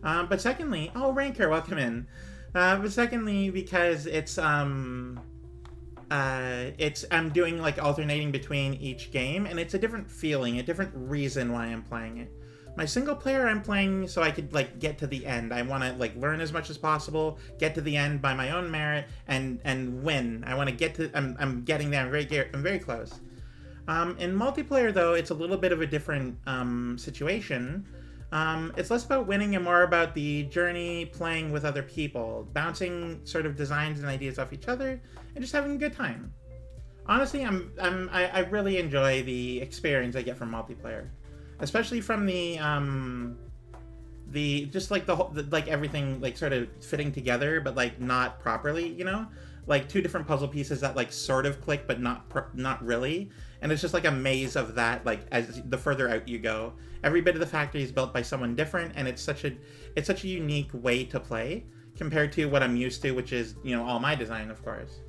But secondly, oh, Ranker, welcome in. But secondly, because it's I'm doing like alternating between each game, and it's a different feeling, a different reason why I'm playing it. My single player I'm playing so I could like get to the end. I want to like learn as much as possible, get to the end by my own merit, and win. I want to get to. I'm getting there. I'm very close. In multiplayer though, it's a little bit of a different situation. It's less about winning and more about the journey, playing with other people, bouncing sort of designs and ideas off each other, and just having a good time. Honestly, I really enjoy the experience I get from multiplayer, especially from the just like like everything like sort of fitting together, but like not properly, like two different puzzle pieces that like sort of click, but not really. And it's just like a maze of that. Like as the further out you go, every bit of the factory is built by someone different, and it's such a unique way to play compared to what I'm used to, which is all my design, of course.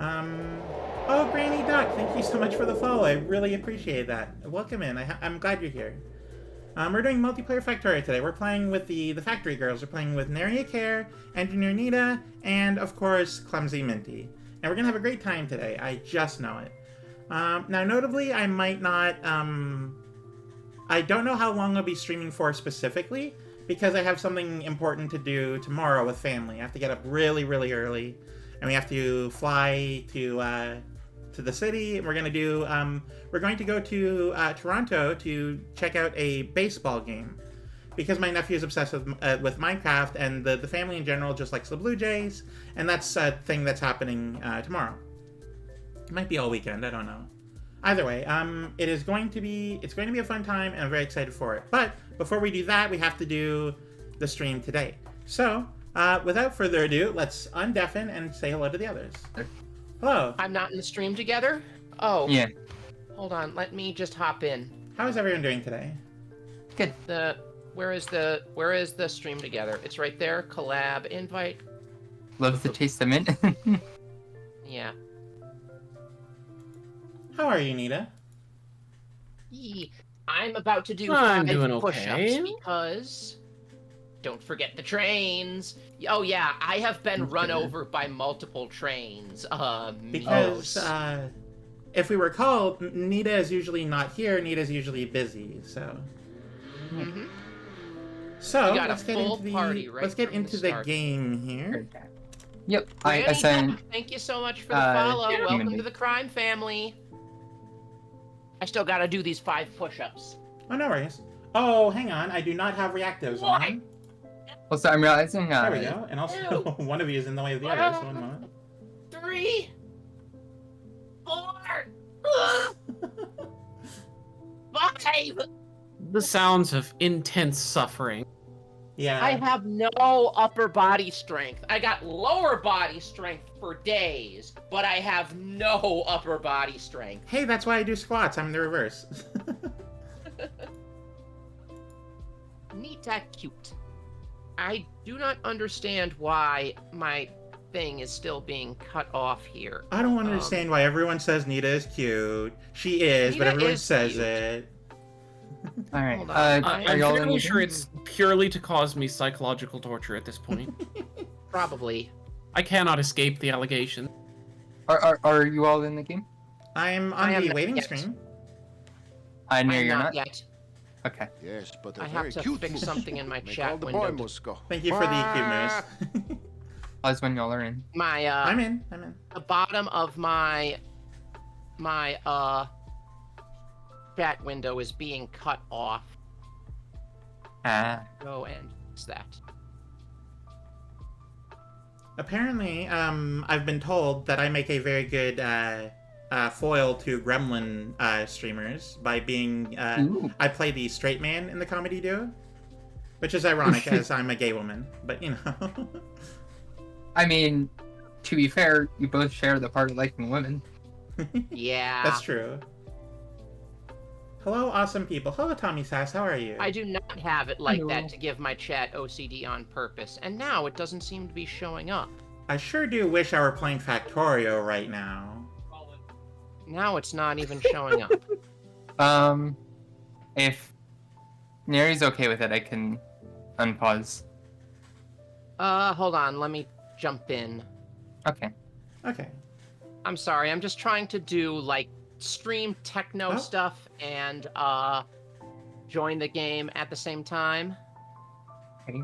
Oh, Granny Duck, thank you so much for the follow. I really appreciate that. Welcome in. I'm glad you're here. We're doing multiplayer Factorio today. We're playing with the Factory Girls. We're playing with Neriacare, EngineerNita, and of course, ClumsyMinty. And we're gonna have a great time today. I just know it. Now, notably, I might not. I don't know how long I'll be streaming for specifically because I have something important to do tomorrow with family. I have to get up really, really early, and we have to fly to the city. We're gonna do. We're going to go to Toronto to check out a baseball game because my nephew is obsessed with Minecraft, and the family in general just likes the Blue Jays, and that's a thing that's happening tomorrow. It might be all weekend. I don't know. Either way, it's going to be a fun time, and I'm very excited for it. But before we do that, we have to do the stream today. So, without further ado, let's undeafen and say hello to the others. Hello. I'm not in the stream together? Oh. Yeah. Hold on, let me just hop in. How is everyone doing today? Good. Where is the stream together? It's right there. Collab, invite. Love the taste of mint. Yeah. How are you, Nita? I'm about to do I'm 5 doing push-ups okay. because don't forget the trains. Oh yeah, I have been run over by multiple trains. Because if we recall, Nita is usually not here. Nita's usually busy, so. Mm-hmm. So We got a let's get full into the party right let's get from into the the start. game here. Yep. I Granny sent. Duck, thank you so much for the follow. yeah, Welcome Mindy. to the crime family. I still gotta do these 5 push-ups. Oh, no worries. Oh, hang on. I do not have reactives on. Also, I'm realizing. There we go. And also, one of you is in the way of the other, so one moment. 3, 4, 5. The sounds of intense suffering. Yeah. I have no upper body strength. I got lower body strength for days, but I have no upper body strength. Hey, that's why I do squats. I'm the reverse. Nita cute. I do not understand why my thing is still being cut off here. I don't understand why everyone says Nita is cute. She is, but Nita everyone is says cute. it. All right. Hold on. Are I'm y'all fairly in? sure it's purely to cause me psychological torture at this point. Probably. I cannot escape the allegation. Are you all in the game? I'm I on am the not waiting yet. screen. I know I'm you're not not. yet. Okay. Yes, but a I very have to cute fix moose. something in my Make all chat the window. boy moose go. Thank you for the cuteness. That's when y'all are in. My I'm in. the bottom of my chat window is being cut off. Ah. Go and fix that. Apparently, I've been told that I make a very good foil to gremlin streamers by being. Ooh. I play the straight man in the comedy duo, which is ironic as I'm a gay woman, but you know. I mean, to be fair, you both share the part of liking women. Yeah. That's true. Hello, awesome people. Hello, Tommy Sass. How are you? I do not have it like Hello. that to give my chat OCD on purpose, and now it doesn't seem to be showing up. I sure do wish I were playing Factorio right now. Now it's not even showing up. If Neri's okay with it, I can unpause. Hold on, let me jump in. Okay. Okay. I'm sorry, I'm just trying to do, like, stream techno stuff and, join the game at the same time. Okay.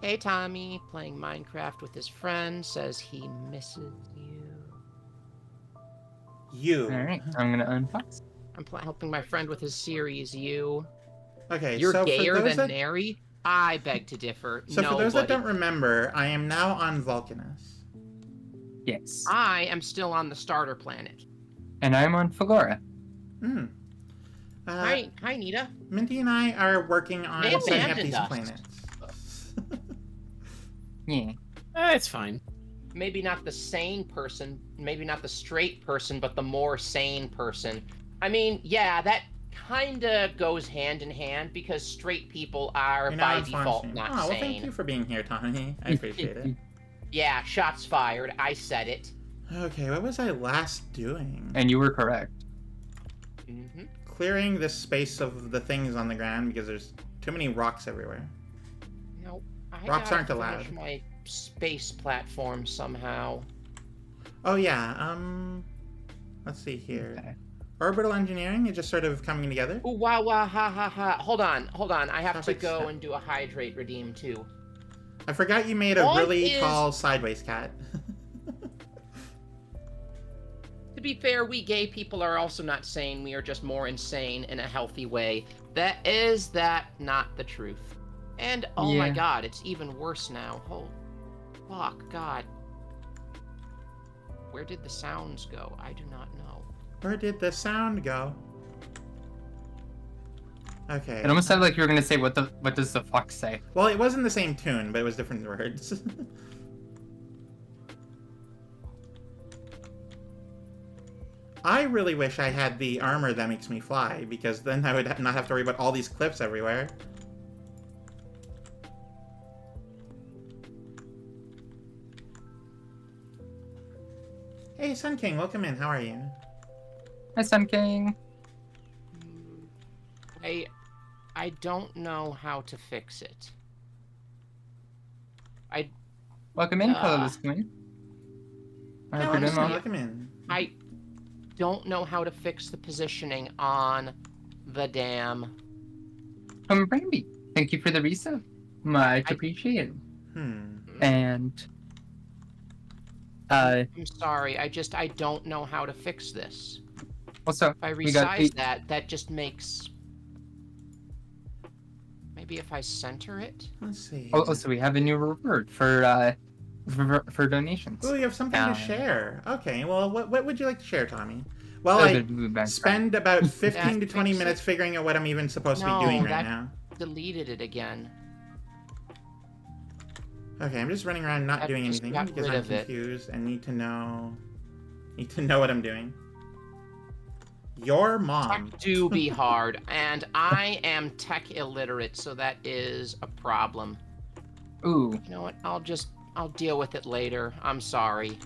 Hey, Tommy, playing Minecraft with his friend, says he misses you. You. All right. I'm gonna unpause. I'm helping my friend with his series, you. Okay, You're so gayer for those than that Neri? I beg to differ. so for No, those that buddy. don't remember, I am now on Vulcanus. Yes. I am still on the starter planet. And I'm on Flora. Hmm. Hi, Nita. Minty and I are working on They setting up abandoned these us. planets. Yeah. It's fine. Maybe not the sane person, maybe not the straight person, but the more sane person. I mean, yeah, that kinda goes hand in hand because straight people are You're now by on default Farmstream. not Oh, well, sane. thank you for being here, Tommy. I appreciate it. Yeah, shots fired. I said it. Okay, what was I last doing? And you were correct. Mm-hmm. Clearing this space of the things on the ground because there's too many rocks everywhere. Nope. Rocks aren't allowed. Finish my space platform somehow. Oh yeah, let's see here. Okay. Orbital engineering is just sort of coming together. Ooh, wow, ha, ha, ha. Hold on. I have Perfect to go step. and do a hydrate redeem too. I forgot you made a What really is- tall sideways cat. To be fair, we gay people are also not sane. We are just more insane in a healthy way. Is that not the truth? And oh my Yeah. god, it's even worse now. Oh, fuck, god. Where did the sounds go? I do not know. Where did the sound go? Okay. It almost sounded like you were gonna say, what does the fuck say? Well, it wasn't the same tune, but it was different words. I really wish I had the armor that makes me fly, because then I would not have to worry about all these cliffs everywhere. Hey, Sun King, welcome in. How are you? Hi, Sun King. I don't know how to fix it. Welcome in, colorless queen. I Yeah, hope you're doing well. welcome in. I don't know how to fix the positioning on the dam. Brandy, thank you for the resub. Much appreciated. And I'm sorry, I don't know how to fix this. also If I we got resize that just makes... Maybe if I center it? Let's see. also we have a new reward for donations. Oh, you have something to Um, share. Okay, well, what would you like to share, Tommy? Well, a I bit of blue background. spend about 15 to That 20 fix minutes it? figuring out what I'm even supposed to be No, doing right that- now. Deleted it again. Okay, I'm just running around not That doing just anything got because rid I'm of it. confused and need to know what I'm doing. Your mom. Tech do be hard, and I am tech illiterate, so that is a problem. Ooh, You know what? I'll deal with it later. I'm sorry.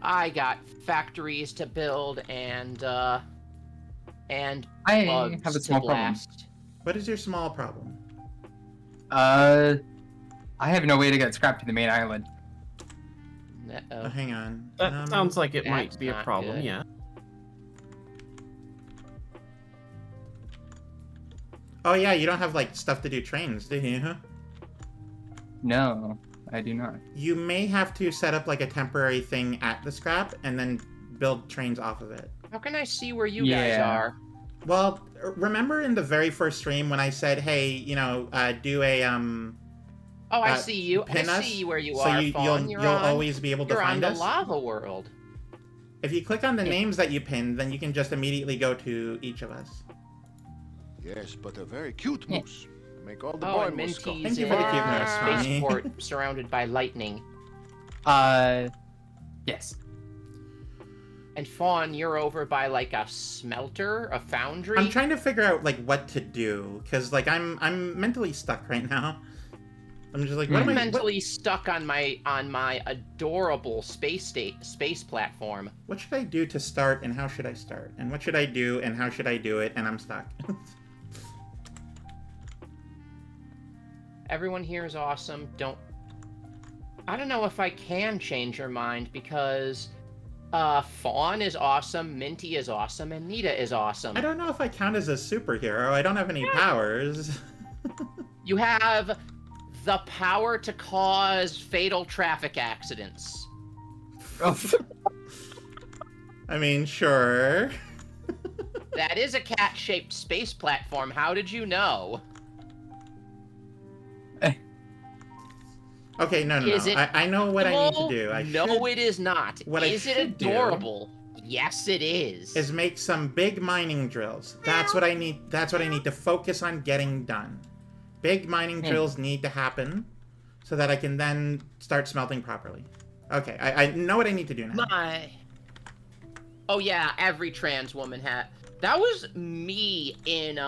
I got factories to build and I bugs have a to small problem. blast. What is your small problem? I have no way to get scrap to the main island. Oh, Uh-oh. hang on. That sounds like it that's might be a not problem, good. yeah. Oh yeah, you don't have like stuff to do trains, do you? No, I do not. You may have to set up like a temporary thing at the scrap and then build trains off of it. How can I see where you guys Yeah. are? Well, remember in the very first stream when I said, "Hey, do a Oh, I see you. pin I us, see where you so are, you'll Fawn. you'll always be able to You're on find the us." lava world. If you click on the names that you pinned, then you can just immediately go to each of us. Yes, but a very cute Yeah. moose. Make all the Oh, boy and moose come. Minty's Thank you for the in cuteness, Fanny. spaceport surrounded by lightning. Yes. And Fawn, you're over by like a smelter, a foundry. I'm trying to figure out like what to do because like I'm mentally stuck right now. I'm just like, what am I'm I? mentally stuck on my adorable space platform. What should I do to start, and how should I start, and what should I do, and how should I do it, and I'm stuck. Everyone here is awesome. I don't know if I can change your mind because Fawn is awesome, Minty is awesome, and Nita is awesome. I don't know if I count as a superhero. I don't have any powers. You have the power to cause fatal traffic accidents. I mean, sure. That is a cat-shaped space platform. How did you know? Okay, no. Is it I know what I need to do. No, it is not. What I Is it should do adorable? Yes, it is. Is make some big mining drills. That's what I need. That's what I need to focus on getting done. Big mining drills need to happen so that I can then start smelting properly. Okay, I know what I need to do now. Oh yeah, every trans woman had. That was me in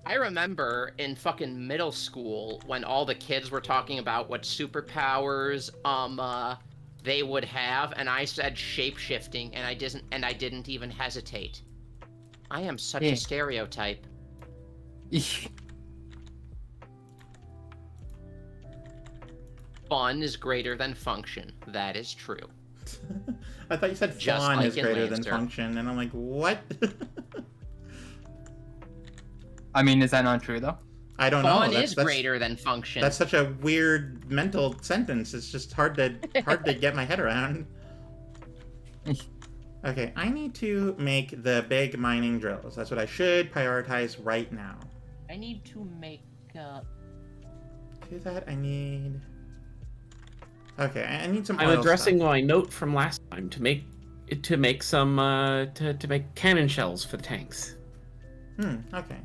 I remember in fucking middle school when all the kids were talking about what superpowers they would have, and I said shape-shifting, and I didn't even hesitate. I am such a stereotype. Fun is greater than function. That is true. I thought you said Just fun like is in greater than Lancer. function, and I'm like, what? I mean, is that not true though? I don't know. Fun is greater than function. That's such a weird mental sentence. It's just hard to get my head around. Okay, I need to make the big mining drills. That's what I should prioritize right now. I need to make To do that, I need. Okay, I need some. I'm oil addressing stuff. my note from last time to make some to make cannon shells for the tanks. Okay.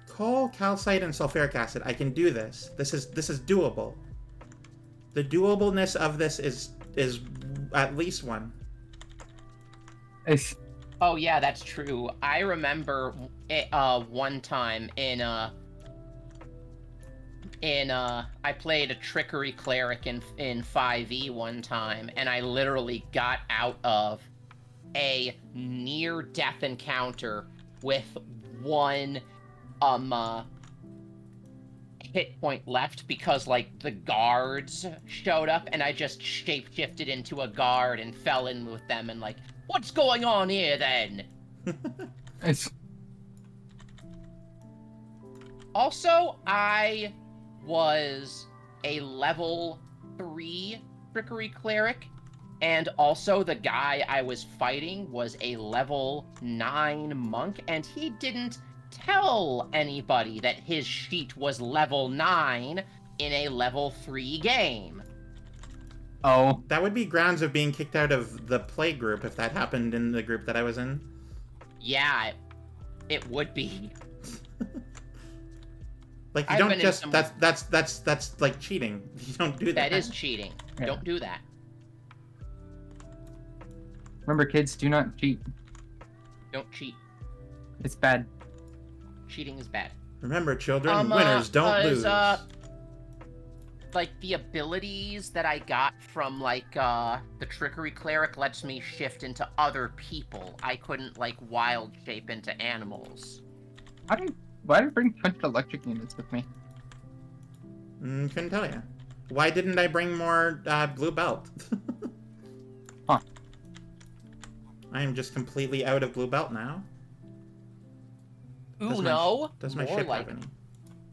Coal, calcite, and sulfuric acid. I can do this. This is doable. The doableness of this is at least one. Oh yeah, that's true. I remember one time in I played a trickery cleric in 5e one time, and I literally got out of a near death encounter with one hit point left because like the guards showed up, and I just shapeshifted into a guard and fell in with them, and like, what's going on here then? Also, I was a level 3 trickery cleric, and also the guy I was fighting was a level 9 monk, and he didn't tell anybody that his sheet was level 9 in a level 3 game. Oh. That would be grounds of being kicked out of the play group if that happened in the group that I was in. Yeah, it would be. Like, you don't just that's like cheating. You don't do that. That is cheating. Yeah. Don't do that. Remember, kids, do not cheat. Don't cheat. It's bad. Cheating is bad. Remember, children, winners don't lose. Like, the abilities that I got from, like, the Trickery Cleric lets me shift into other people. I couldn't, like, wild shape into animals. Why did I bring 100 electric units with me? Couldn't tell you. Why didn't I bring more blue belt? Huh. I am just completely out of blue belt now. Ooh, no. Does my More ship like, have any?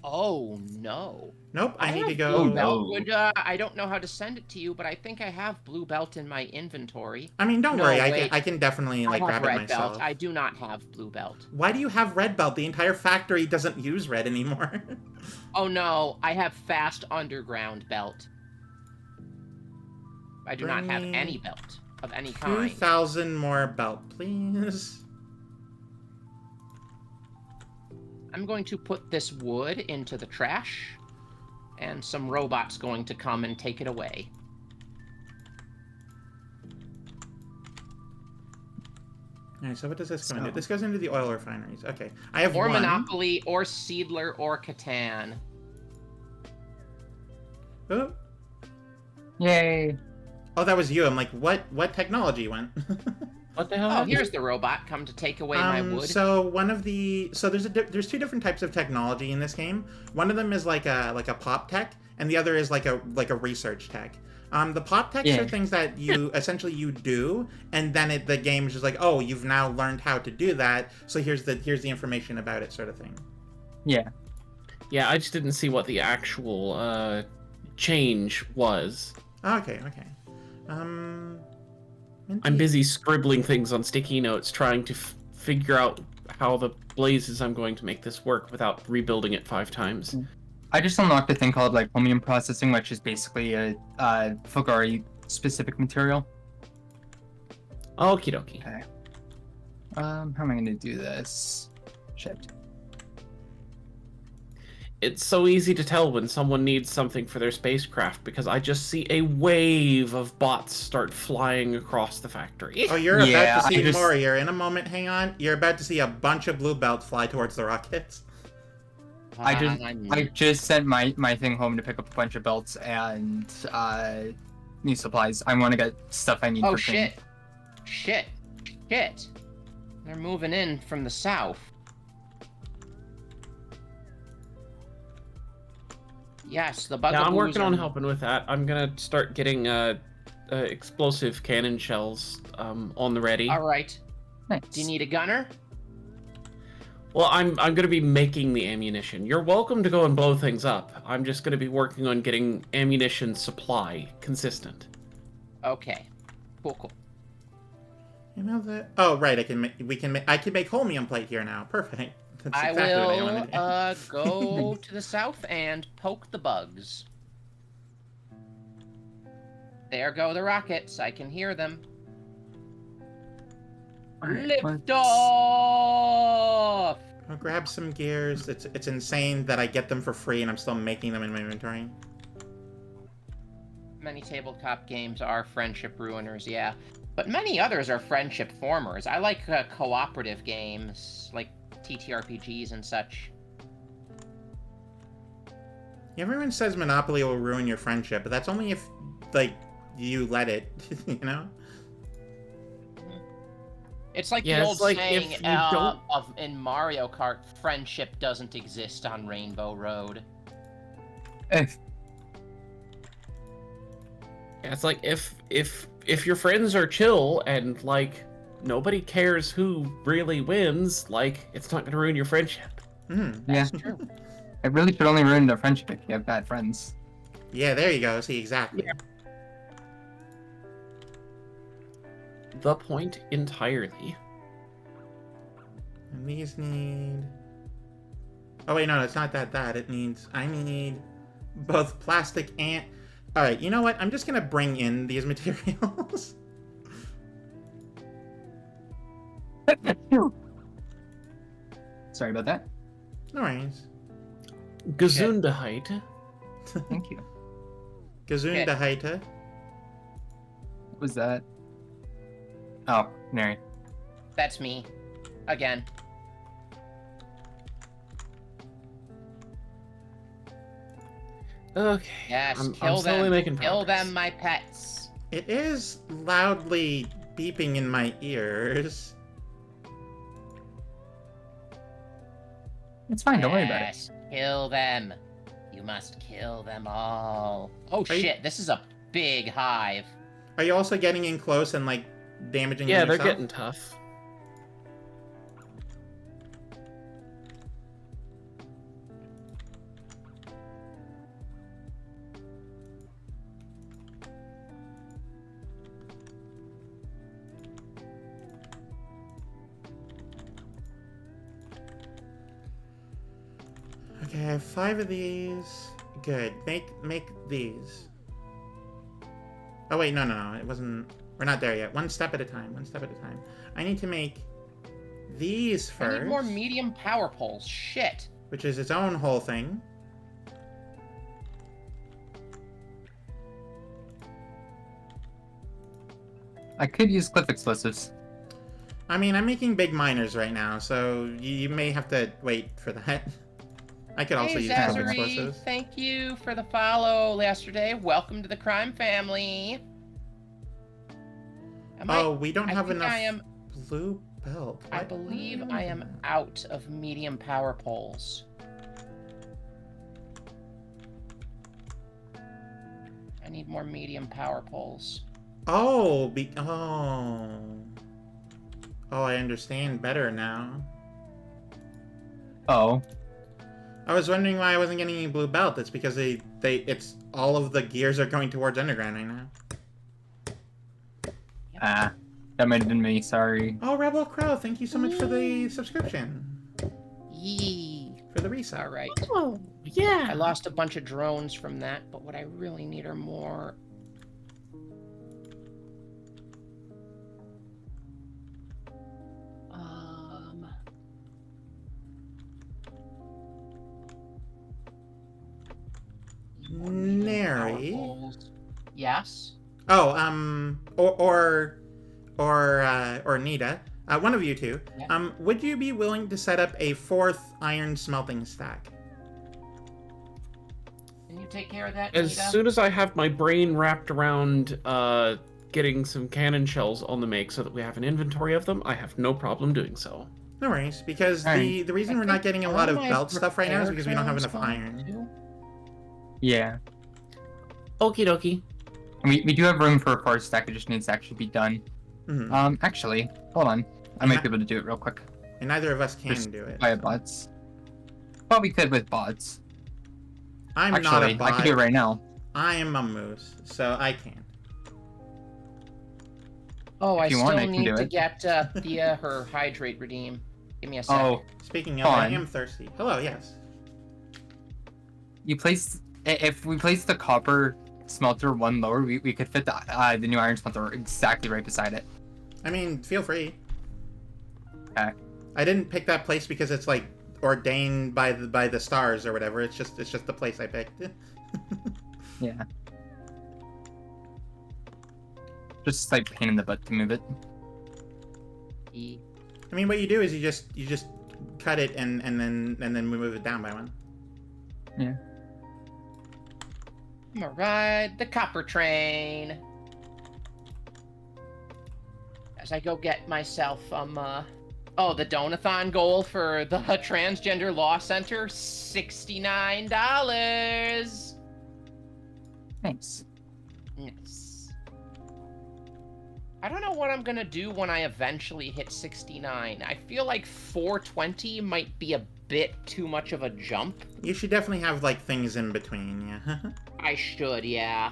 oh, no. Nope, I need to have go. Blue belt. I don't know how to send it to you, but I think I have blue belt in my inventory. I mean, don't No, worry. wait. I can definitely like I grab have it red myself. belt. I do not have blue belt. Why do you have red belt? The entire factory doesn't use red anymore. Oh no, I have fast underground belt. I do not have Bring any belt of any kind. 2,000 more belt, please. I'm going to put this wood into the trash, and some robots going to come and take it away. Alright, so what does this go into? This goes into the oil refineries. Okay, I have Or one. Monopoly, or Seedler, or Catan. Oh, Yay! oh, that was you. I'm like, what technology went? What the hell? Oh, happened? here's the robot come to take away my wood. So one of the there's two different types of technology in this game. One of them is like a pop tech, and the other is like a research tech. The pop techs are things that you essentially you do, and then the game is just like, oh, you've now learned how to do that. So here's the information about it, sort of thing. Yeah. Yeah, I just didn't see what the actual change was. Okay. I'm busy scribbling things on sticky notes, trying to figure out how the blazes I'm going to make this work without rebuilding it 5 times. I just unlocked a thing called like chromium processing, which is basically a Factorio specific material. Okie dokie. Okay. How am I going to do this? Shit. It's so easy to tell when someone needs something for their spacecraft because I just see a wave of bots start flying across the factory. Oh, you're about to see more here. In a moment, hang on. You're about to see a bunch of blue belts fly towards the rockets. I just sent my thing home to pick up a bunch of belts and new supplies. I want to get stuff I need for training. Shit. They're moving in from the south. Yes, the bugaboos. Yeah, I'm working on helping with that. I'm gonna start getting explosive cannon shells on the ready. All right. Nice. Do you need a gunner? Well, I'm gonna be making the ammunition. You're welcome to go and blow things up. I'm just gonna be working on getting ammunition supply consistent. Okay. Cool. You know that? Oh, right. I can make chromium plate here now. Perfect. That's exactly what I wanted to do. Go to the south and poke the bugs. There go the rockets. I can hear them. Lift off! I'll grab some gears. It's insane that I get them for free and I'm still making them in my inventory. Many tabletop games are friendship ruiners, yeah. But many others are friendship formers. I like cooperative games, like TTRPGs and such. Everyone says Monopoly will ruin your friendship, but that's only if, like, you let it, you know? It's like the old saying in Mario Kart, friendship doesn't exist on Rainbow Road. Yeah, it's like if your friends are chill and like nobody cares who really wins, like it's not gonna ruin your friendship. Yeah, true. It really should only ruin a friendship if you have bad friends. Yeah, there you go. See, exactly. Yeah. The point entirely. And these need... Oh wait, no, it's not that. It needs... I need both plastic and... Alright, you know what? I'm just gonna bring in these materials. Sorry about that. No worries. Gesundheit. Thank you. Gesundheit. What was that? Oh, Nary. That's me. Again. Okay. Yes, I'm kill slowly them. making Kill progress. them, my pets. It is loudly beeping in my ears. It's fine, don't worry about it. Yes, kill them. You must kill them all. Oh shit, this is a big hive. Are you also getting in close and, like, damaging Yeah, them they're yourself? getting tough. Okay, I have 5 of these. Good. Make these. Oh wait, no. It wasn't... We're not there yet. One step at a time. I need to make these first. I need more medium power poles. Shit. Which is its own whole thing. I could use cliff explosives. I mean, I'm making big miners right now, so you may have to wait for that. I could also Hey, use cliff Zazary, explosives. thank you for the follow yesterday. Welcome to the crime family. We don't I have think enough I am. blue belt. I Why- believe why I am that? out of medium power poles. I need more medium power poles. Oh, Oh, I understand better now. Oh. I was wondering why I wasn't getting any blue belt. It's because it's all of the gears are going towards underground right now. Ah. That might have been me, sorry. Oh, Rebel Crow, thank you so much for the subscription. Yee. For the resub. All right. Oh, yeah. I lost a bunch of drones from that, but what I really need are more. More medium power Nary. poles. Yes. Oh, or Nita, one of you two. Yeah. Would you be willing to set up a 4th iron smelting stack? Can you take care of that, As Nita? soon as I have my brain wrapped around getting some cannon shells on the make so that we have an inventory of them, I have no problem doing so. No worries, because Alright. the reason we're not getting a lot of Are my belt stuff right now is repair because we don't have drones enough gone, iron. too? Yeah. Okie dokie. We do have room for a 4th stack, it just needs to actually be done. Mhm. Actually, hold on. I might be able to do it real quick. And neither of us can Just do it. Via bots. Well, we could with bots. I'm not a Actually, bot. I can do it right now. I am a moose, so I can't. Oh, I If you still want, I can need do to it. get Thea her hydrate redeem. Give me a sec. Oh, Speaking of, I Fine. am thirsty. Hello, yes. if we place the copper smelter one lower, we could fit the new iron smelter exactly right beside it. I mean, feel free. Okay. I didn't pick that place because it's like ordained by the stars or whatever. It's just the place I picked. Yeah. Just like pain in the butt to move it. E. I mean, what you do is you just cut it and then move it down by one. Yeah. I'm gonna ride the copper train. As I go get myself oh, the donathon goal for the Transgender Law Center, $69. Thanks. Yes. I don't know what I'm gonna do when I eventually hit 69. I feel like 420 might be a bit too much of a jump. You should definitely have like things in between, yeah. I should, yeah.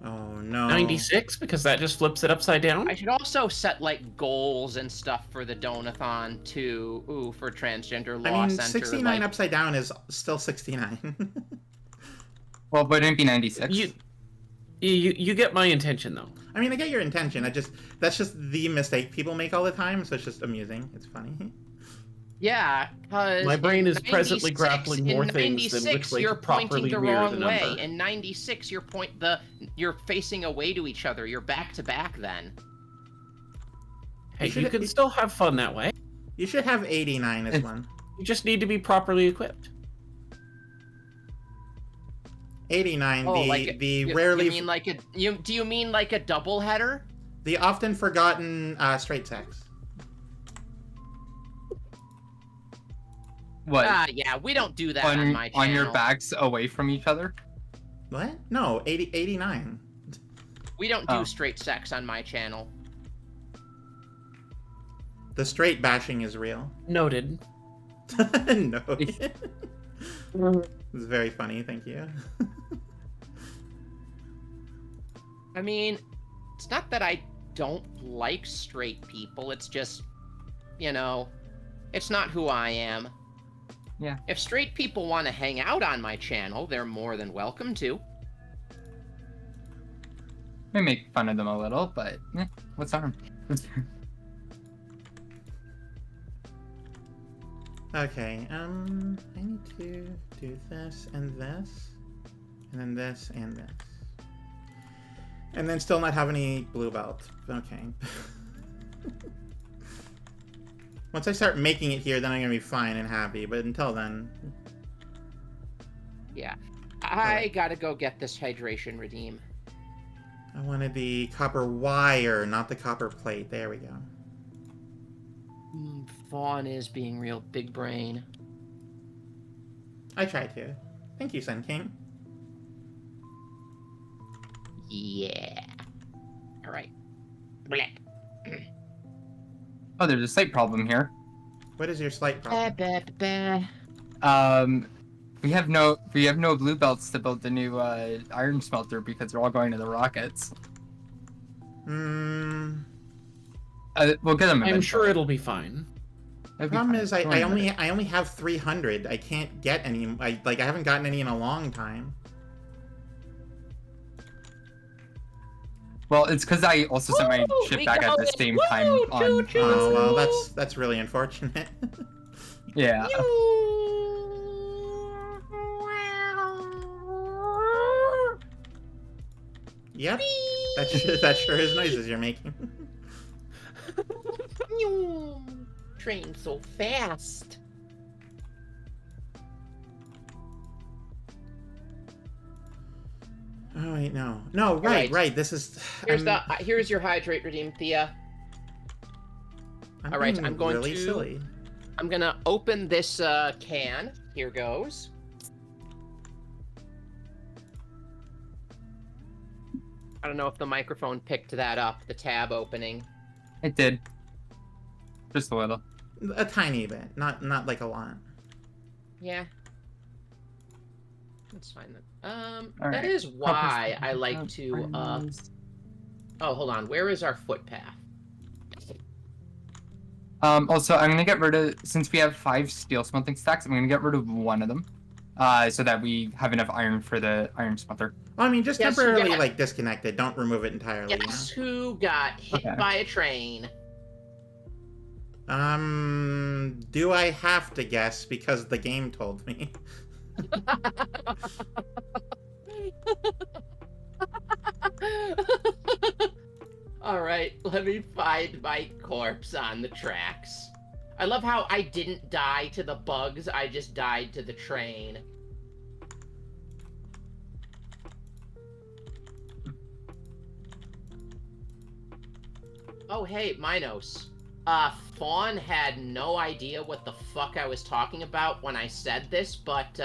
Oh no. 96, because that just flips it upside down? I should also set like goals and stuff for the donathon too. Ooh, for Transgender Law I mean, Center. 69 like, upside down is still 69. Well, wouldn't it be 96? You get my intention, though. I mean, I get your intention. That's just the mistake people make all the time. So it's just amusing. It's funny. yeah, because My brain in is presently 96 grappling more in things than 96, which way you're to pointing properly the rear wrong the way. number. In 96, you're facing away to each other. You're back to back then. Hey, should- you can still have fun that way. You should have 89 as one. You just need to be properly equipped. 89, Oh, the rarely You mean like a do you mean like a double header? the often forgotten straight sex. What? Yeah, we don't do that on my channel. on your backs away from each other? What? No, 89. We don't do Oh. straight sex on my channel. The straight bashing is real. Noted. No. It's very funny, thank you. I mean, it's not that I don't like straight people. It's just, it's not who I am. Yeah. If straight people want to hang out on my channel, they're more than welcome to. We make fun of them a little, but what's harm? Okay, I need to do this and this, and then this and this. And then still not have any blue belt. Okay. Once I start making it here, then I'm gonna be fine and happy, but until then... Yeah. I gotta go get this hydration redeem. I wanted the copper wire, not the copper plate. There we go. Vaughn is being real big brain. I tried to. Thank you, Sun King. Yeah. All right. Blech. Oh, there's a slight problem here. What is your slight problem? We have no blue belts to build the new iron smelter because they're all going to the rockets. Hmm. We'll get them eventually. I'm sure it'll be fine. The problem is I only have 300. I can't get any. I haven't gotten any in a long time. Well, it's because I also sent my ship back at the same time on. Oh well, that's really unfortunate. Yeah. Yep. That sure is noises you're making. Train so fast. Oh wait, no, right. This is. Here's your hydrate redeem, Thea. All right, I'm going really to. Silly. I'm gonna open this can. Here goes. I don't know if the microphone picked that up, the tab opening. It did. Just a little. A tiny bit, not like a lot. Yeah. That's fine then. All that right. is why I like to, Oh, hold on. Where is our footpath? Also, I'm gonna get rid of, since we have 5 steel smelting stacks, I'm gonna get rid of one of them, so that we have enough iron for the iron smelter. Well, I mean, just Guess who temporarily got- disconnect it. Don't remove it entirely. Guess who got hit Okay. by a train? Do I have to guess because the game told me? All right, let me find my corpse on the tracks. I love how I didn't die to the bugs, I just died to the train. Oh, hey, Minos. Fawn had no idea what the fuck I was talking about when I said this, but,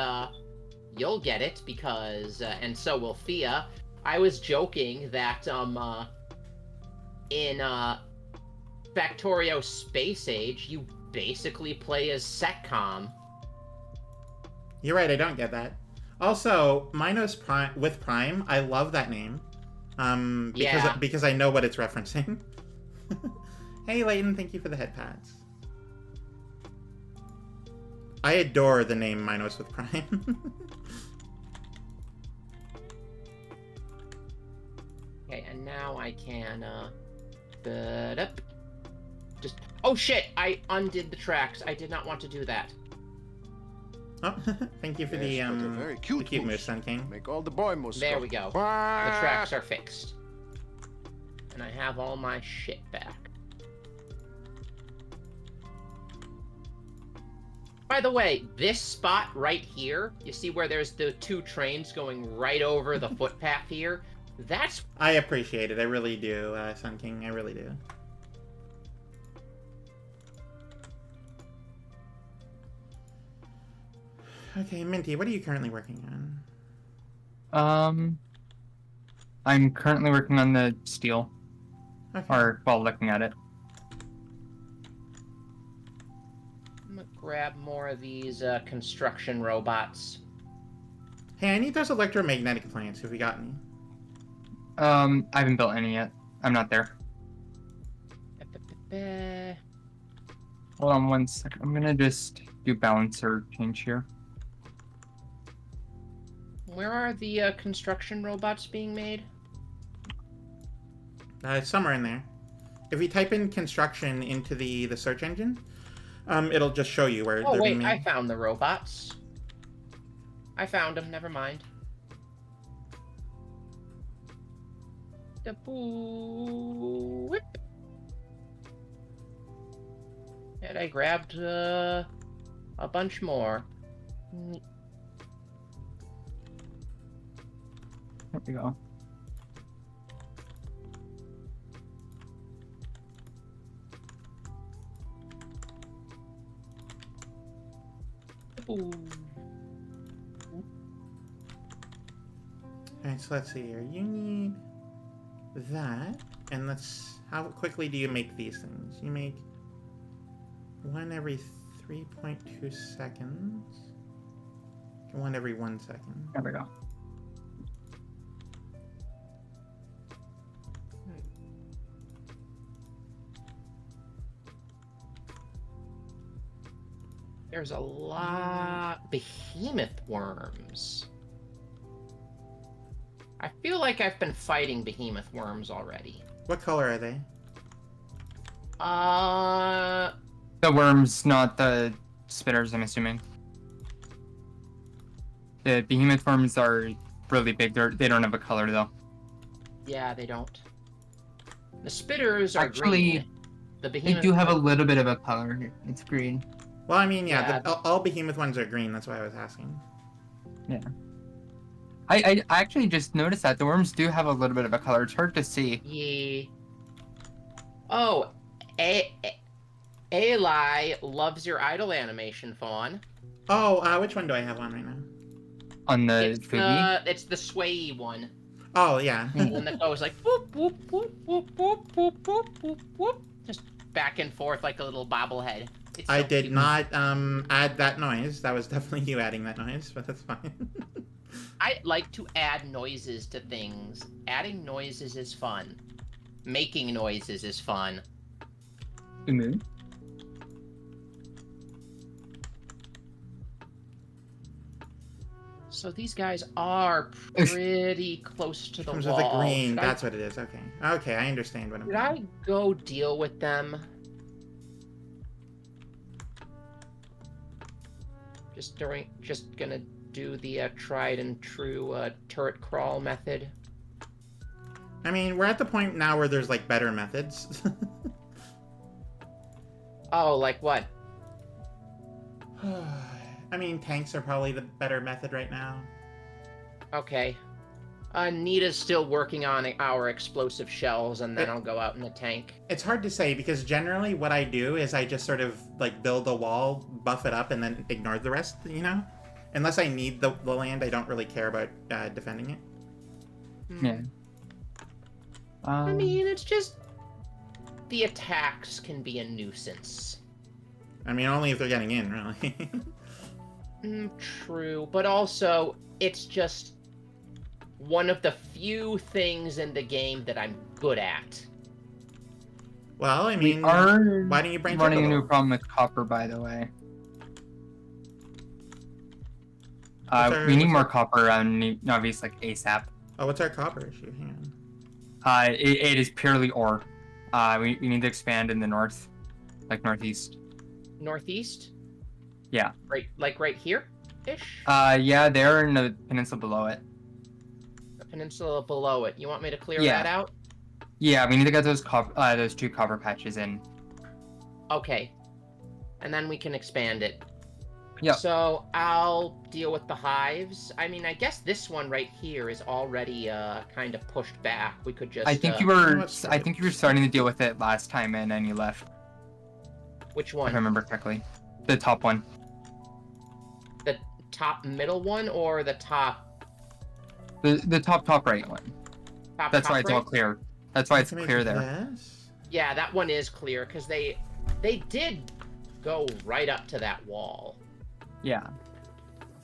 you'll get it because, and so will Thea. I was joking that, in, Factorio Space Age, you basically play as Setcom. You're right. I don't get that. Also, Minos Prime with Prime. I love that name. Because I know what it's referencing. Hey, Layton. Thank you for the head pads. I adore the name Minos with Prime. Okay, and now I can, just, oh shit! I undid the tracks. I did not want to do that. Oh, thank you for Yes, but a the very cute cute moose. moose, Sun King. Make all the boy moose. There go. we go. Quack. The tracks are fixed. And I have all my shit back. By the way, this spot right here, you see where there's the 2 trains going right over the footpath here? That's... I appreciate it. I really do, Sun King. I really do. Okay, Minty, what are you currently working on? I'm currently working on the steel, Okay. or well, looking at it. I'm gonna grab more of these construction robots. Hey, I need those electromagnetic plants. Have we got any? I haven't built any yet. I'm not there. Hold on 1 second. I'm gonna just do balancer change here. Where are the construction robots being made? Somewhere in there. If you type in construction into the search engine, it'll just show you where Oh they're wait, being made. I found the robots. I found them, never mind. The whip. And I grabbed a bunch more. There we go. Ooh. Alright, so let's see here. You need that, and how quickly do you make these things? You make one every 3.2 seconds, and one every 1 second. There we go. There's a lot behemoth worms. I feel like I've been fighting behemoth worms already. What color are they? The worms, not the spitters, I'm assuming. The behemoth worms are really big. They don't have a color, though. Yeah, they don't. The spitters are Actually, green. The They behemoth do have a little bit of a color. It's green. Well, I mean, Yeah. all behemoth ones are green. That's why I was asking. Yeah. I actually just noticed that the worms do have a little bit of a color. It's hard to see. Yeah. Oh, Eli loves your idle animation, Fawn. Oh, which one do I have on right now? On the It's the sway one. Oh, yeah. The one that goes like whoop whoop whoop whoop whoop whoop whoop whoop whoop, just back and forth like a little bobblehead. It's I so did cute. not add that noise. That was definitely you adding that noise, but that's fine. I like to add noises to things. Adding noises is fun. Making noises is fun. Umu. So these guys are pretty close to the Comes wall. with the green. Should That's what it is. Okay. Okay, I understand what I'm Should I go deal with them? Just gonna do the tried and true turret crawl method. I mean, we're at the point now where there's like better methods. Oh, like what? I mean, tanks are probably the better method right now. Okay. Nita's still working on our explosive shells, and then I'll go out in the tank. It's hard to say because generally what I do is I just sort of like build a wall, buff it up, and then ignore the rest, you know? Unless I need the land, I don't really care about defending it. Yeah. I mean, it's just... The attacks can be a nuisance. I mean, only if they're getting in, really. True, but also, it's just one of the few things in the game that I'm good at. Well, I We mean, are why don't you branch running out a a new little? problem with copper, by the way. What's We need what's more our- copper around Navis like ASAP. Oh, what's our copper issue? Hang on. It is purely ore. We need to expand in the north, like northeast. Northeast? Yeah. Right here-ish? Yeah, they're in the peninsula below it. The peninsula below it. You want me to clear Yeah. that out? Yeah, we need to get those those 2 copper patches in. Okay. And then we can expand it. Yep. So I'll deal with the hives. I mean, I guess this one right here is already kind of pushed back. We could just. I think you were starting to deal with it last time, and then you left. Which If I one? remember correctly, the top one. The top middle one or the top? The top right one. That's top why it's all right? clear. That's why it's Can I clear make there. this? Yeah, that one is clear because they did go right up to that wall. Yeah.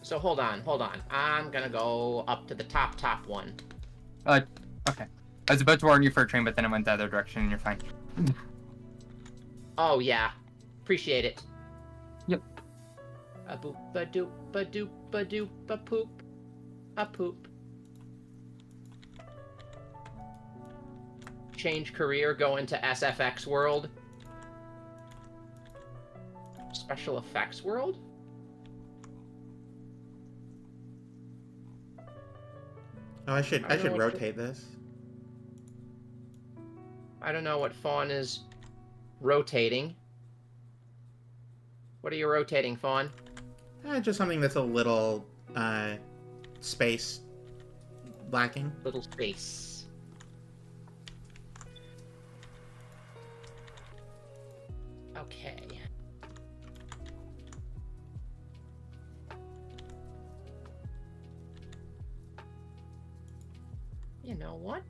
So hold on. I'm gonna go up to the top one. Okay. I was about to warn you for a train, but then it went the other direction, and you're fine. Oh yeah, appreciate it. Yep. A boop, a doop, a doop, a doop, a poop, a poop. Change career, go into SFX world. Special effects world? Oh, I should I don't know what rotate this. I don't know what Fawn is rotating. What are you rotating, Fawn? Just something that's a little space lacking. Little space. Okay. You know what?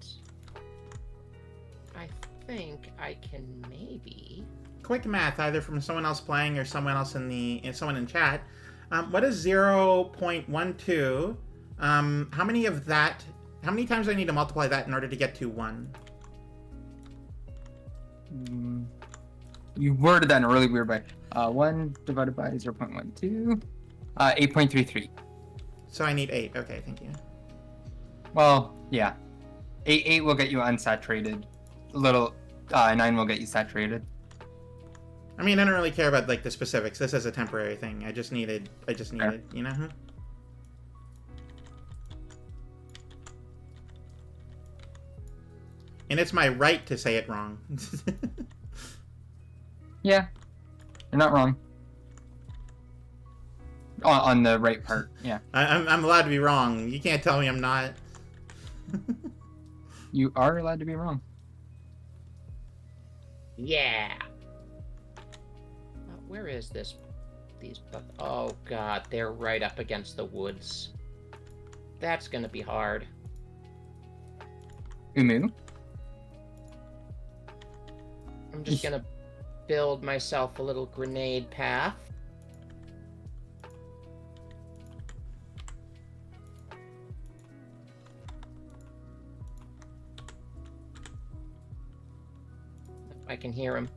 I think I can maybe... Quick math, either from someone else playing or someone else someone in chat. What is 0.12? How many of that? How many times do I need to multiply that in order to get to 1? You worded that in a really weird way. 1 divided by 0.12, 8.33. So I need 8. Okay, thank you. Well, yeah. 8 will get you unsaturated. 9 will get you saturated. I mean, I don't really care about like the specifics. This is a temporary thing. I just needed, you know? And it's my right to say it wrong. Yeah, you're not wrong. On the right part, yeah. I'm allowed to be wrong. You can't tell me I'm not. You are allowed to be wrong. Yeah. Where is this? Oh god, they're right up against the woods. That's gonna be hard. Umu? I'm just gonna build myself a little grenade path. If I can hear him.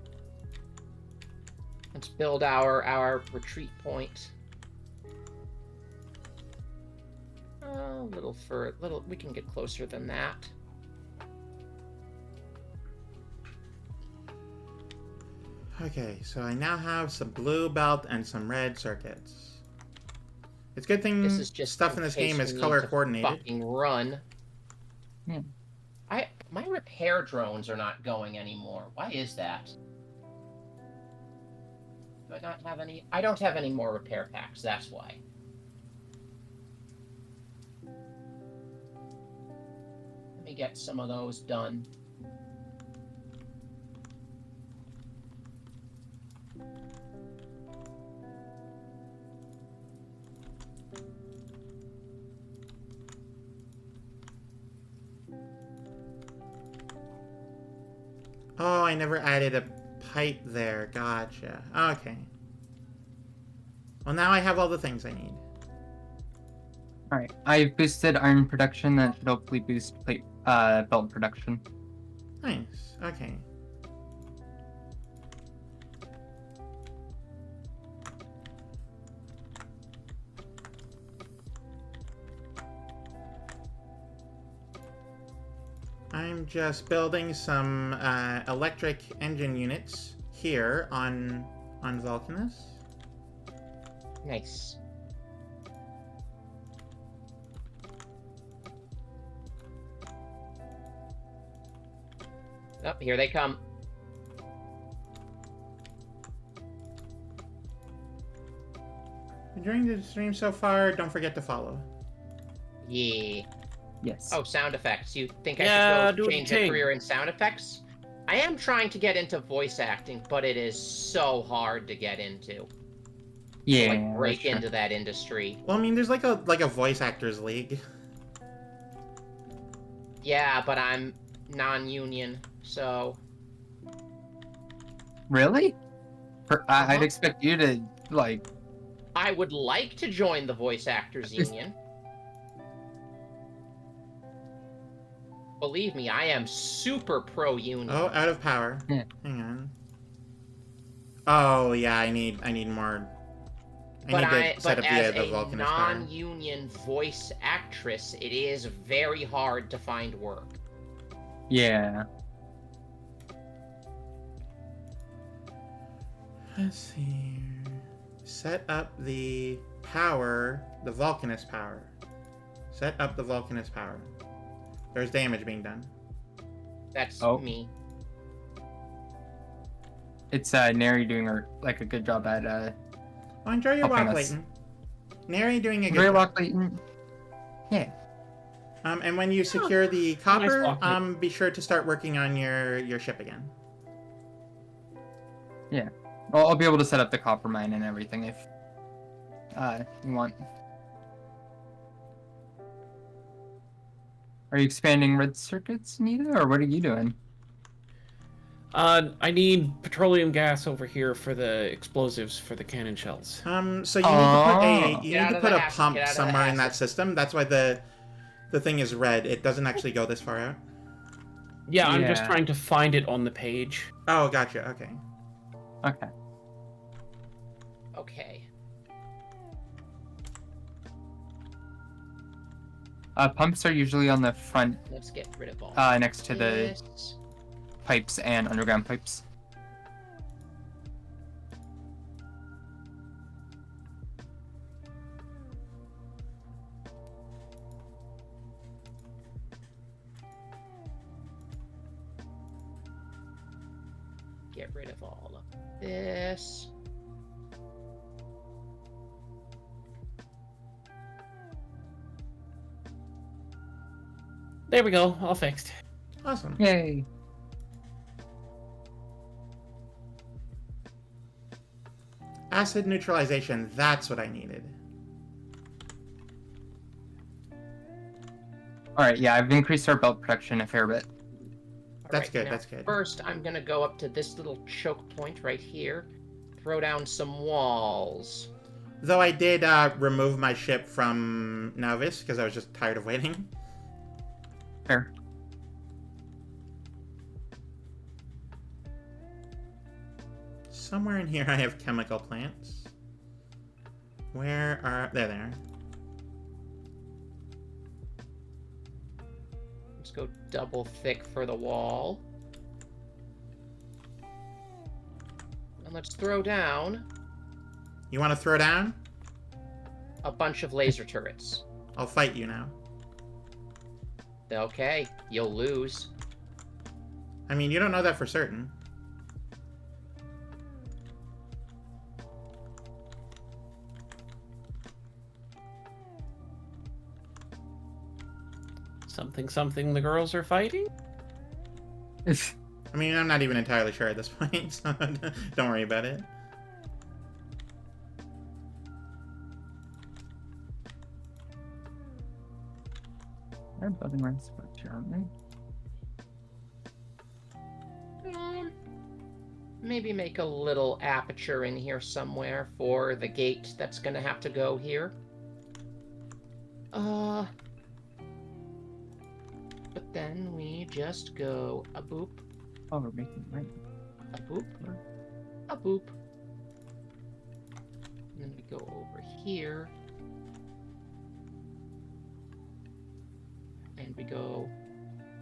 Let's build our retreat point. A little we can get closer than that. Okay, so I now have some blue belt and some red circuits. It's a good thing This is just stuff in this game is color coordinated. Fucking run. Yeah. My repair drones are not going anymore. Why is that? Do I not have any? I don't have any more repair packs, that's why. Let me get some of those done. Oh, I never added a pipe there. Gotcha. Okay. Well, now I have all the things I need. Alright, I've boosted iron production. That should hopefully boost belt production. Nice. Okay. I'm just building some electric engine units here on Vulcanus. Nice. Oh, here they come. Enjoying the stream so far, don't forget to follow. Yeah. Yes. Oh, sound effects. You think Yeah, I should do go a change a thing. career in sound effects? I am trying to get into voice acting, but it is so hard to get into. Yeah. Like break that's true. into that industry. Well, I mean, there's like a voice actors league. Yeah, but I'm non-union, so Really? I'd Uh-huh. expect you to, like... I would like to join the voice actors union. Believe me, I am super pro-union. Oh, out of power. Yeah. Hang on. Oh yeah, I need more. I need to set up as the a Vulcanus power. non-union voice actress, it is very hard to find work. Yeah. Let's see here. Set up the power, the Vulcanus power. Set up the Vulcanus power. There's damage being done. That's Oh. me. It's Neri doing a good job at Oh, enjoy your walk, Vulcanus. Clayton. Neri doing a good very job. well, Clayton. Yeah. And when you secure the copper, locket. be sure to start working on your ship again. Yeah. Well, I'll be able to set up the copper mine and everything if you want. Are you expanding red circuits, Nita, or what are you doing? I need petroleum gas over here for the explosives for the cannon shells. So you need to put Oh. a pump somewhere in that system. That's why the thing is red. It doesn't actually go this far out. Yeah, I'm just Yeah. trying to find it on the page. Oh, gotcha. Okay. Okay. Okay. Pumps are usually on the front, Let's get rid of all next to the this. pipes and underground pipes. Get rid of all of this. There we go, all fixed. Awesome. Yay. Acid neutralization. That's what I needed. Alright, yeah, I've increased our belt protection a fair bit. That's Alright, good, now that's good. First, I'm gonna go up to this little choke point right here, throw down some walls. Though I did remove my ship from Novice because I was just tired of waiting. Fair. Somewhere in here I have chemical plants. Where are... There they are. Let's go double thick for the wall. And let's throw down You want to throw down? a bunch of laser turrets. I'll fight you now. Okay, you'll lose. I mean, you don't know that for certain. Something the girls are fighting? I mean, I'm not even entirely sure at this point, so don't worry about it. They're building right spots here, aren't they? Maybe make a little aperture in here somewhere for the gate that's gonna have to go here. But then we just go a boop, Oh, we're making it right. a boop, a boop. And then we go over here. And we go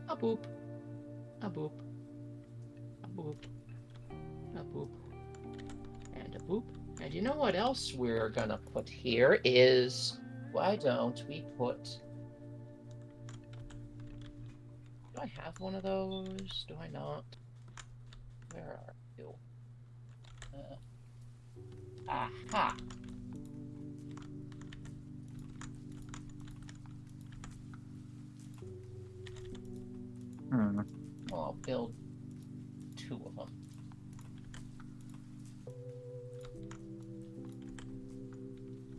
a boop, a boop, a boop, a boop, and a boop. And you know what else we're gonna put here is, why don't we put... Do I have one of those? Do I not? Where are you? Aha! Hmm. Well, I'll build 2 of them.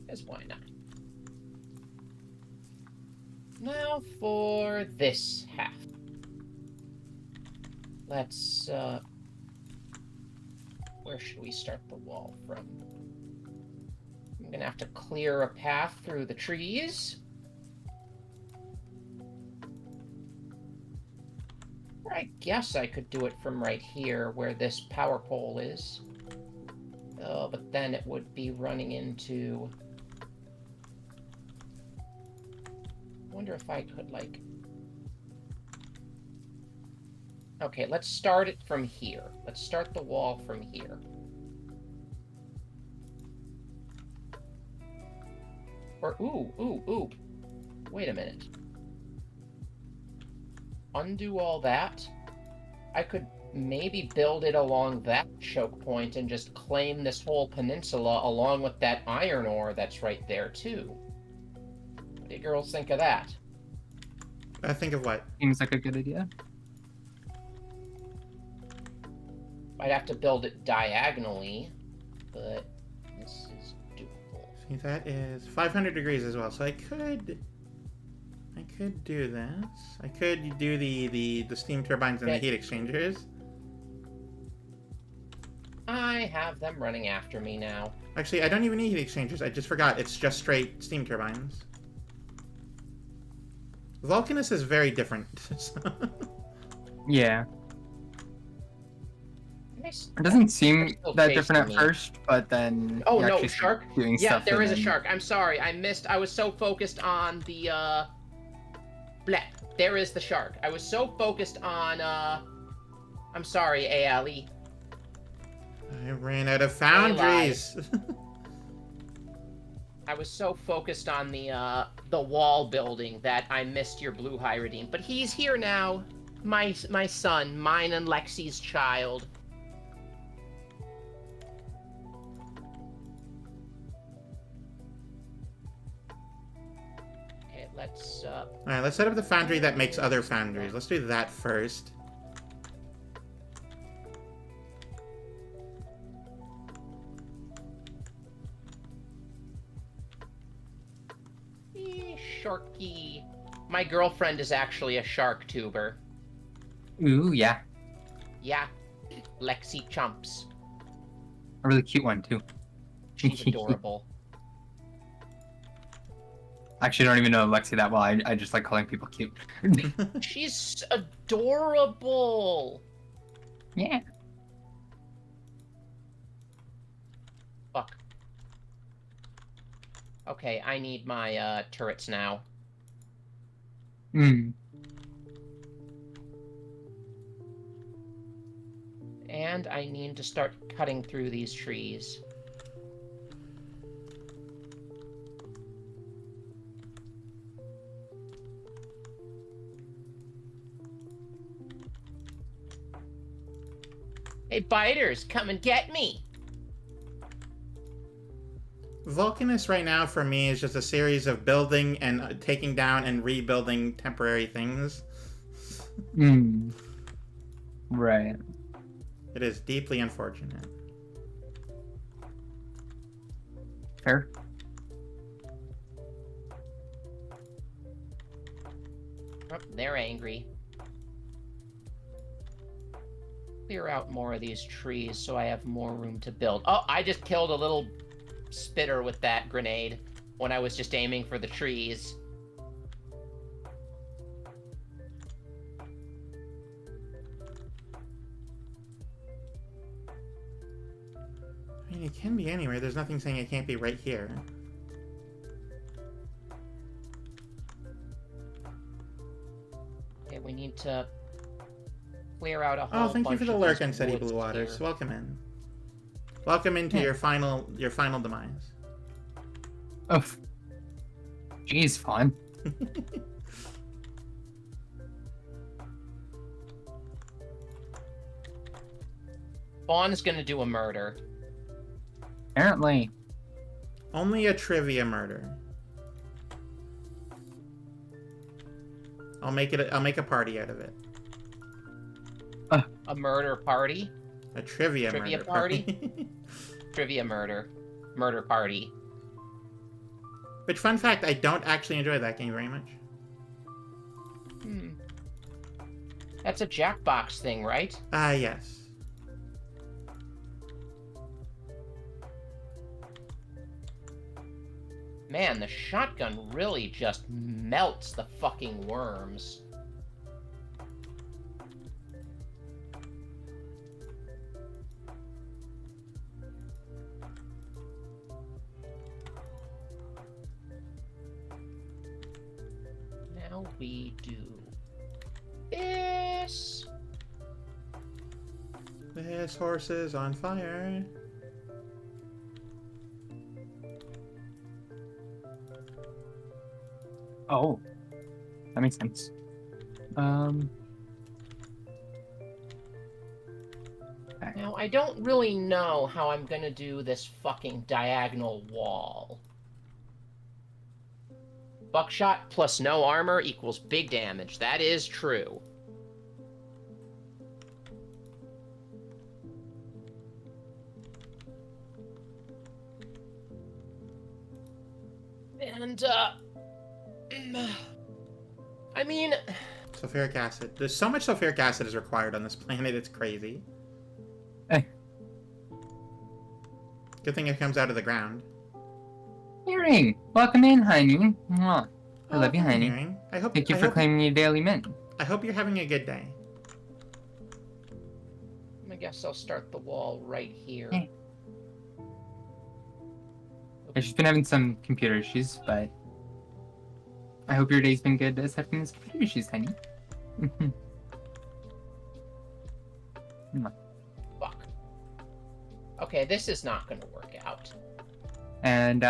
Because why not? Now for this half. Let's, where should we start the wall from? I'm gonna have to clear a path through the trees. Or I guess I could do it from right here where this power pole is. Oh, but then it would be running into... I wonder if I could, like... Okay, let's start it from here. Let's start the wall from here. Or, ooh. Wait a minute. Undo all that. I could maybe build it along that choke point and just claim this whole peninsula along with that iron ore that's right there, too. What do you girls think of that? Think of what? Seems like a good idea. I'd have to build it diagonally, but this is doable. See, that is 500 degrees as well, so I could do this. I could do the steam turbines and the heat exchangers. I have them running after me now. Actually, I don't even need heat exchangers. I just forgot. It's just straight steam turbines. Vulcanus is very different. So. Yeah. Nice. It doesn't seem Still that chasing different at me. first, but then Oh you no, actually shark? start doing Yeah, stuff. there and is a then- shark. I'm sorry, I missed. I was so focused on the bleh. There is the shark. I was so focused on I'm sorry, ALE. I ran out of foundries. I was so focused on the wall building that I missed your blue Hyridine. But he's here now. My son, mine and Lexi's child. Okay, let's Alright, let's set up the foundry that makes other foundries. Let's do that first. Sharky. My girlfriend is actually a shark tuber. Ooh, yeah. Yeah, Lexi Chumps. A really cute one, too. She's adorable. Actually, I don't even know Lexi that well. I just like calling people cute. She's adorable. Yeah. Fuck. Okay, I need my turrets now. Hmm. And I need to start cutting through these trees. Hey, biters, come and get me! Vulcanus right now for me is just a series of building and taking down and rebuilding temporary things. Hmm. Right. It is deeply unfortunate. Fair. Oh, they're angry. Clear out more of these trees so I have more room to build. Oh, I just killed a little spitter with that grenade when I was just aiming for the trees. I mean, it can be anywhere. There's nothing saying it can't be right here. Okay, we need to clear out a whole Oh, thank you bunch for the of lurk these and City woods Blue Waters. here. Welcome in. Welcome into Yeah. your final demise. Oh. Jeez, fun. Fawn's gonna do a murder. Apparently. Only a trivia murder. I'll make a party out of it. A murder party? A trivia Trivia murder party? Trivia murder. Murder party. Which, fun fact, I don't actually enjoy that game very much. Hmm. That's a Jackbox thing, right? Yes. Man, the shotgun really just melts the fucking worms. Now we do this. This horse is on fire. Oh. That makes sense. Now, I don't really know how I'm gonna do this fucking diagonal wall. Buckshot plus no armor equals big damage. That is true. And, I mean... Sulfuric acid. There's so much sulfuric acid is required on this planet, it's crazy. Hey. Good thing it comes out of the ground. Hearing. Welcome in, honey. Mwah. I love you, hi, honey. Hearing. Thank you for claiming your daily mint. I hope you're having a good day. I guess I'll start the wall right here. Hey. Yeah, she's been having some computer issues, but I hope your day's been good aside from these computer issues, honey. Fuck. Okay, this is not going to work out. And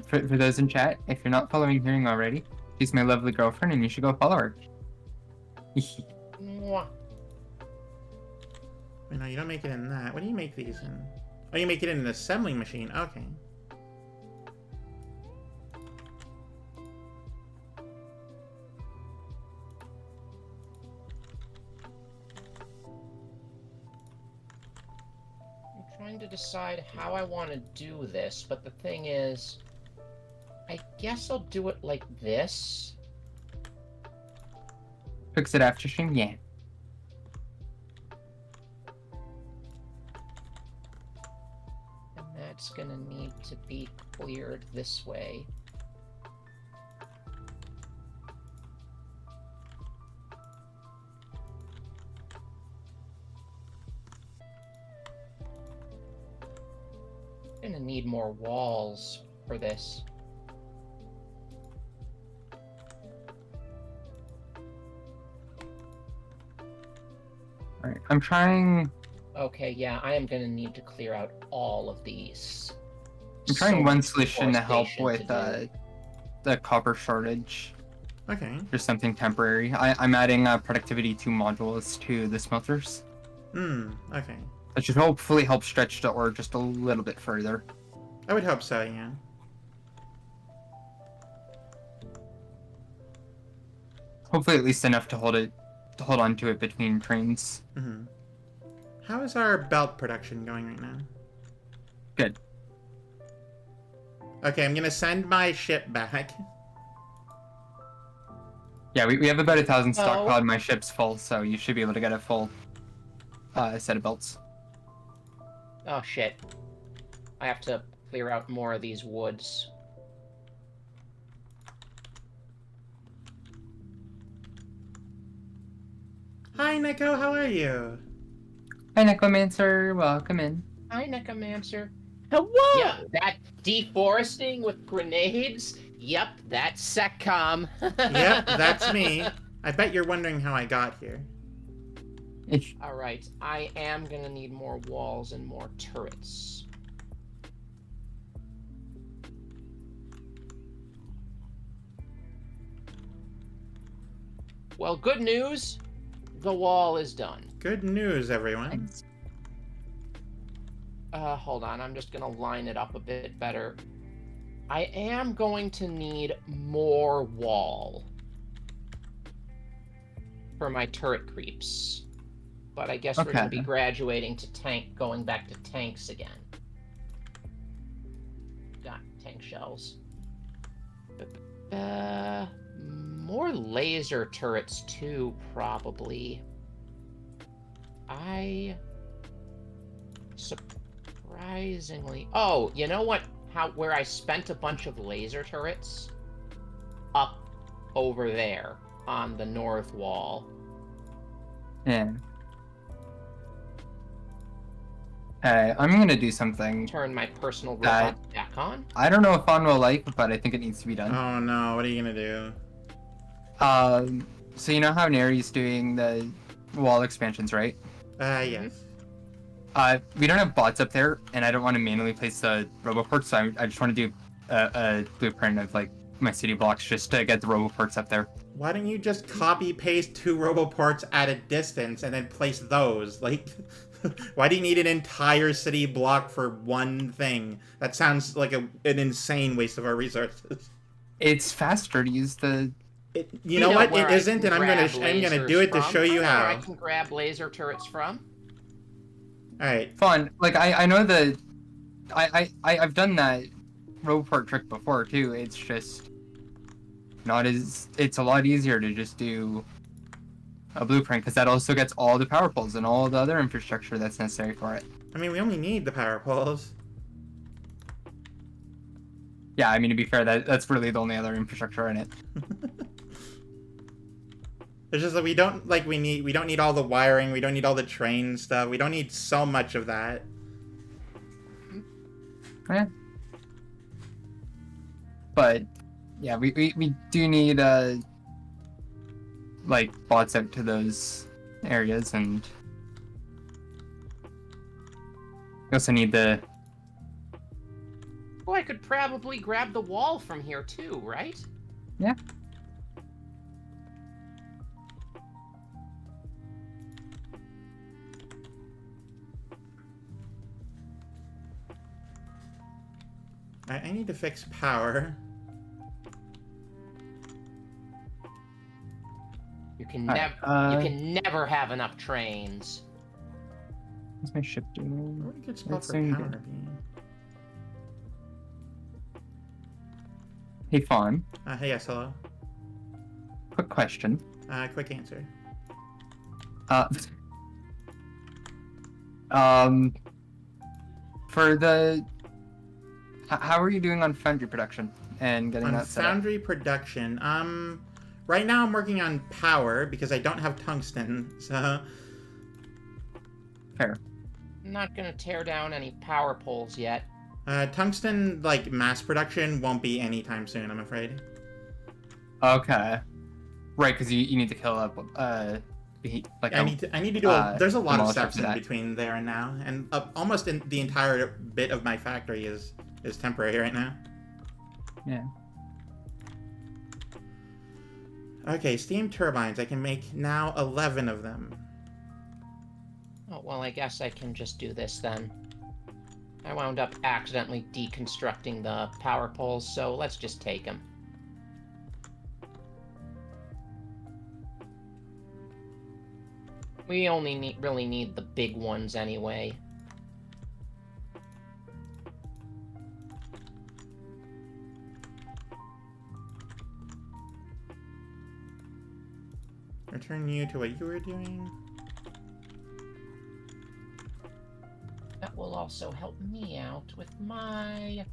for those in chat, if you're not following Hearing already, she's my lovely girlfriend, and you should go follow her. Mwah. Wait, no, you don't make it in that. What do you make these in? Oh, you make it in an assembling machine. Okay. Trying to decide how I want to do this, but the thing is, I guess I'll do it like this. Fix it after stream? Yeah. And that's gonna need to be cleared this way. Gonna need more walls for this. Alright, I'm trying... Okay, yeah, I am gonna need to clear out all of these. I'm trying So one much solution to help forestation with to do. the copper shortage. Okay. Just something temporary. I'm adding productivity 2 modules to the smelters. Okay. That should hopefully help stretch the ore just a little bit further. I would hope so, yeah. Hopefully at least enough to hold on to it between trains. Mm-hmm. How is our belt production going right now? Good. Okay, I'm gonna send my ship back. Yeah, we have about 1,000 Oh. stockpiled. My ship's full, so you should be able to get a full set of belts. Oh shit. I have to clear out more of these woods. Hi, Nico, how are you? Hi, Necromancer. Welcome in. Hi, Necromancer. Hello! Yeah, that deforesting with grenades? Yep, that's SecCom. Yep, that's me. I bet you're wondering how I got here. Alright, I am gonna need more walls and more turrets. Well, good news. The wall is done. Good news, everyone. Hold on, I'm just gonna line it up a bit better. I am going to need more wall for my turret creeps. But I guess we're gonna be graduating to going back to tanks again. Got tank shells. More laser turrets too, probably. Surprisingly... Oh, you know what? Where I spent a bunch of laser turrets? Up over there on the north wall. Yeah. I'm gonna do something. Turn my personal robot back on. I don't know if On will like, but I think it needs to be done. Oh no, what are you gonna do? So you know how Neri's doing the wall expansions, right? Yes. We don't have bots up there, and I don't want to manually place the roboports, so I just want to do a blueprint of like my city blocks just to get the roboports up there. Why don't you just copy paste 2 roboports at a distance and then place those? Like, why do you need an entire city block for one thing? That sounds like an insane waste of our resources. It's faster to use the. You know what? where It I isn't, can and I'm grab gonna do lasers it to from? show you I know where I how. can grab laser turrets from. All right. Fun. Like I know the. I've done that Roboport trick before too. It's just not as. It's a lot easier to just do a blueprint because that also gets all the power poles and all the other infrastructure that's necessary for it. I mean, we only need the power poles. Yeah, I mean to be fair, that's really the only other infrastructure in it. It's just that we don't need all the wiring. We don't need all the train stuff. We don't need so much of that. Yeah. But yeah, we do need like bots out to those areas, and we also need the. Oh, I could probably grab the wall from here too, right? Yeah. I need to fix power. You can Alright, never have enough trains. What's my ship doing? What a good spot It's for doing power good. beam. Hey, Fawn. Hey, yes, hello. Quick question. Quick answer. Uh, um, for the, how are you doing on foundry production and getting On that set up? foundry production, right now I'm working on power because I don't have tungsten, so... Fair. I'm not gonna tear down any power poles yet. Tungsten, like, mass production won't be anytime soon, I'm afraid. Okay. Right, because you need to kill up, the heat, like, I need to do there's a lot of demolisher steps for in that. between there and now, and almost the entire bit of my factory is temporary right now. Yeah. Okay, steam turbines. I can make now 11 of them. Oh, well, I guess I can just do this then. I wound up accidentally deconstructing the power poles, so let's just take them. We only really need the big ones anyway. Return you to what you were doing. That will also help me out with my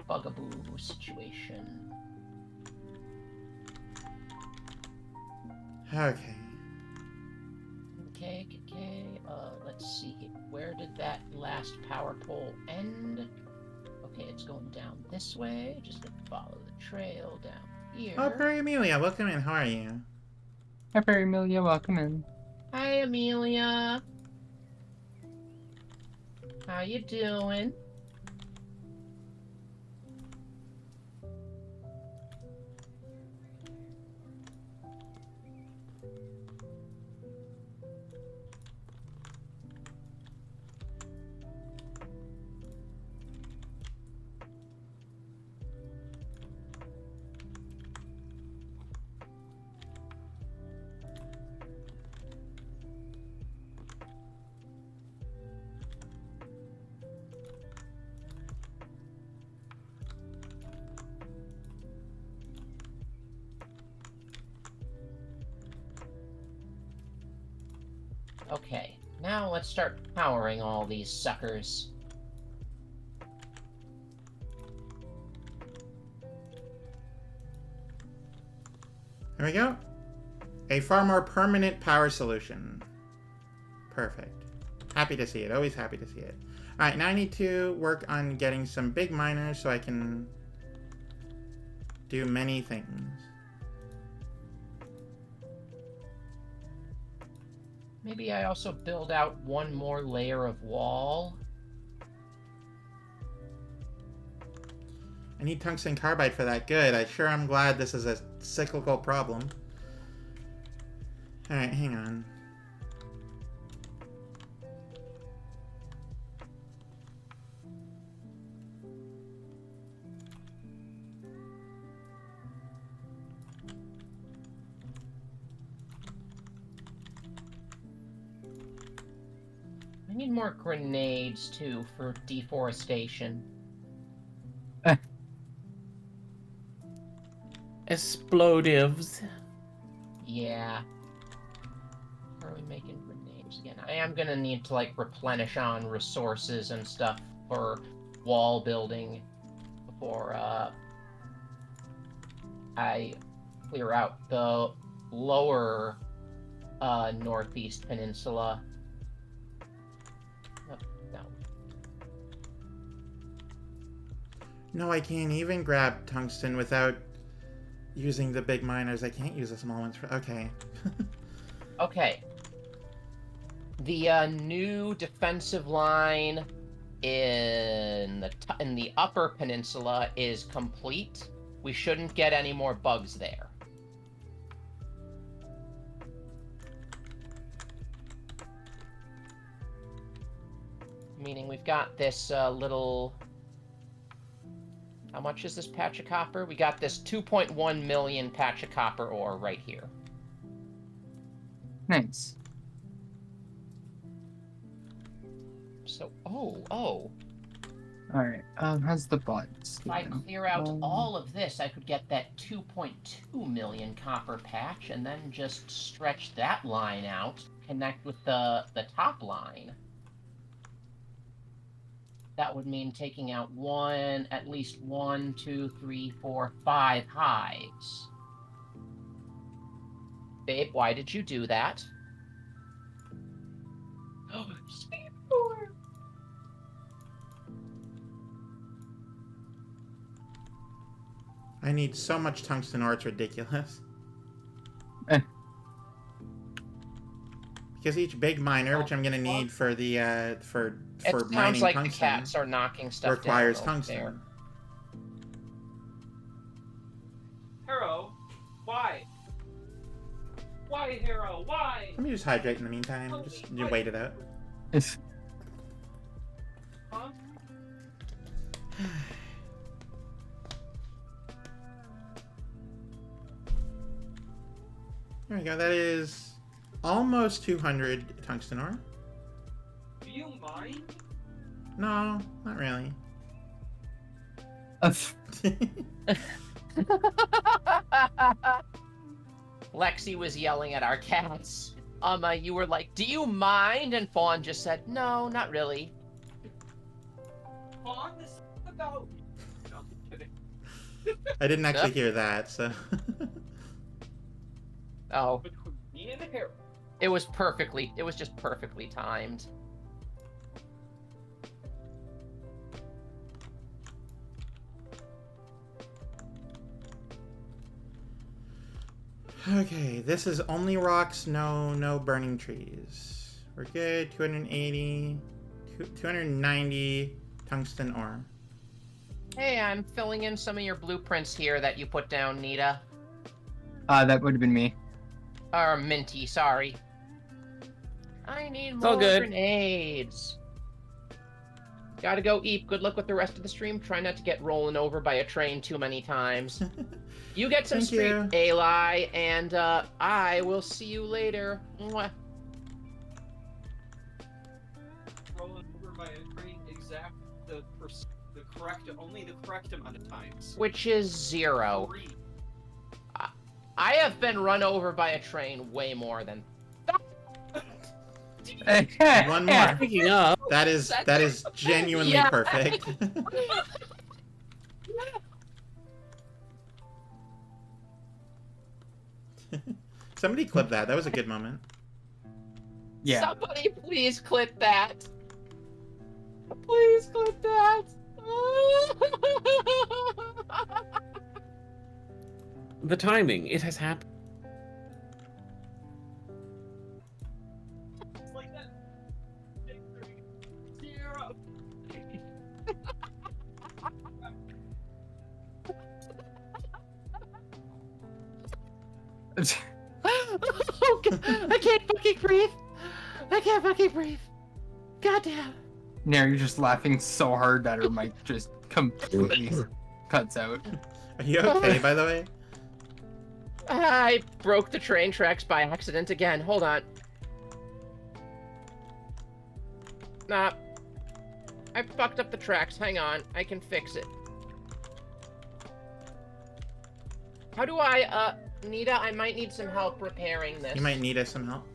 bugaboo situation. Okay. Okay. Let's see. Where did that last power pole end? Okay, it's going down this way. Just gonna follow the trail down here. Oh, Perry Amelia, welcome in. How are you? Hi, Perry Amelia. Welcome in. Hi, Amelia. How you doing? Okay, now let's start powering all these suckers. There we go. A far more permanent power solution. Perfect. Happy to see it. Always happy to see it. Alright, now I need to work on getting some big miners so I can do many things. Maybe I also build out one more layer of wall. I need tungsten carbide for that. Good. I sure am glad this is a cyclical problem. Alright, hang on. more grenades too for deforestation. Explodives. Yeah. How are we making grenades again? I am gonna need to like replenish on resources and stuff for wall building before I clear out the lower northeast peninsula. Oh, no. No, I can't even grab tungsten without using the big miners. I can't use the small ones for... Okay. Okay. The new defensive line in the upper peninsula is complete. We shouldn't get any more bugs there. Meaning we've got this little... How much is this patch of copper? We got this 2.1 million patch of copper ore right here. Nice. So, oh. Alright, how's the bot? If I clear out all of this, I could get that 2.2 million copper patch and then just stretch that line out, connect with the top line. That would mean taking out at least 1, 2, 3, 4, 5 hives. Babe, why did you do that? I need so much tungsten ore, it's ridiculous. Because each big miner, which I'm gonna need for the for It mining sounds like tungsten, the cats are knocking stuff requires down over tungsten. there. Hero, why? Why, Hero? Why? Let me just hydrate in the meantime. Just wait it out. Huh? There we go. That is almost 200 tungsten ore. Do you mind? No, not really. Lexi was yelling at our cats. You were like, "Do you mind?" And Fawn just said, "No, not really." Fawn, this is about... No, I'm kidding. I didn't actually hear that, so. Oh, Between me and Hero. it was just perfectly timed. Okay, this is only rocks, no burning trees. We're good. 280, 290 tungsten ore. Hey, I'm filling in some of your blueprints here that you put down, Nita. That would have been me. Or Minty, sorry. I need all more good. grenades. Gotta go eat. Good luck with the rest of the stream. Try not to get rolling over by a train too many times. You get some Thank street, you. Eli, and I will see you later. Mwah. Rolling over by a train only the correct amount of times. Which is 0. 3. I have been run over by a train way more than... One more. Picking up. That is genuinely Yeah. perfect. Somebody clip that. That was a good moment. Yeah. Somebody please clip that. Please clip that. The timing. It has happened. It's like that. Big 3, 0. Oh, God. I can't fucking breathe. I can't fucking breathe. Goddamn. Now you're just laughing so hard that her mic just completely cuts out. Are you okay, by the way? I broke the train tracks by accident again. Hold on. Nah. I fucked up the tracks. Hang on. I can fix it. How do I, Nita, I might need some help repairing this. You might need us some help.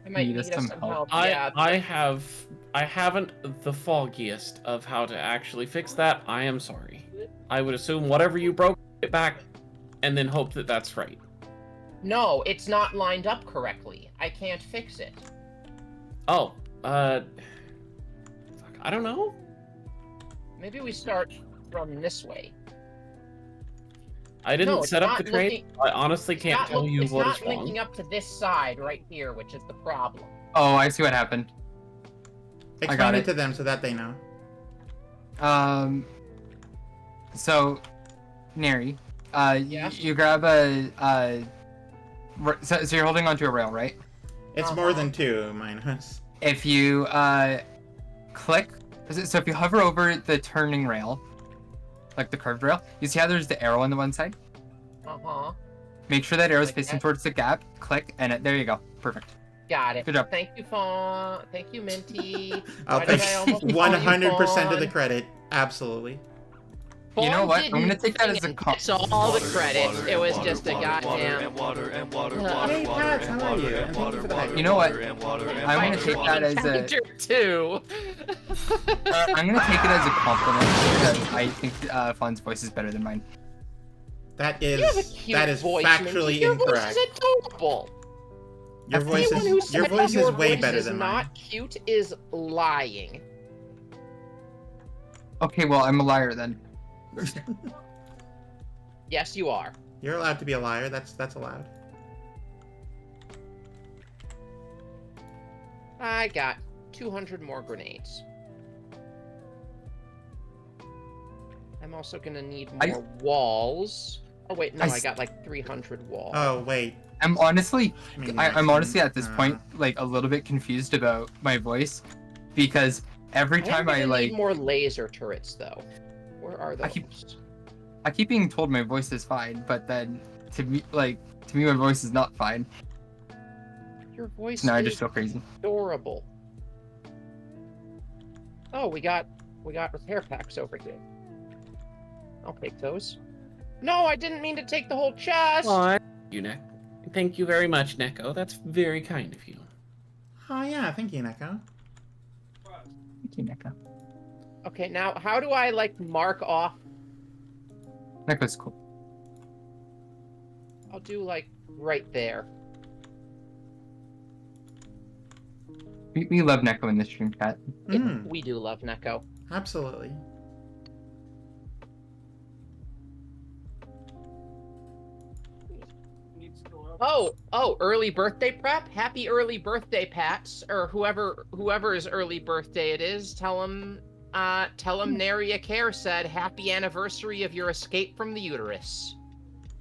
I might need need us us some some help. help. Yeah. I haven't the foggiest of how to actually fix that. I am sorry. I would assume whatever you broke, it back, and then hope that that's right. No, it's not lined up correctly. I can't fix it. Oh, fuck, I don't know. Maybe we start from this way. I didn't No, it's set up not the train. looking- I honestly can't tell you it's what not is wrong. linking up to this side right here, which is the problem. Oh, I see what happened. Explain it it. to them so that they know. So, Neri, Yes? you grab so you're holding onto a rail, right? It's more than two, mine was. If you click, so if you hover over the turning rail, like the curved rail, you see how there's the arrow on the one side? Uh-huh. Make sure that arrow's Like facing that? towards the gap. Click, and there you go. Perfect. Got it. Good job. Thank you, Minty. I'll Why did take I almost call you 100% of the Fawn? credit. Absolutely. You know Fawn what? I'm gonna didn't take that as a sing compliment. It's all the credit. It was just a goddamn. Hey, Pat, how are you? And thank you for the hype. You know what? I'm gonna take that as a. too. I'm gonna take it as a compliment because I think Fawn's voice is better than mine. That You have a is cute that is voice, factually Minty. Your incorrect. voice is adorable. Your voice Anyone who is your said voice your is way voice better is than not mine. cute is lying. Okay, well I'm a liar then. Yes, you are. You're allowed to be a liar. That's allowed. I got 200 more grenades. I'm also gonna need more walls. Oh wait, no, I got like 300 walls. Oh wait. I'm honestly, I mean, I'm honestly at this uh, point like a little bit confused about my voice because every time I need like, more laser turrets though. Where are those? I keep being told my voice is fine, but then to me my voice is not fine. Your voice Now I is just feel crazy. adorable. Oh, we got repair packs over here. I'll take those. No, I didn't mean to take the whole chest. Thank you very much, Neko. That's very kind of you. Oh yeah, thank you, Neko. Thank you, Neko. Okay, now how do I like mark off? Neko's cool. I'll do like right there. We love Neko in this stream chat. We do love Neko. Absolutely. Oh, early birthday prep. Happy early birthday, Pats, or whoever's early birthday it is. Tell him Naria Care said happy anniversary of your escape from the uterus.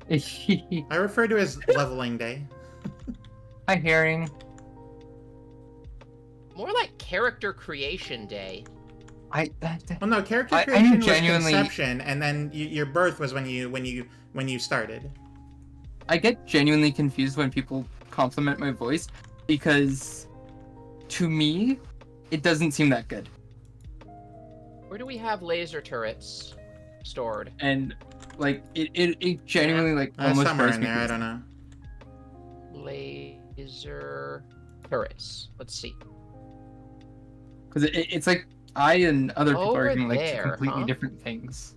I refer to as leveling day. Hi, Herring. More like character creation day. Well, no, character I creation was genuinely- conception, and then your birth was when you started. I get genuinely confused when people compliment my voice because to me, it doesn't seem that good. Where do we have laser turrets stored? And like it genuinely like almost Somewhere drives in me there, I crazy. don't know. Laser turrets. Let's see. Because it's like I and other people Over are doing like two there, completely huh? different things.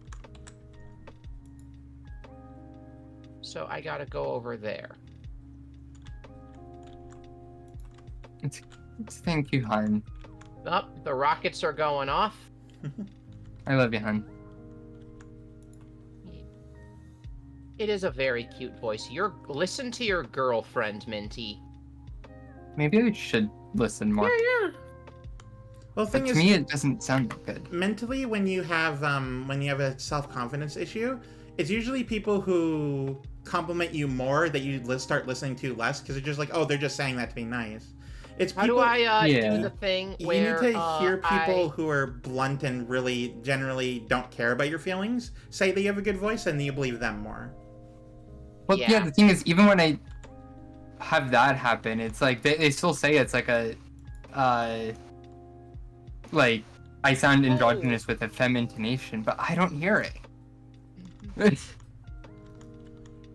So I gotta go over there. Thank you, hun. Oh, the rockets are going off. I love you, hun. It is a very cute voice. Listen to your girlfriend, Minty. Maybe I should listen more. Yeah. Well, the But thing to is, me, it doesn't sound that good. mentally, when you have a self-confidence issue, it's usually people who compliment you more that you start listening to less because they're just like, oh, they're just saying that to be nice. It's How people, do I Yeah. do the thing you where need to hear people I... who are blunt and really generally don't care about your feelings say that you have a good voice, and then you believe them more. Well, Yeah. yeah, the thing is, even when I have that happen, it's like they still say it's like a like, I sound androgynous with a femme intonation, but I don't hear it.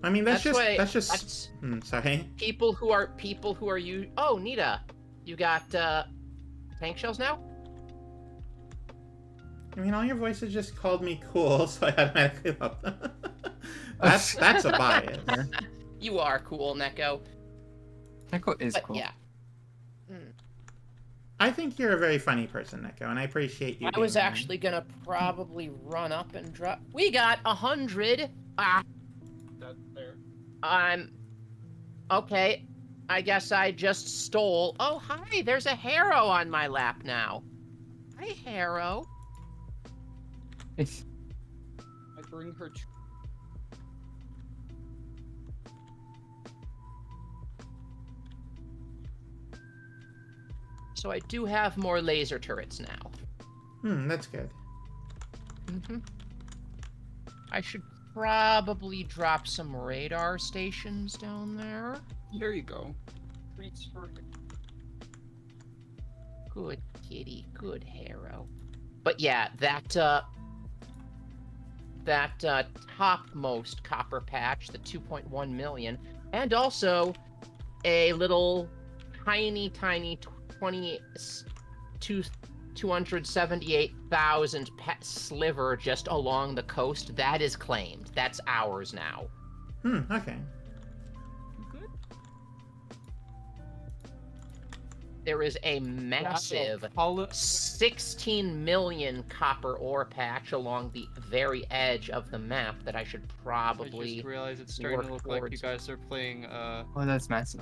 I mean, that's just That's sorry. people who are you. Oh, Nita, you got tank shells now. I mean, all your voices just called me cool, so I automatically love them. that's a bias. You are cool, Neko. Neko is But cool. yeah. I think you're a very funny person, Neko, and I appreciate you. I was being there. actually gonna probably run up and drop. We got 100. That's there. Okay. I guess I just stole. Oh, hi. There's a Harrow on my lap now. Hi, Harrow. I bring her. So I do have more laser turrets now. That's good. I should probably drop some radar stations down there. There you go. Treats for Good kitty, good Harrow. But yeah, that topmost copper patch, the 2.1 million, and also a little tiny 278,000 sliver just along the coast, that is claimed. That's ours now. Okay. Good. There is a massive 16 million copper ore patch along the very edge of the map that I should I probably just realized it's starting to work look like you towards. guys are playing Oh, that's massive.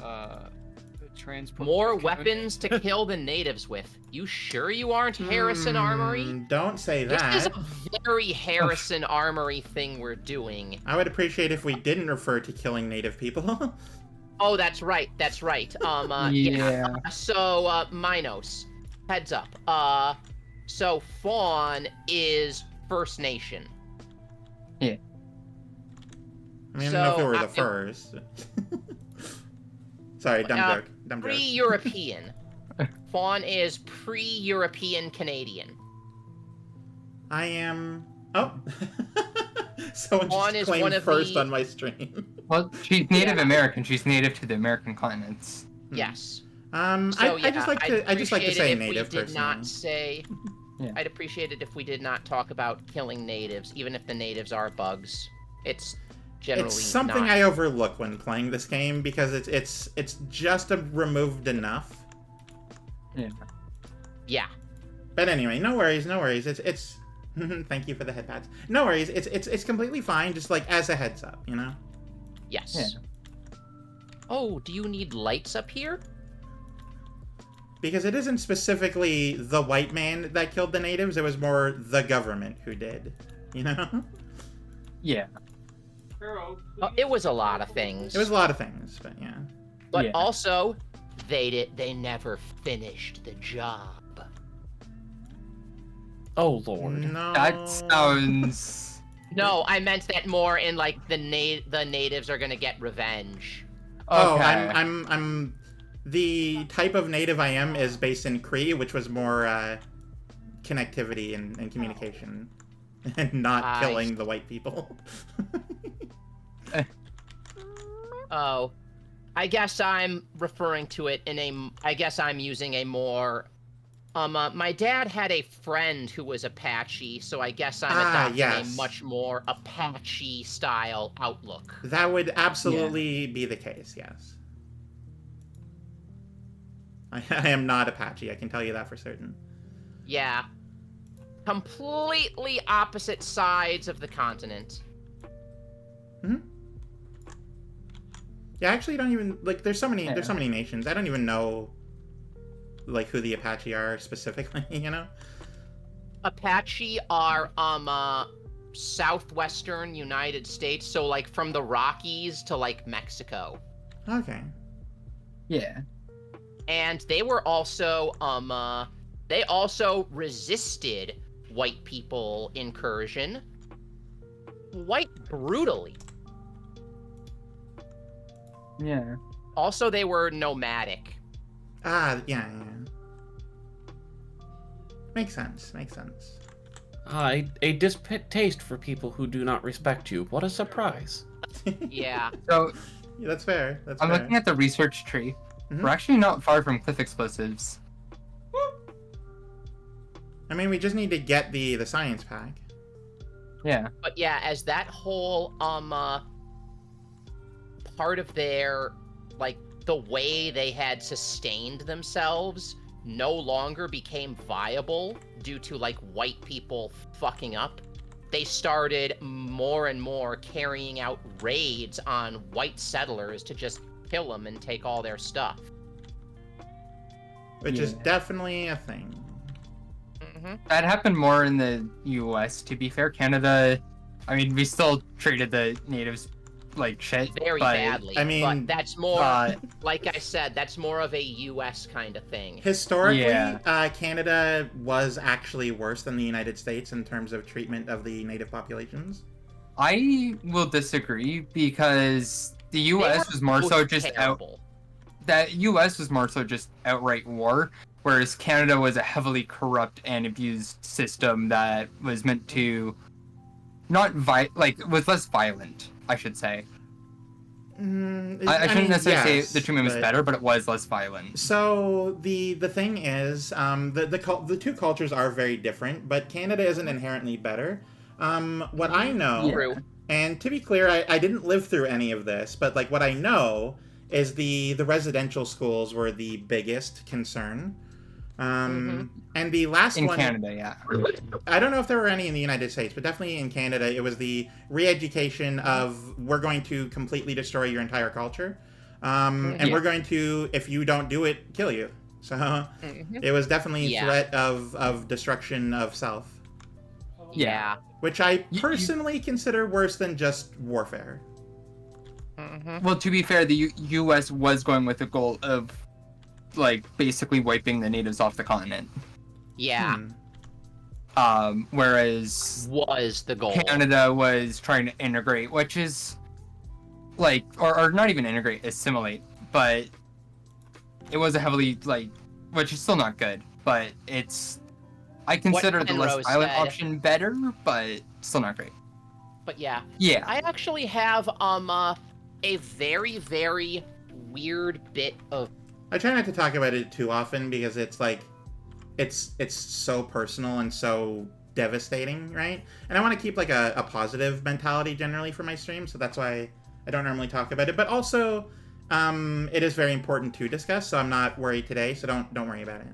transport. More Tycoon. weapons to kill the natives with. You sure you aren't Harrison Armory? Don't say This is that. a very Harrison Armory thing we're doing. I would appreciate if we didn't refer to killing native people. Oh, that's right. That's right. Yeah. So, Minos, heads up. So Fawn is First Nation. I mean, I don't know if we So, were the first. Sorry, dumb joke. Dumb joke. Pre-European. Fawn is pre-European Canadian. I am. Oh. Someone Fawn just is claimed one of first the- on my stream. Well, she's Native American. She's native to the American continents. Yes. So, Yeah, I just like to. I just like to appreciate say it if native we did personally. not say. Yeah. I'd appreciate it if we did not talk about killing natives, even if the natives are bugs. It's generally It's something not. I overlook when playing this game because it's just removed enough. Yeah. Yeah. But anyway, no worries, no worries. It's thank you for the head pads. No worries. It's completely fine. Just like as a heads up, you know. Yes. Yeah. Oh, do you need lights up here? Because it isn't specifically the white man that killed the natives. It was more the government who did. You know. Yeah. Harrow. It was a lot of things. It was a lot of things, but yeah. But Yeah. also, they never finished the job. Oh lord. No. That sounds. No, I meant that more in like the natives are gonna get revenge. Oh, Okay. I'm the type of native I am is based in Cree, which was more connectivity and communication, and not I killing the white people. Oh, I guess I'm referring to it in a. I guess I'm using a more. My dad had a friend who was Apache, so I guess I'm adopting yes. a much more Apache style outlook. That would absolutely be the case, yes. I am not Apache, I can tell you that for certain. Yeah. Completely opposite sides of the continent. Yeah, I actually don't even like. There's so many nations. I don't even know like who the Apache are specifically. You know. Apache are southwestern United States, so like from the Rockies to like Mexico. Okay. Yeah. And they were also they also resisted white people incursion quite brutally. Yeah. Also, they were nomadic. Yeah. Makes sense. Makes sense. A distaste for people who do not respect you. What a surprise. Yeah. So Yeah, that's fair. That's I'm fair. looking at the research tree. Mhm. We're actually not far from cliff explosives. I mean, we just need to get the science pack. Yeah. But yeah, as that whole part of their, like, the way they had sustained themselves no longer became viable due to, like, white people fucking up, they started more and more carrying out raids on white settlers to just kill them and take all their stuff. Which is Yeah. definitely a thing. Mm-hmm. That happened more in the US, to be fair. Canada, I mean, we still treated the natives like shit. Very but, badly. I mean, but that's more, Uh, like I said, that's more of a US kind of thing. Historically, Yeah. Canada was actually worse than the United States in terms of treatment of the native populations. I will disagree because the They US were was more so both just terrible. that US was more so just outright war, whereas Canada was a heavily corrupt and abused system that was meant to was less violent, I should say. I shouldn't mean, necessarily yes, say the treatment was but- better, but it was less violent. So the thing is, the two cultures are very different, but Canada isn't inherently better. What I know, True. and to be clear, I didn't live through any of this, but like what I know is the residential schools were the biggest concern. And the last In one Canada, yeah. I don't know if there were any in the United States, but definitely in Canada, it was the re-education of we're going to completely destroy your entire culture, and Yeah. we're going to, if you don't do it, kill you. So it was definitely a Yeah. threat of destruction of self, Yeah. which I You- personally consider worse than just warfare. Mm-hmm. Well, to be fair, the US was going with the goal of, like, basically wiping the natives off the continent. Yeah. Whereas Was the goal. Canada was trying to integrate, which is like, or not even integrate, assimilate, but it was a heavily, like, which is still not good, but I consider the less Penrose violent said. option better, but still not great. But yeah, Yeah. I actually have a very, very weird bit of I try not to talk about it too often because it's like it's so personal and so devastating, right? And I want to keep like a positive mentality generally for my stream, so that's why I don't normally talk about it. But also, it is very important to discuss, so I'm not worried today. So don't worry about it.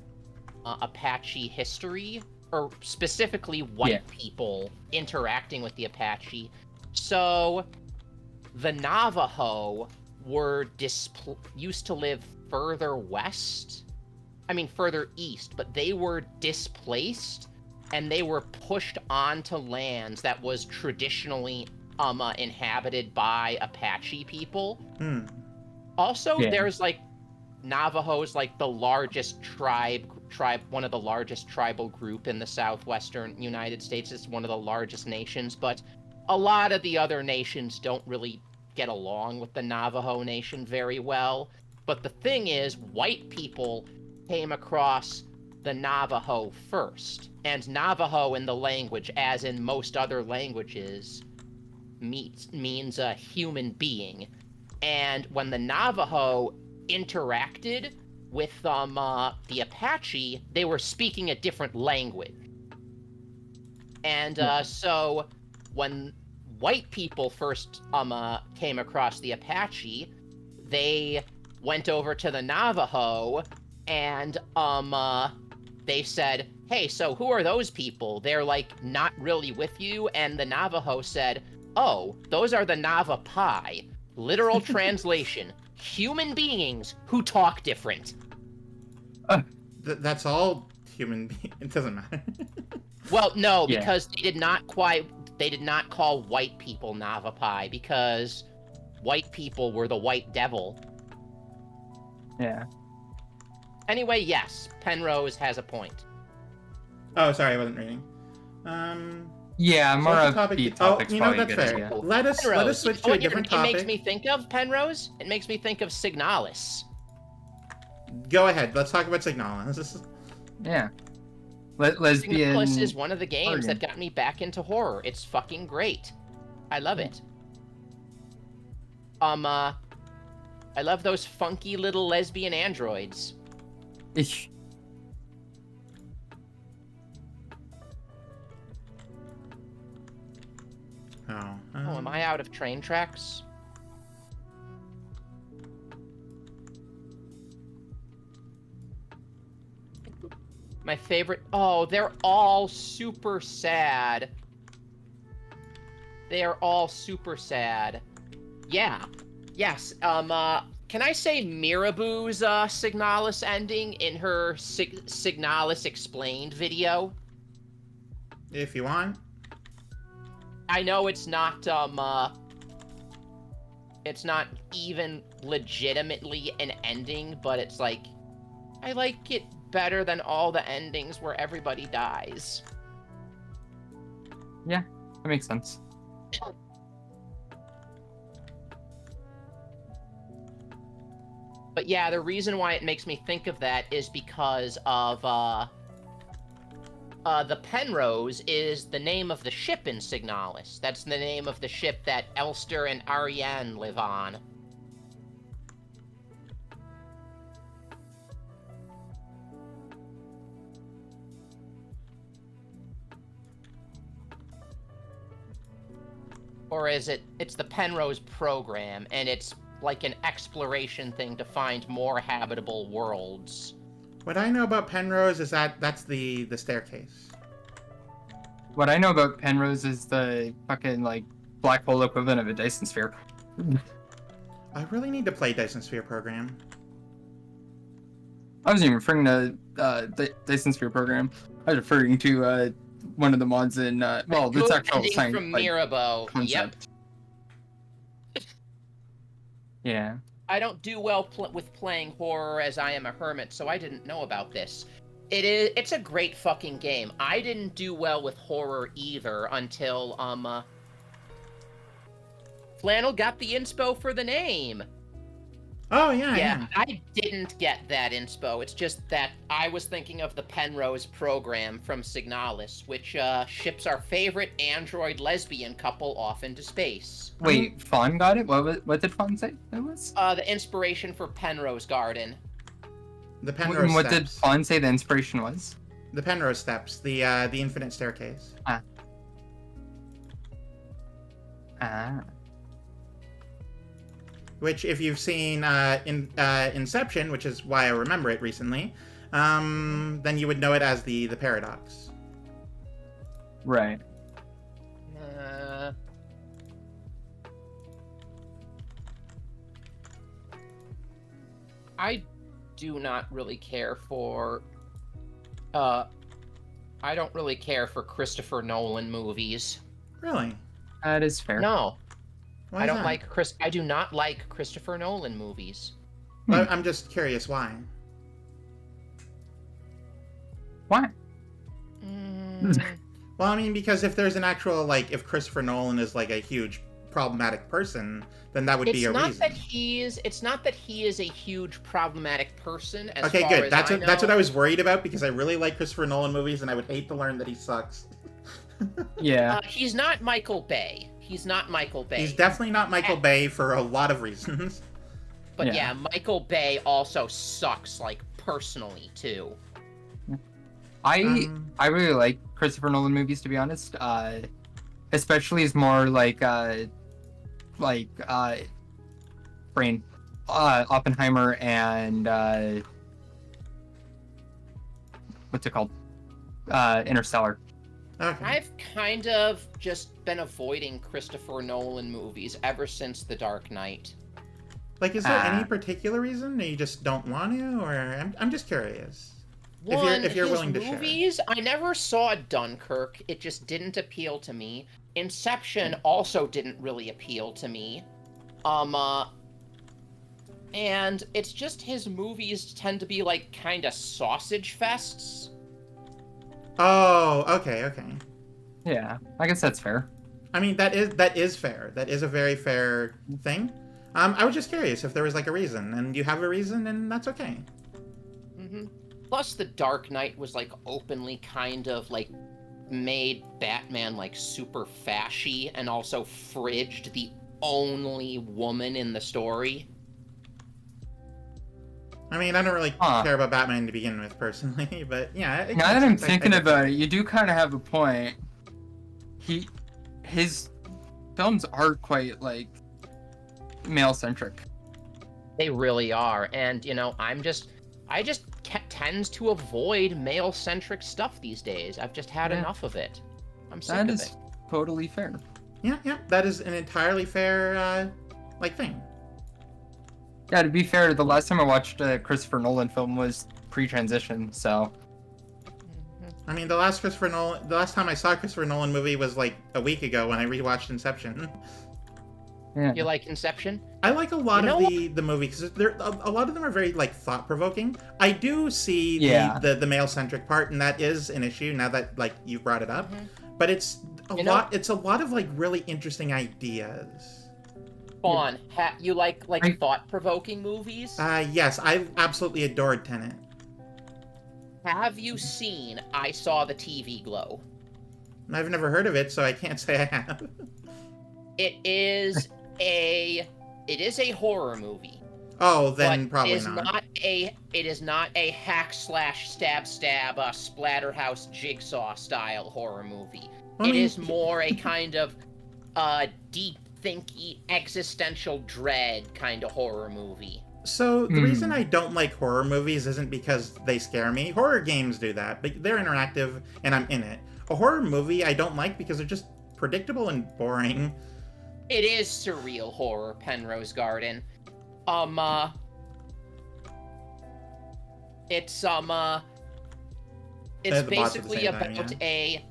Apache history, or specifically white Yeah. people interacting with the Apache. So, the Navajo were used to live further further east, but they were displaced and they were pushed onto lands that was traditionally inhabited by Apache people. Also, Yeah. there's like Navajo's like the largest tribe, one of the largest tribal group in the southwestern United States. It's one of the largest nations, but a lot of the other nations don't really get along with the Navajo nation very well. But the thing is, white people came across the Navajo first, and Navajo in the language, as in most other languages, means a human being. And when the Navajo interacted with the Apache, they were speaking a different language. And so when white people first came across the Apache, they went over to the Navajo and they said, "Hey, so who are those people? They're like not really with you." And the Navajo said, "Oh, those are the Navapai." Literal translation: human beings who talk different. That's all human being. It doesn't matter. Well, no, Yeah. because they did not call white people Navapai, because white people were the white devil. Yeah. Anyway, yes, Penrose has a point. Oh, sorry, I wasn't reading. Yeah, So more what's the of topic? the Oh, topic's you know, probably a that's good fair. idea. Let us Penrose, switch you to know a what different it topic. makes me think of, Penrose? It makes me think of Signalis. Go ahead. Let's talk about Signalis. Yeah. lesbian. Signalis is one of the games organ. that got me back into horror. It's fucking great. I love it. I love those funky little lesbian androids. Ish. Oh. Oh, am I out of train tracks? My favorite. Oh, they're all super sad. They are all super sad. Yeah. Yes. Can I say Mirabu's Signalis ending in her Signalis Explained video? If you want. I know it's not even legitimately an ending, but it's like, I like it better than all the endings where everybody dies. Yeah, that makes sense. But yeah, the reason why it makes me think of that is because of the Penrose is the name of the ship in Signalis. That's the name of the ship that Elster and Ariane live on. Or is it? It's the Penrose program, and it's like an exploration thing to find more habitable worlds. What I know about Penrose is that's the staircase. What I know about Penrose is the fucking like black hole equivalent of a Dyson sphere. I really need to play Dyson Sphere program. I wasn't even referring to the Dyson sphere program. I was referring to one of the mods in well, it's actual Ending science from like, Mirabeau. Yep. concept. Yeah. I don't do well with playing horror as I am a hermit, so I didn't know about this. It's a great fucking game. I didn't do well with horror either until Flannel got the inspo for the name. Oh yeah, Yeah, I didn't get that inspo. It's just that I was thinking of the Penrose program from Signalis, which ships our favorite android lesbian couple off into space. Wait, Fawn got it? What did Fawn say it was? The inspiration for Penrose Garden. The Penrose What steps. did Fawn say the inspiration was? The Penrose steps, the infinite staircase. Ah. Which, if you've seen Inception, which is why I remember it recently, then you would know it as the paradox. Right. I do not really care for. I don't really care for Christopher Nolan movies. Really? That is fair. No, Why I is don't that? like I do not like Christopher Nolan movies. Well, I'm just curious why. Why? Well, I mean, because if there's an actual, like, if Christopher Nolan is, like, a huge problematic person, then that would be a reason. It's not that he is a huge problematic person. As Okay, far good. As That's what I was worried about, because I really like Christopher Nolan movies, and I would hate to learn that he sucks. Yeah. He's not Michael Bay. He's not Michael Bay. He's definitely not Michael Bay for a lot of reasons. But Yeah. yeah, Michael Bay also sucks, like, personally, too. I really like Christopher Nolan movies, to be honest. Especially as more like Oppenheimer and what's it called? Interstellar. Okay. I've kind of just been avoiding Christopher Nolan movies ever since The Dark Knight. Like, is there any particular reason, or you just don't want to, or I'm just curious. If you're his willing to share. movies, I never saw Dunkirk. It just didn't appeal to me. Inception also didn't really appeal to me. And it's just his movies tend to be like kind of sausage fests. Oh, okay. Yeah, I guess that's fair. I mean, that is fair. That is a very fair thing. I was just curious if there was like a reason, and you have a reason, and that's okay. Mm-hmm. Plus, The Dark Knight was like openly kind of like made Batman like super fashy and also fridged the only woman in the story. I mean, I don't really Huh. care about Batman to begin with, personally, but yeah. it Now makes that I'm sense. I thinking get about that. it, you do kind of have a point. His films are quite like male centric. They really are, and you know, I just tends to avoid male-centric stuff these days. I've just had Yeah. enough of it. I'm sick That of is it. totally fair. Yeah, that is an entirely fair, thing. Yeah, to be fair, the last time I watched a Christopher Nolan film was pre-transition, so I mean, the last time I saw a Christopher Nolan movie was like a week ago when I rewatched Inception. yeah. You like Inception? I like a lot You of know the movies because a lot of them are very like thought provoking. I do see Yeah. the male centric part, and that is an issue now that like you brought it up. But it's a You know- lot. It's a lot of like really interesting ideas. Fawn, you like I- thought-provoking movies? Yes, I absolutely adored Tenet. Have you seen I Saw the TV Glow? I've never heard of it, so I can't say I have. It is a horror movie. Oh, then but probably it is not. it is not a hack slash stab splatterhouse jigsaw style horror movie. Well, I It mean- is more a kind of deep thinky existential dread kind of horror movie. So the reason Hmm. I don't like horror movies isn't because they scare me. Horror games do that, but they're interactive and I'm in it. A horror movie I don't like because they're just predictable and boring. It is surreal horror, Penrose Garden. It's The boss at the basically same about time, a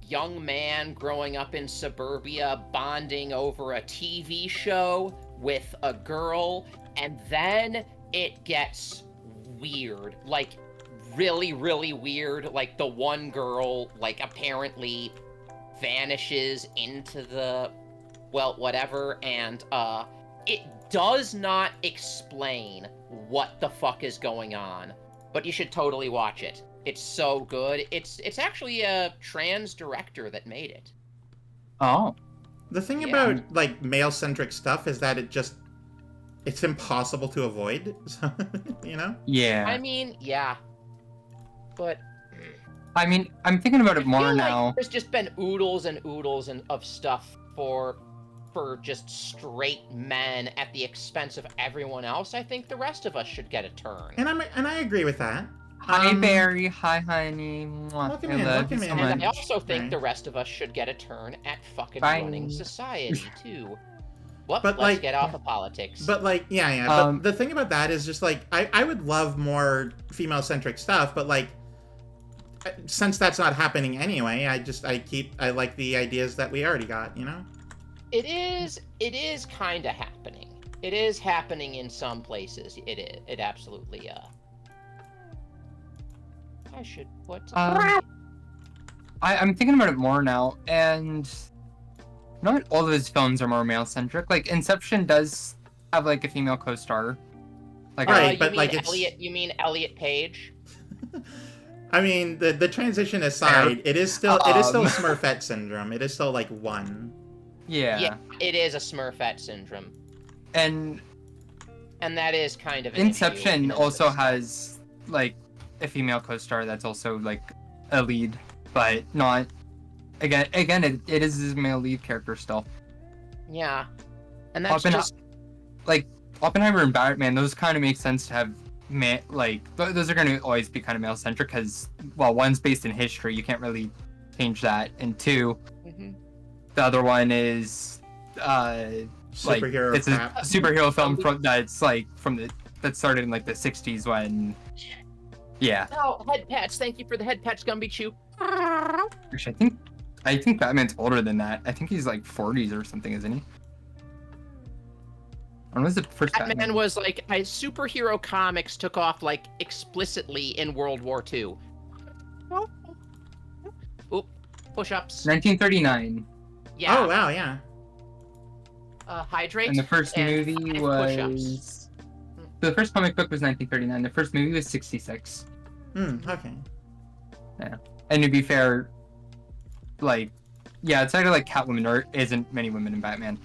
young man growing up in suburbia bonding over a TV show with a girl, and then it gets weird. Like, really, really weird. Like, the one girl, like, apparently vanishes into the, well, whatever, and, it does not explain what the fuck is going on, but you should totally watch it. It's so good. It's actually a trans director that made it. Oh. The thing Yeah. about like male-centric stuff is that it's impossible to avoid. So, you know? Yeah. I mean, yeah. But I mean, I'm thinking about it I more feel now. like there's just been oodles and oodles of stuff for just straight men at the expense of everyone else. I think the rest of us should get a turn. And I agree with that. Hi, Barry. Hi, honey. Mwah. Welcome I in, love welcome you so in. And much. I also think Right. the rest of us should get a turn at fucking Bye. running society, too. Well, But, let's like- get off of politics. But like, yeah. Um, But the thing about that is just like I would love more female-centric stuff, but like since that's not happening anyway, I like the ideas that we already got, you know? It is kind of happening. It is happening in some places. It absolutely, I should put... I'm thinking about it more now, and not all of his films are more male-centric. Like, Inception does have, like, a female co-star. Like, Right, you but, mean like, it's- you mean Elliot Page? I mean, the transition aside, it is still Smurfette syndrome. It is still like one. yeah. It is a Smurfette syndrome. And And that is kind of an issue Inception in also this. has, like, a female co-star that's also, like, a lead, but not... Again, it is his male lead character still. Yeah. And that's Oppen- just... Like, Oppenheimer and Batman, those kind of make sense to have those are going to always be kind of male-centric because, well, one's based in history, you can't really change that, and two, Mhm. the other one is like Superhero it's a crap. superhero film that started in like the 60s when Oh, head pats. Thank you for the head pats, Gumby Chew. actually I think Batman's older than that. I think he's like 40s or something, isn't he? When was the first Batman was like, superhero comics took off like explicitly in World War II. Oop, push-ups. 1939, Yeah. Oh wow, yeah. Hydrate. and the first and movie 5 push-ups. was the first comic book was 1939. The first movie was 66. Okay. And to be fair, like, yeah, it's either like Catwoman or isn't many women in Batman.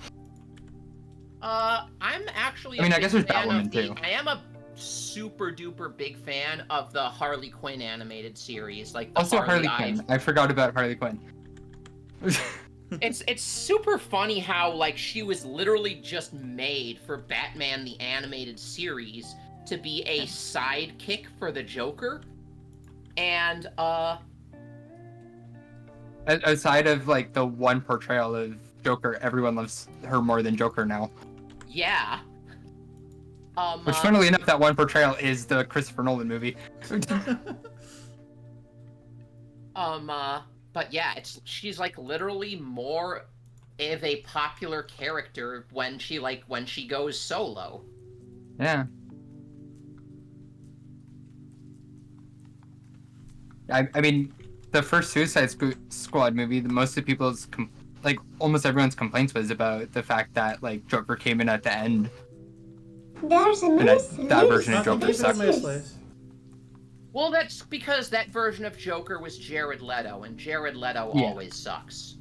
I'm actually. I mean, a I guess big there's fan of Batwoman, too. I am a super duper big fan of the Harley Quinn animated series, like the Also, Harley Ives. Quinn. I forgot about Harley Quinn. It's super funny how like she was literally just made for Batman the animated series to be a sidekick for the Joker, and Aside of like the one portrayal of Joker, everyone loves her more than Joker now. yeah. Which, funnily enough, that one portrayal is the Christopher Nolan movie. But yeah, she's like literally more of a popular character when she goes solo. Yeah. I mean, the first Suicide Squad movie, most of people's like almost everyone's complaints was about the fact that like Joker came in at the end. There's a And moose. that version of Thank Joker you for the sucks. moose, Liz. Well, that's because that version of Joker was Jared Leto, and Jared Leto Yeah. always sucks.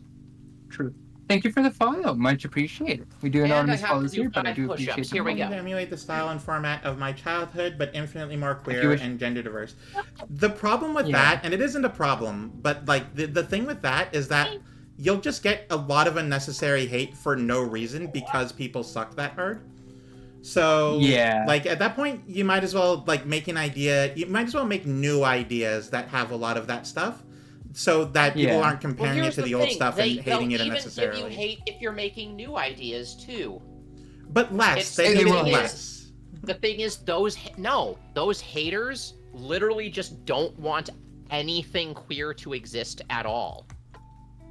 True. Thank you for the follow. Much appreciated. We do And I anonymous have to follows do here, but I 5 do push-ups. appreciate Here we them. go. I wanted to emulate the style and format of my childhood, but infinitely more you queer wish- and gender diverse. The problem with Yeah. that, and it isn't a problem, but like the thing with that is that you'll just get a lot of unnecessary hate for no reason because people suck that hard. So Yeah. like at that point, you might as well like make an idea. You might as well make new ideas that have a lot of that stuff, so that people Yeah. aren't comparing it here's to the thing, old stuff and they'll hating it even unnecessarily. give you hate if you're making new ideas too. But less. It's- They the give thing it is- less. The thing is, those haters literally just don't want anything queer to exist at all.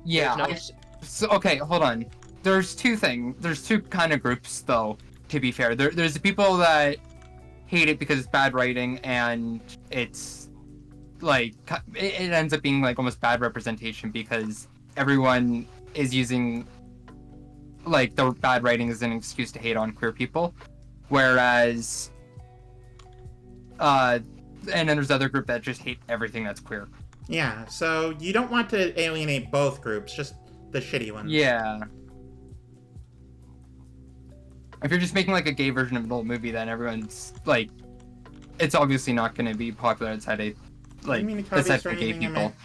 Yeah. There's no- So, okay, hold on. There's two kind of groups, though, to be fair. There's the people that hate it because it's bad writing and it's, like, it ends up being, like, almost bad representation because everyone is using, like, the bad writing as an excuse to hate on queer people. Whereas, and then there's the other group that just hate everything that's queer. Yeah, so you don't want to alienate both groups, just the shitty ones. Yeah. If you're just making like a gay version of an old movie, then everyone's like, it's obviously not going to be popular outside of like You mean the outside Cubbies or of gay anything? I people. meant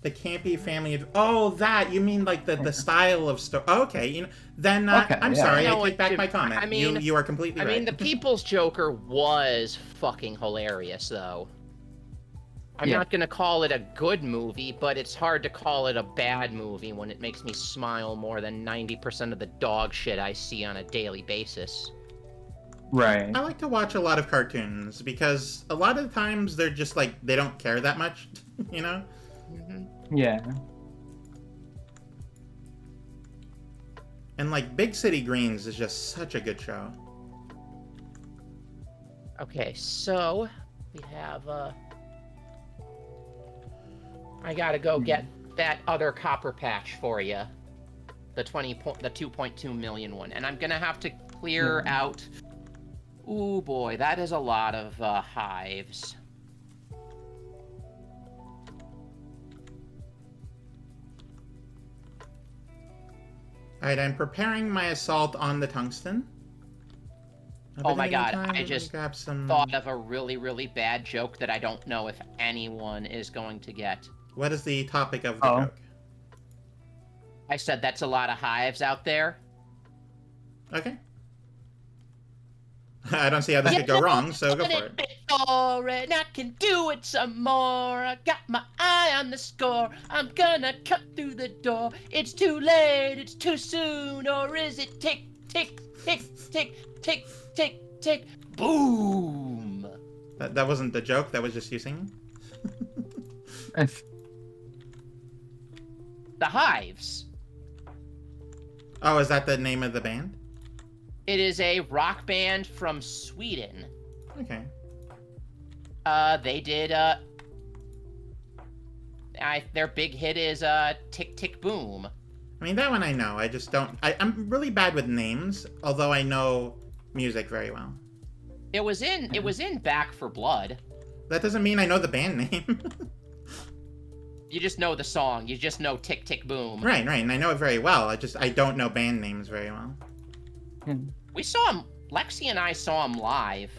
the campy family of... Oh, that! You mean like the style of story... Okay, you know, then Okay, I'm yeah. sorry, You know I what, take back Jim, my comment. I mean- you are completely I right. mean, the People's Joker was fucking hilarious, though. I'm Yeah. not gonna call it a good movie, but it's hard to call it a bad movie when it makes me smile more than 90% of the dog shit I see on a daily basis. Right. I like to watch a lot of cartoons because a lot of the times they're just like, they don't care that much, you know? Yeah. And like Big City Greens is just such a good show. Okay, so we have I gotta go get that other copper patch for you, the 2.2 million one, and I'm gonna have to clear out. Ooh boy, that is a lot of hives. Alright, I'm preparing my assault on the tungsten. Oh my god, Time, I let me just grab some... thought of a really, really bad joke that I don't know if anyone is going to get. What is the topic of the Oh. joke? I said that's a lot of hives out there. Okay. I don't see how this could go wrong, so go for it. Before and I can do it some more. I got my eye on the score. I'm gonna cut through the door. It's too late, it's too soon, or is it tick, tick, tick, tick, tick, tick, tick, boom? That wasn't the joke, that was just you singing? The Hives. Oh, is that the name of the band? It is a rock band from Sweden. Okay. They did their big hit is Tick Tick Boom. I mean, that one I know, I just don't... I'm really bad with names, although I know music very well. It was in Back for Blood. That doesn't mean I know the band name. You just know the song. You just know Tick Tick Boom. Right, and I know it very well. I don't know band names very well. We saw him. Lexi and I saw him live.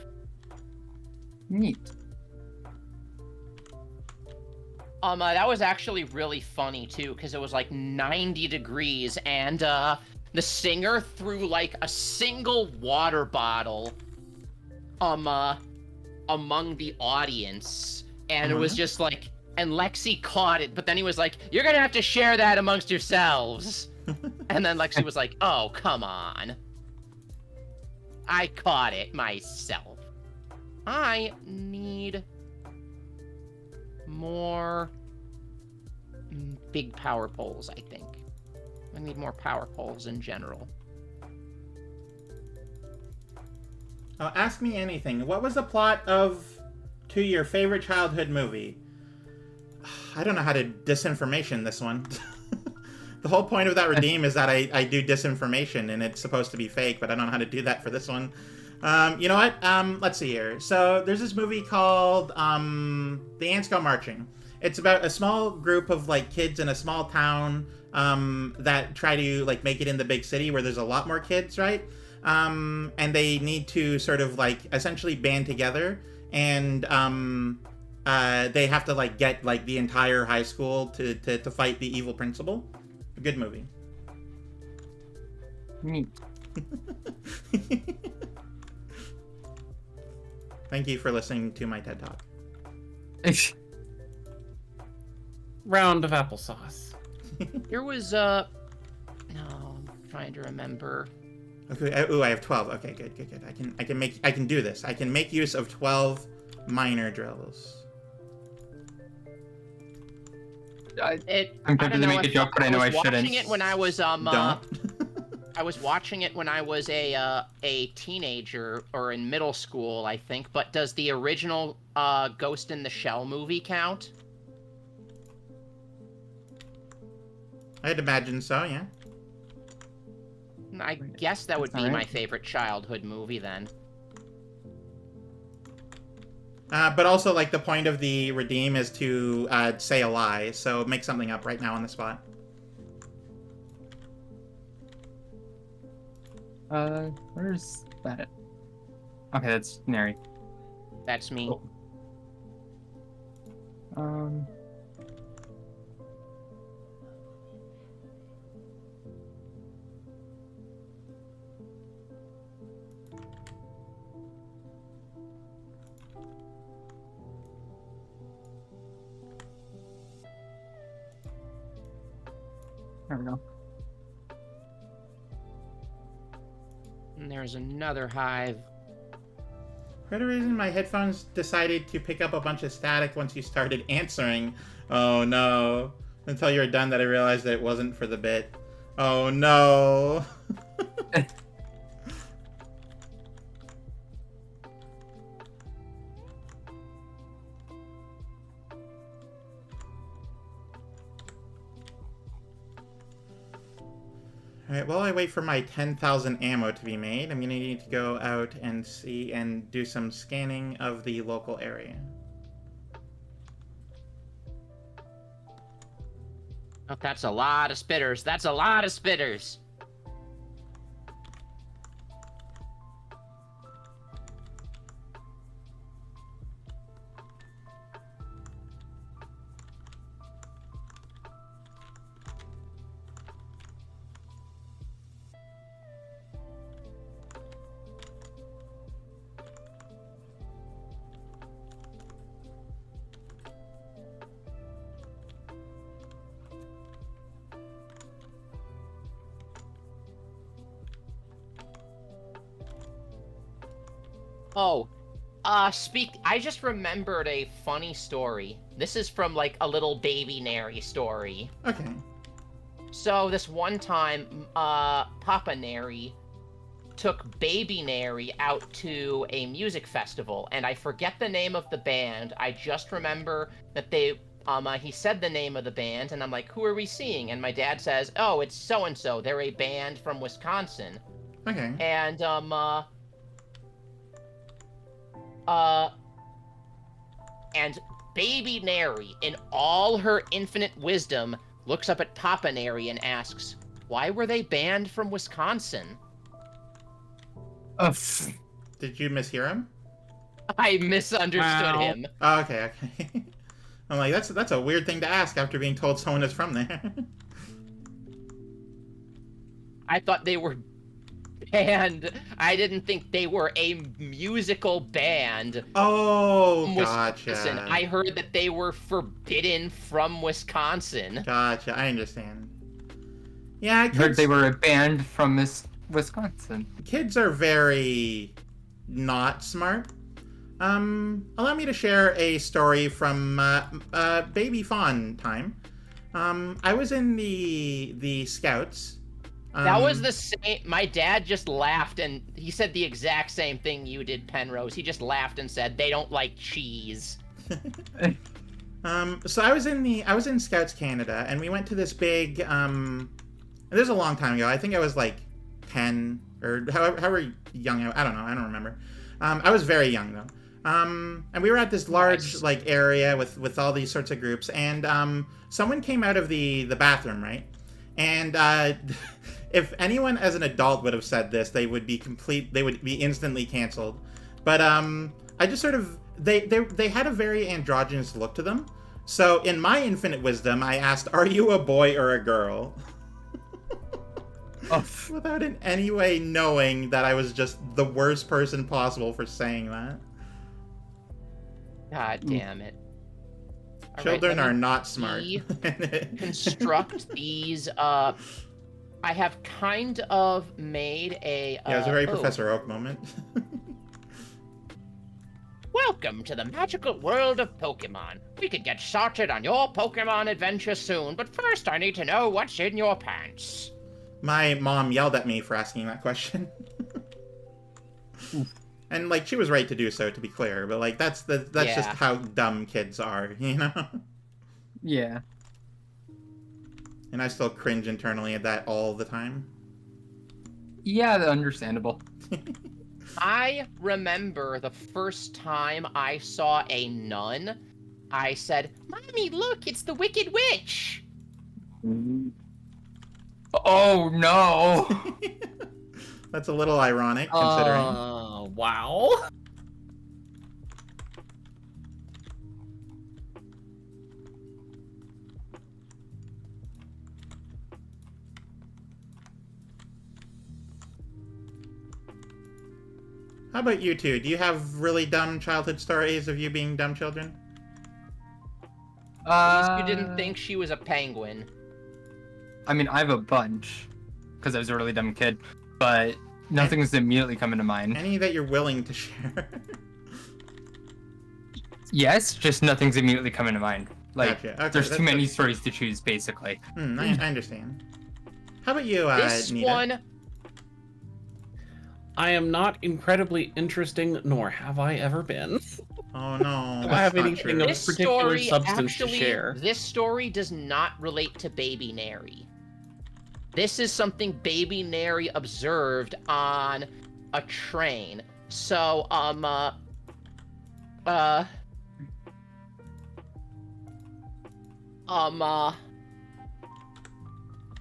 Neat. That was actually really funny too, because it was like 90 degrees, and the singer threw like a single water bottle, among the audience, and it was just like, and Lexi caught it, but then he was like, "You're gonna have to share that amongst yourselves," and then Lexi was like, "Oh, come on, I caught it myself. I need more big power poles, I think. I need more power poles in general." Ask me anything. What was the plot of to your favorite childhood movie? I don't know how to disinformation this one. The whole point of that redeem is that I do disinformation, and it's supposed to be fake, but I don't know how to do that for this one. You know what? Let's see here. So there's this movie called The Ants Go Marching. It's about a small group of like kids in a small town that try to like make it in the big city where there's a lot more kids, right? And they need to sort of like essentially band together, and they have to like get like the entire high school to fight the evil principal. A good movie. Neat. Thank you for listening to my TED Talk. Round of applesauce. There was no, I'm trying to remember. Okay. Ooh, I have 12. Okay, good. I can do this. I can make use of 12 minor drills. I'm I tempted don't to know make a if joke, but I know I was shouldn't. watching it when I was Don't. I was watching it when I was a teenager or in middle school, I think. But does the original Ghost in the Shell movie count? I'd imagine so, yeah. I guess that would That's be my alright. favorite childhood movie then. But also, like, the point of the redeem is to say a lie, so make something up right now on the spot. Where's that? Okay, that's Neri. That's me. Oh. There we go. And there's another hive. For whatever reason, my headphones decided to pick up a bunch of static once you started answering. Oh no. Until you were done that I realized that it wasn't for the bit. Oh no. Alright, while I wait for my 10,000 ammo to be made, I'm gonna need to go out and see and do some scanning of the local area. Oh, that's a lot of spitters. That's a lot of spitters. Oh, I just remembered a funny story. This is from, like, a little baby Neri story. Okay. So, this one time, Papa Neri took baby Neri out to a music festival, and I forget the name of the band. I just remember that he said the name of the band, and I'm like, who are we seeing? And my dad says, oh, it's so-and-so. They're a band from Wisconsin. Okay. And, And baby Neri, in all her infinite wisdom, looks up at Papa Neri and asks, why were they banned from Wisconsin? Did you mishear him? I misunderstood Wow. him. Oh, okay. I'm like, that's a weird thing to ask after being told someone is from there. I thought they were banned. I didn't think they were a musical band. Oh, from Wisconsin. gotcha. I heard that they were forbidden from Wisconsin. Gotcha, I understand. Yeah, I kids, heard they were a band from Wisconsin. kids are very not smart. Allow me to share a story from baby fawn time. I was in the Scouts. That was the same. My dad just laughed and he said the exact same thing you did, Penrose. He just laughed and said they don't like cheese. So I was in Scouts Canada, and we went to this big. This was a long time ago. I think I was like 10 or however young. I don't know. I don't remember. I was very young though. And we were at this large Nice. like area with all these sorts of groups, and someone came out of the bathroom, right? And if anyone as an adult would have said this, they would be instantly canceled. But I just sort of they had a very androgynous look to them. So in my infinite wisdom, I asked, "Are you a boy or a girl?" Without in any way knowing that I was just the worst person possible for saying that. God damn it. All right, Children let are me not smart. construct these. I have kind of made a. Yeah, it was a very oh. Professor Oak moment. Welcome to the magical world of Pokemon. We could get started on your Pokemon adventure soon, but first I need to know what's in your pants. My mom yelled at me for asking that question. And like she was right to do so, to be clear, but like that's just Yeah. how dumb kids are, you know? Yeah. And I still cringe internally at that all the time. Yeah, understandable. I remember the first time I saw a nun, I said, Mommy, look, it's the Wicked Witch! Oh no! That's a little ironic, considering. Wow. How about you two? Do you have really dumb childhood stories of you being dumb children? At least you didn't think she was a penguin. I mean, I have a bunch, because I was a really dumb kid, but nothing's immediately coming to mind. Any that you're willing to share? Yes, just nothing's immediately coming to mind. Like, Gotcha. Okay, there's too that's- many stories to choose, basically. I understand. How about you, This Nita? one, I am not incredibly interesting, nor have I ever been. Oh no, Do that's I have not anything true. of this particular story substance to actually, share. this story does not relate to Baby Neri. This is something Baby Neri observed on a train. So,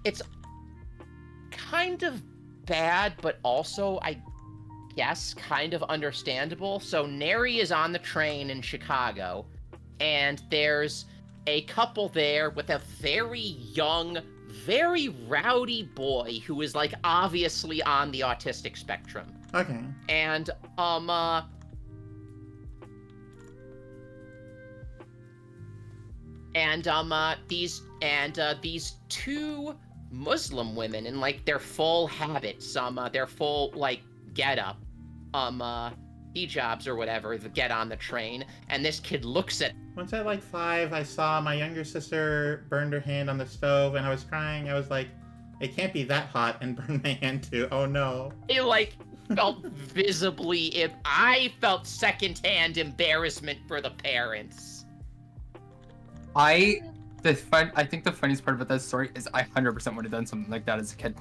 it's kind of bad, but also, I guess, kind of understandable. So, Neri is on the train in Chicago, and there's a couple there with a very young, very rowdy boy who is, like, obviously on the autistic spectrum. Okay. And, these two Muslim women in like their full habits, their full like getup, hijabs or whatever, get on the train, and this kid looks at Once at like 5, I saw my younger sister burned her hand on the stove, and I was crying. I was like, it can't be that hot, and burn my hand too. Oh no. it, like felt visibly. I felt secondhand embarrassment for the parents. I think the funniest part about that story is I 100% would have done something like that as a kid.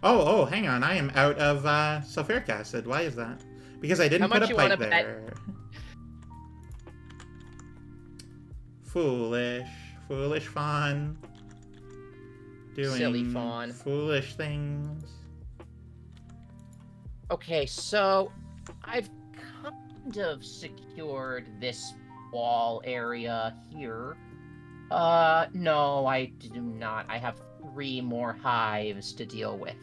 Oh, hang on. I am out of sulfuric acid. Why is that? Because I didn't How put much a you wanna pipe bet? there. Foolish. Foolish fawn. Doing Silly fawn. foolish things. Okay, so I've kind of secured this wall area here. No, I do not. I have 3 more hives to deal with.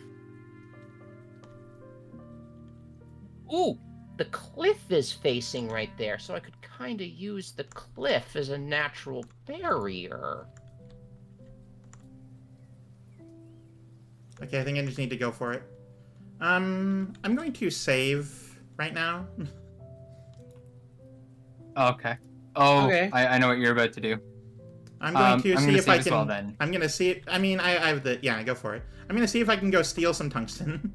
Ooh, the cliff is facing right there, so I could kind of use the cliff as a natural barrier. Okay, I think I just need to go for it. I'm going to save right now. Okay. Oh, Okay. I know what you're about to do. I'm going to I'm see gonna if I save as can. well, then. I'm gonna see. I mean, I have the. Yeah, go for it. I'm gonna see if I can go steal some tungsten.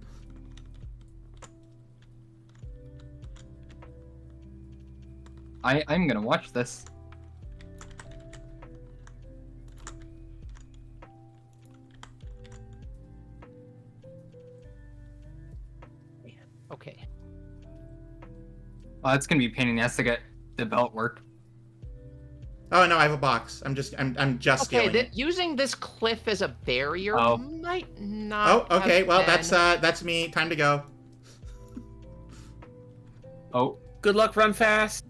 I'm gonna watch this. Okay. Oh, it's gonna be a pain in the ass to get the belt work. Oh no, I have a box. I'm just Okay, stealing it. using this cliff as a barrier Oh. might not. Oh, okay. have Well, been- that's me. Time to go. Oh, Good luck, run fast.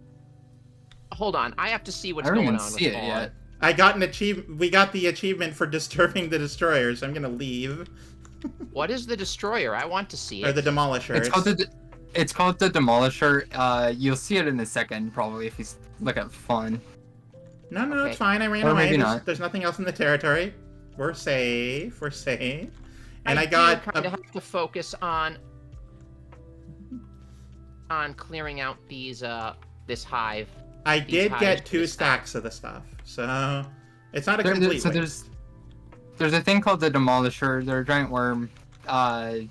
Hold on, I have to see what's I don't going even on see with it Fawn. yet. I got an achievement. We got the achievement for disturbing the destroyer, so I'm gonna leave. What is the destroyer? I want to see Or it. the demolisher. It's called the Demolisher. You'll see it in a second, probably, if you look at fun. No, Okay. it's fine. I ran Or away. maybe There's, not. there's nothing else in the territory. We're safe. We're safe. And I do got kind of have to focus on clearing out these this hive. I these did hives get to 2 the stacks of the stuff, so it's not a There- complete so waste. there's a thing called the Demolisher. They're a giant worm. I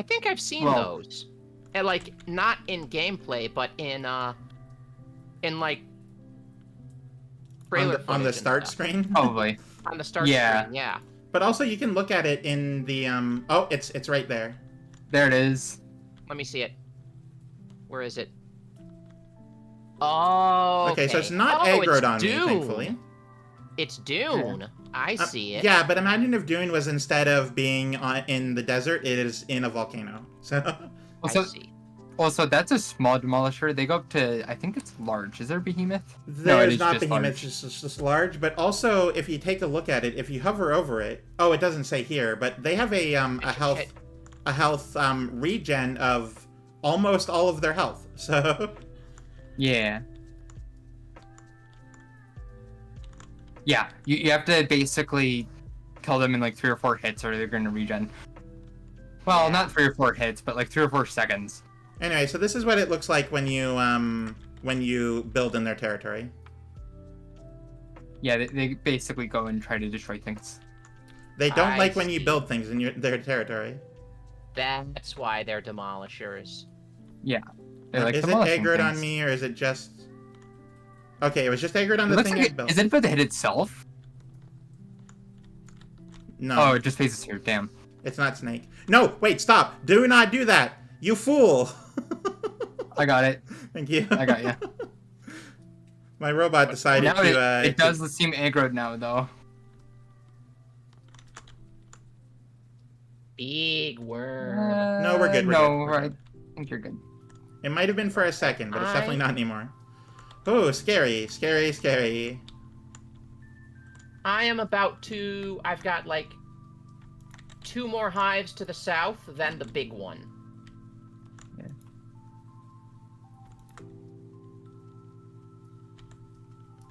think I've seen Well- those. And, like, not in gameplay, but in like trailer on the footage and start stuff. screen. Probably. On the start Yeah. screen, yeah. But also you can look at it in the Oh, it's right there. There it is. Let me see it. Where is it? Oh, Okay, so it's not aggroed on me, thankfully. It's Dune. I see it. Yeah, but imagine if Dune was, instead of being in the desert, it is in a volcano. So I Also, see. also, that's a small Demolisher. They go up to, I think it's large. Is there Behemoth? there's is not just behemoths, large. it's just large. But also, if you take a look at it, if you hover over it, oh, it doesn't say here, but they have a health regen of almost all of their health. So Yeah. Yeah, you have to basically kill them in like 3 or 4 hits or they're going to regen. Well, Yeah. not 3 or 4 hits, but like 3 or 4 seconds. anyway, so this is what it looks like when you build in their territory. Yeah, they basically go and try to destroy things. They don't I like when you see. build things in their territory. That's why they're demolishers. They like Is it demolishing aggroed on things. me, or is it just... Okay, it was just aggroed on It the looks thing like I built. is it about the hit itself? No, Oh, it just faces here. Damn. it's not Snake. No, wait, stop! Do not do that! You fool! I got it. Thank you. I got ya. My robot decided Now to... it does seem aggroed now, though. Big worm. No, we're good, we're no, good, we're right. good. I think you're good. It might have been for a second, but it's definitely not anymore. Oh, scary, scary, scary. I am about to... I've got, like, 2 more hives to the south, then the big one.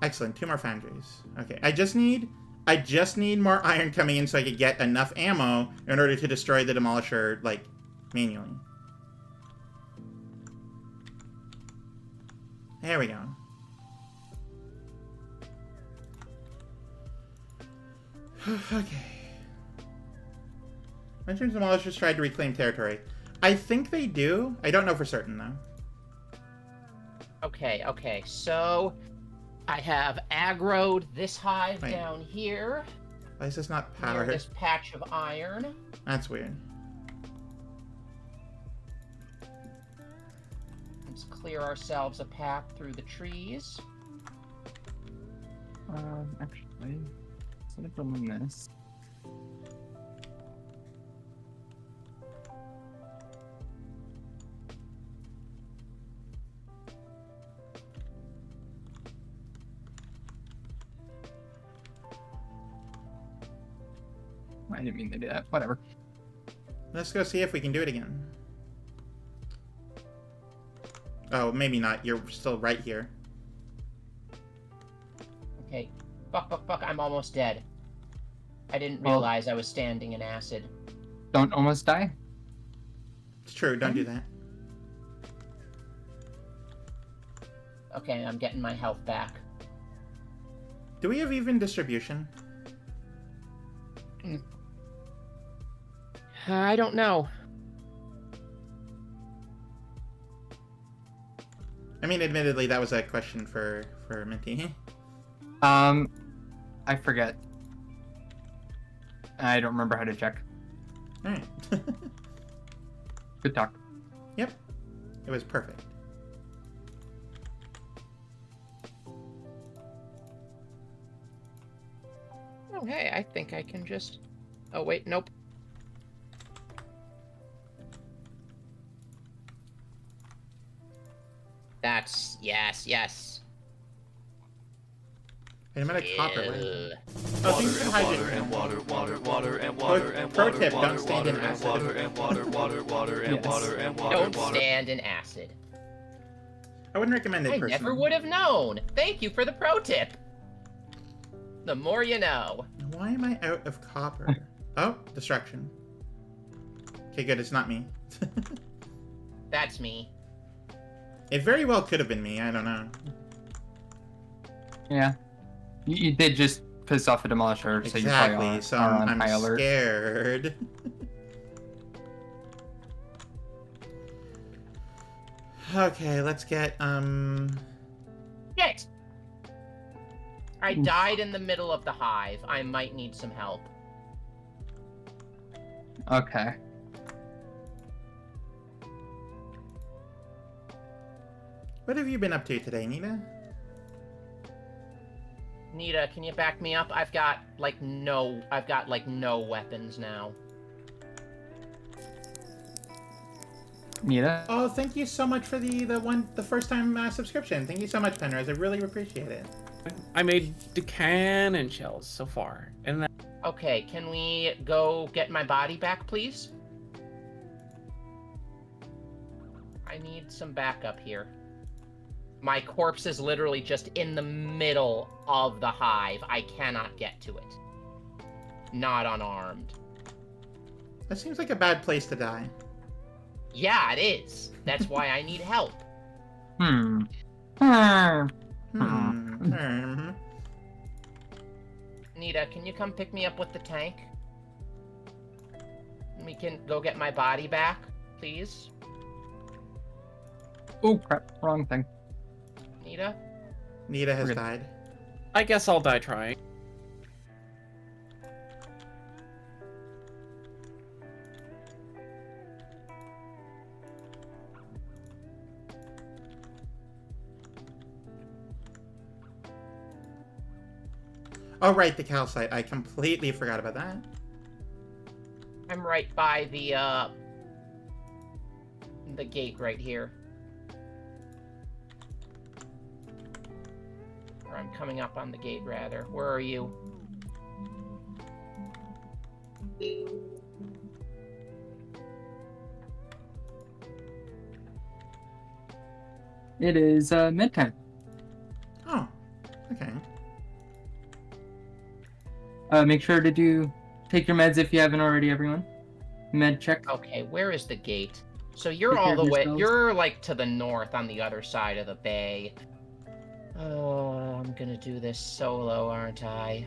Excellent, 2 more foundries. Okay, I just need more iron coming in so I could get enough ammo in order to destroy the demolisher, like, manually. There we go. Okay. Mentions demolishers tried to reclaim territory. I think they do. I don't know for certain, though. Okay, so... I have aggroed this hive Wait. down here, Why is this not near powered? this patch of iron. That's weird. Let's clear ourselves a path through the trees. Actually, instead of doing this. I didn't mean to do that. Whatever. Let's go see if we can do it again. Oh, maybe not. You're still right here. Okay. Fuck, I'm almost dead. I didn't Well- realize I was standing in acid. Don't almost die. It's true. Don't do that. Okay, I'm getting my health back. Do we have even distribution? I don't know. I mean, admittedly, that was a question for Minty. I forget. I don't remember how to check. All right. Good talk. Yep. It was perfect. Oh, hey, I think I can just... Oh, wait, nope. That's... Yes. I'm out of copper. Where is it? Ew. Oh, things can hide it. and water and Pro tip, don't stand in acid. Don't stand in acid. I wouldn't recommend it I personally. never would have known. Thank you for the pro tip. The more you know. Why am I out of copper? Oh, distraction. Okay, good. It's not me. That's me. It very well could have been me. I don't know. Yeah. You did just piss off a demolisher, so you Exactly. probably So are on I'm high alert. scared. Okay, let's get Shit! I Oof. died in the middle of the hive. I might need some help. Okay. What have you been up to today, Nita? Nita, can you back me up? I've got like no weapons now. Nita? Oh, thank you so much for the first time subscription. Thank you so much, Penrose. I really appreciate it. I made the cannon shells so far, and then Okay, can we go get my body back, please? I need some backup here. My corpse is literally just in the middle of the hive. I cannot get to it. Not unarmed. That seems like a bad place to die. Yeah, it is. That's why I need help. Hmm. Nita, can you come pick me up with the tank? We can go get my body back, please. Oh crap! Wrong thing. Nita? Nita has Okay. died. I guess I'll die trying. Oh, right, the calcite. I completely forgot about that. I'm right by the gate right here. Or I'm coming up on the gate, rather. Where are you? It is midtime. Oh, okay. Make sure to take your meds if you haven't already, everyone. Med check. Okay, where is the gate? So you're Take all care the of way... yourselves. You're, like, to the north on the other side of the bay. Oh, I'm gonna do this solo, aren't I?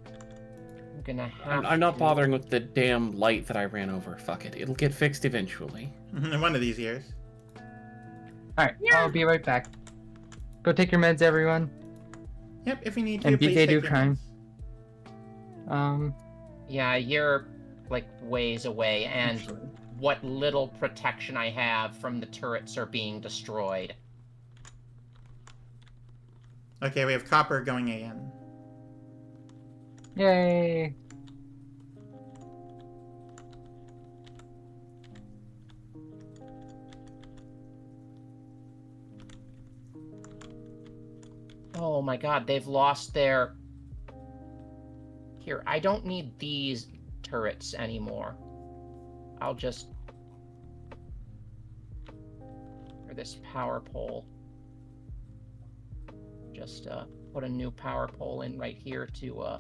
I'm gonna have I'm not to- bothering with the damn light that I ran over. Fuck it. It'll get fixed eventually. One of these years. Alright, I'll be right back. Go take your meds, everyone. Yep, if you need to, And please BK take do your trying. meds. Yeah, you're, like, ways away, and Actually, what little protection I have from the turrets are being destroyed. Okay, we have copper going in. Yay! Oh my god, they've lost their... Here, I don't need these turrets anymore. I'll just... Or this power pole. Just put a new power pole in right here to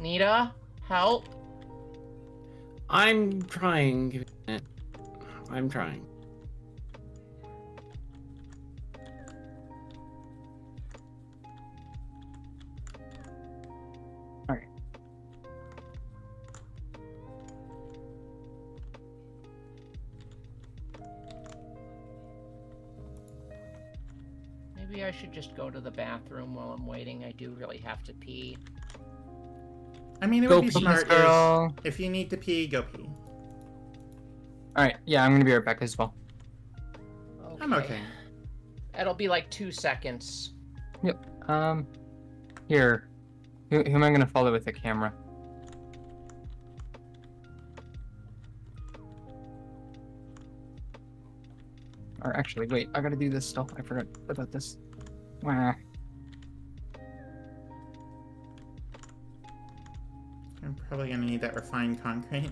Nita, help. I'm trying. Give me a minute. I'm trying. Alright. Maybe I should just go to the bathroom while I'm waiting. I do really have to pee. I mean, it Go would be pee, smart girl. if you need to pee, go pee. Alright, yeah, I'm gonna be right back as well. I'm okay. It'll be like 2 seconds. Yep. Here. Who am I gonna follow with the camera? Or actually, wait, I gotta do this still. I forgot about this. Wah. I'm probably gonna need that refined concrete.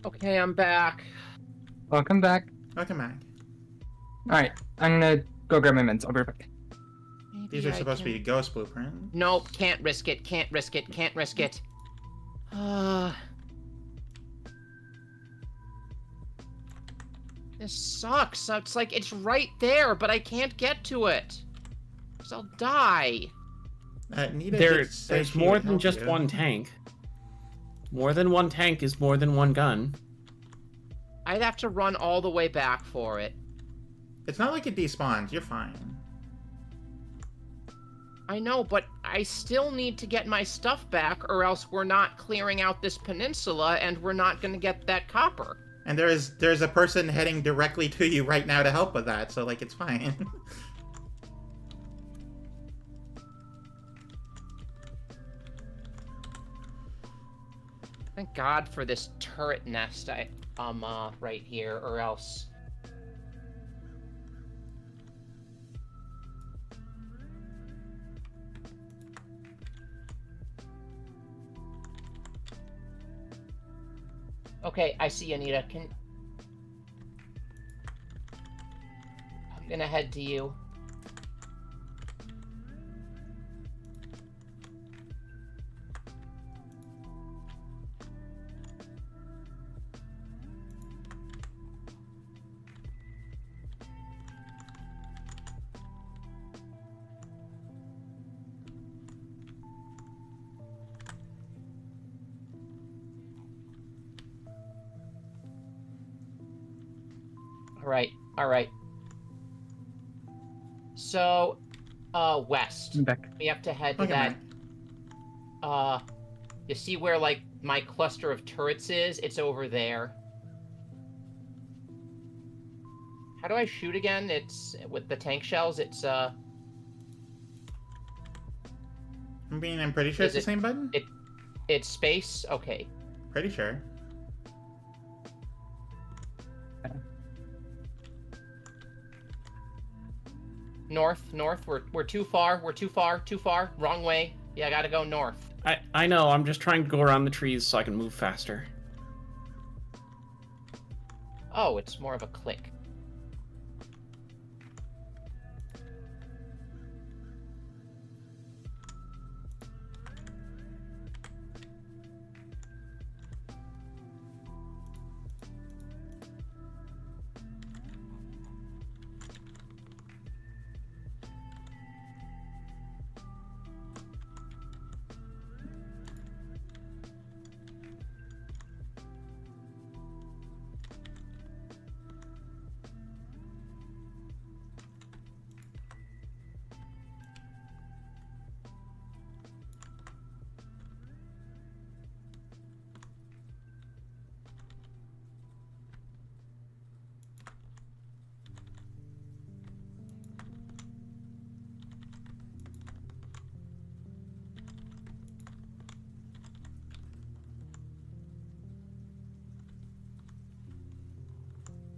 Okay, I'm back. Welcome back. Welcome back. Alright, I'm gonna go grab my meds. I'll be right back. These are supposed to be ghost blueprints. Nope, can't risk it, can't risk it, can't risk it. This sucks. It's like, it's right there, but I can't get to it. Because I'll die. Nita did say There's she more would than help just you. one tank. More than one tank is more than one gun. I'd have to run all the way back for it. It's not like it despawns. You're fine. I know, but I still need to get my stuff back, or else we're not clearing out this peninsula, and we're not going to get that copper. And there's a person heading directly to you right now to help with that, so like it's fine. Thank God for this turret nest right here, or else... Okay, I see Anita. I'm gonna head to you. All right. So, west. I'm back. We have to head to Okay, that Mac. you see where, like, my cluster of turrets is? It's over there. How do I shoot again? It's, with the tank shells, it's, I'm pretty sure it's Is the same button. it's space? Okay. Pretty sure. North, we're too far, too far, wrong way. Yeah, I gotta go north. I know, I'm just trying to go around the trees so I can move faster. Oh, it's more of a click.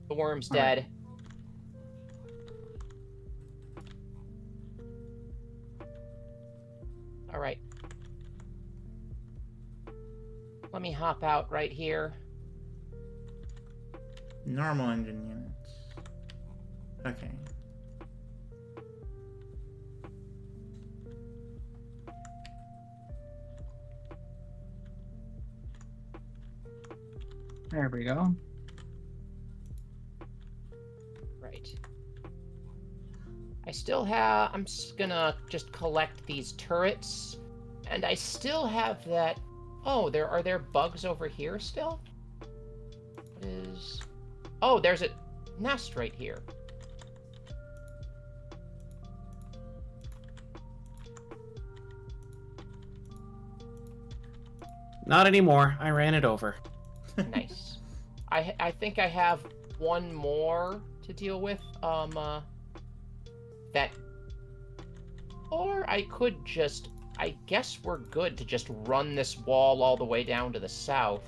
The worm's All right. dead. All right. Let me hop out right here. Normal engine units. Okay. There we go. Right. I still have... I'm just gonna just collect these turrets. And I still have that... Oh, are there bugs over here still? What is... Oh, there's a nest right here. Not anymore. I ran it over. Nice. I think I have one more to deal with. That... Or I could just... I guess we're good to just run this wall all the way down to the south.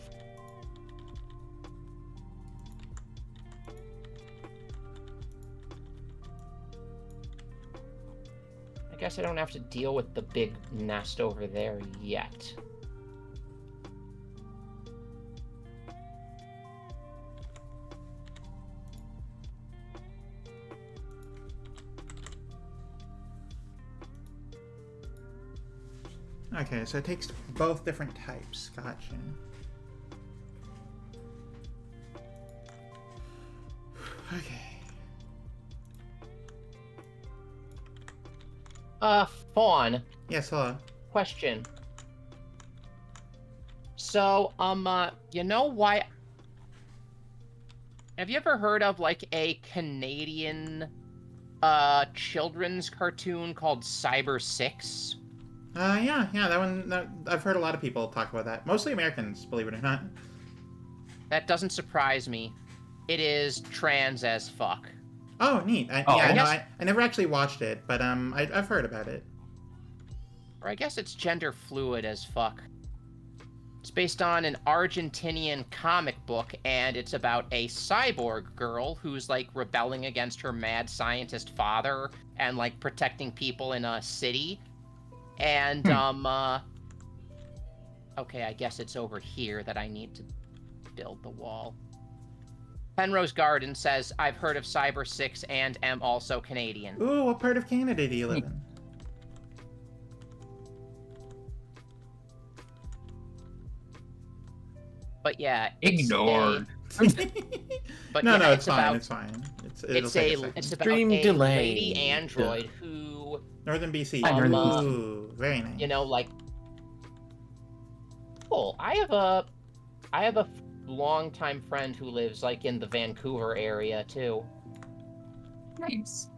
I guess I don't have to deal with the big nest over there yet. Okay, so it takes both different types. Gotcha. Okay. Fawn, Yes, hello. question. So, you know why... Have you ever heard of, like, a Canadian, children's cartoon called Cyber 6? Yeah, that one, I've heard a lot of people talk about that. Mostly Americans, believe it or not. That doesn't surprise me. It is trans as fuck. Oh, neat. Oh, Yeah, I no, guess- I never actually watched it, but I've heard about it. Or I guess it's gender fluid as fuck. It's based on an Argentinian comic book, and it's about a cyborg girl who's, like, rebelling against her mad scientist father and, like, protecting people in a city. And, okay, I guess it's over here that I need to build the wall. Penrose Garden says, I've heard of Cyber 6 and am also Canadian. Ooh, what part of Canada do you live in? But yeah, Ignored. But no, yeah, no, it's fine. about, It's fine. It'll It's take a second. it's about Stream a delay. lady android who, Northern BC. Northern BC. Ooh, very nice. you know, like, cool. I have a longtime friend who lives, like, in the Vancouver area too. Nice.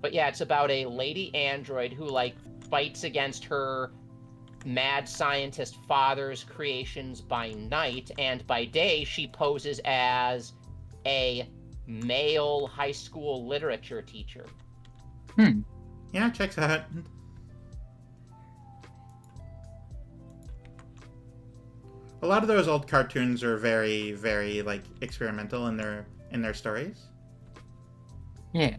But yeah, it's about a lady android who like fights against her mad scientist father's creations by night, and by day she poses as a male high school literature teacher. Yeah, checks out. A lot of those old cartoons are very, very like experimental in their stories. Yeah.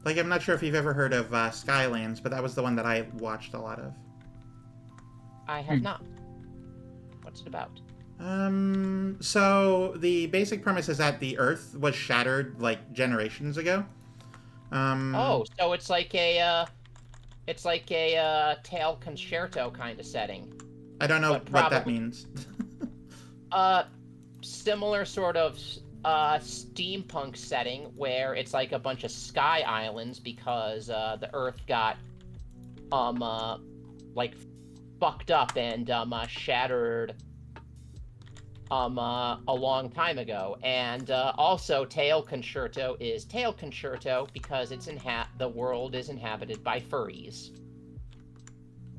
Like, I'm not sure if you've ever heard of Skylands, but that was the one that I watched a lot of. I have not. What's it about? So the basic premise is that the Earth was shattered like generations ago. Oh, so it's like a tail concerto kind of setting. I don't know but what that probably- means. Similar sort of steampunk setting where it's like a bunch of sky islands because the Earth got like fucked up and shattered a long time ago. And also tail concerto is tail concerto because it's the world is inhabited by furries.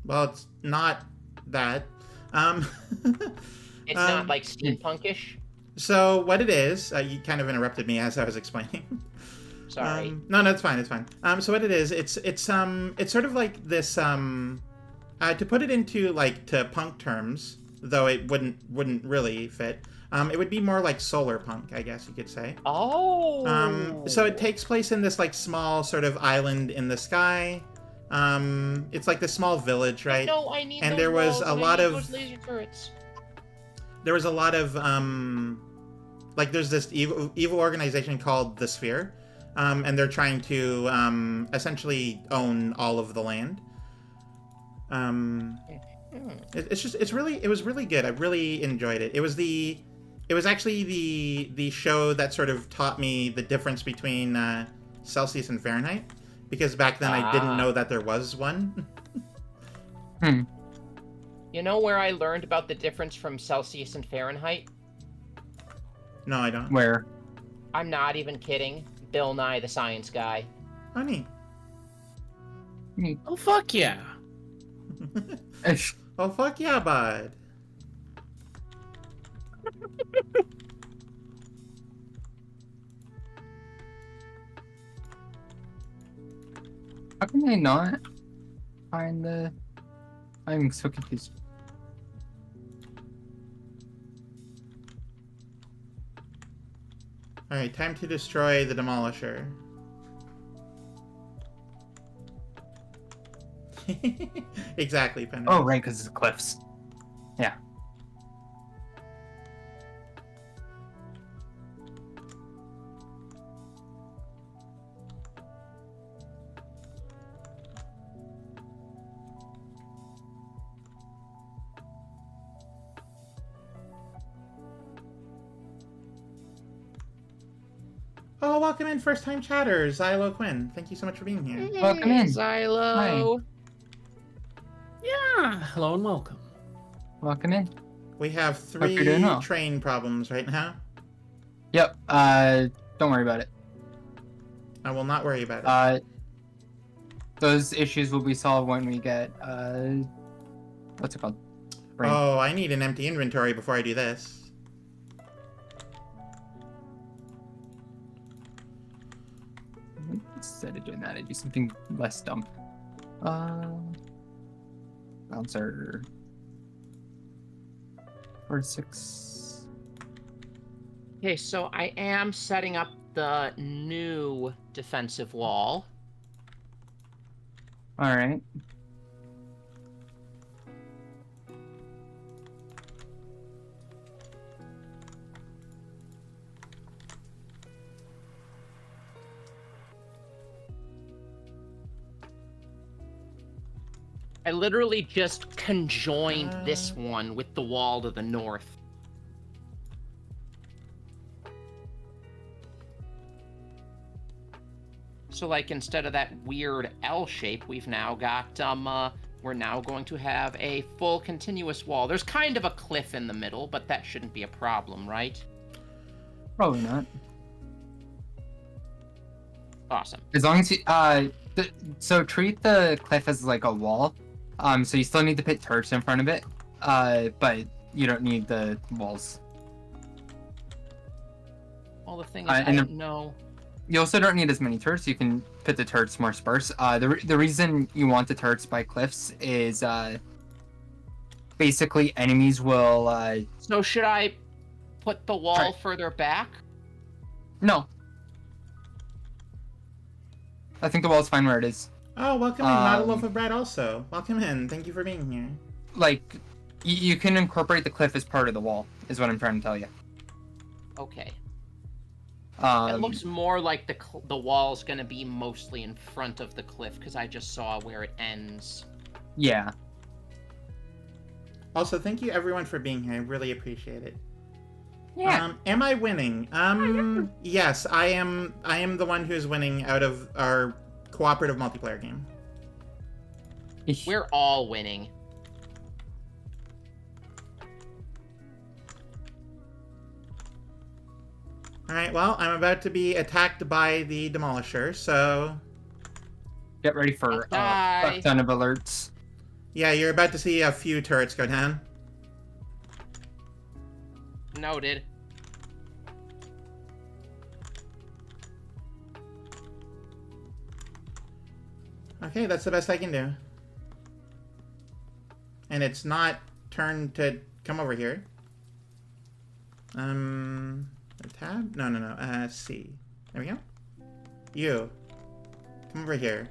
Well, it's not that. It's not like steampunkish. So what it is, you kind of interrupted me as I was explaining. Sorry. No, it's fine. It's fine. So what it is, it's sort of like this. To put it into like to punk terms, though it wouldn't really fit. It would be more like solar punk, I guess you could say. Oh. So it takes place in this like small sort of island in the sky. It's like this small village, right? No, I need And those there was walls, a and I lot need of- those laser turrets. There was a lot of like there's this evil organization called the Sphere, and they're trying to essentially own all of the land. It was really good. I really enjoyed it. It was actually the show that sort of taught me the difference between Celsius and Fahrenheit, because back then I didn't know that there was one. You know where I learned about the difference from Celsius and Fahrenheit? No, I don't. Where? I'm not even kidding. Bill Nye, the science guy. Honey. Oh, fuck yeah. Oh, fuck yeah, bud. How can they not find the... I'm so confused. Alright, time to destroy the Demolisher. Exactly, Penny. Oh, right, because it's cliffs. Yeah. Oh, welcome in, first-time chatters, Xylo Quinn. Thank you so much for being here. Welcome in. Xylo. Yeah, hello and welcome. Welcome in. We have Hope you're 3 doing well. train problems right now. Yep, don't worry about it. I will not worry about it. Those issues will be solved when we get, what's it called? Brain. Oh, I need an empty inventory before I do this. Instead of doing that, I do something less dumb. Bouncer. 4-6. Okay, so I am setting up the new defensive wall. Alright. I literally just conjoined this one with the wall to the north. So, like, instead of that weird L shape, we've now got, we're now going to have a full continuous wall. There's kind of a cliff in the middle, but that shouldn't be a problem, right? Probably not. Awesome. As long as you, so treat the cliff as like a wall. So you still need to put turrets in front of it. But you don't need the walls. Well, the thing is, And I don't know. You also don't need as many turrets. You can put the turrets more sparse. The reason you want the turrets by cliffs is basically enemies will. So should I put the wall further back? No. I think the wall's fine where it is. Oh, welcome in, not a loaf of bread also. Welcome in. Thank you for being here. Like, you can incorporate the cliff as part of the wall, is what I'm trying to tell you. Okay. It looks more like the wall's gonna be mostly in front of the cliff, because I just saw where it ends. Yeah. Also, thank you everyone for being here. I really appreciate it. Yeah. Am I winning? Yes, I am. I am the one who's winning out of our cooperative multiplayer game. We're all winning. Alright, well, I'm about to be attacked by the Demolisher, so... Get ready for a ton of alerts. Yeah, you're about to see a few turrets go down. Noted. Okay, that's the best I can do. And it's not turned to come over here. Tab? No. C. There we go. You. Come over here.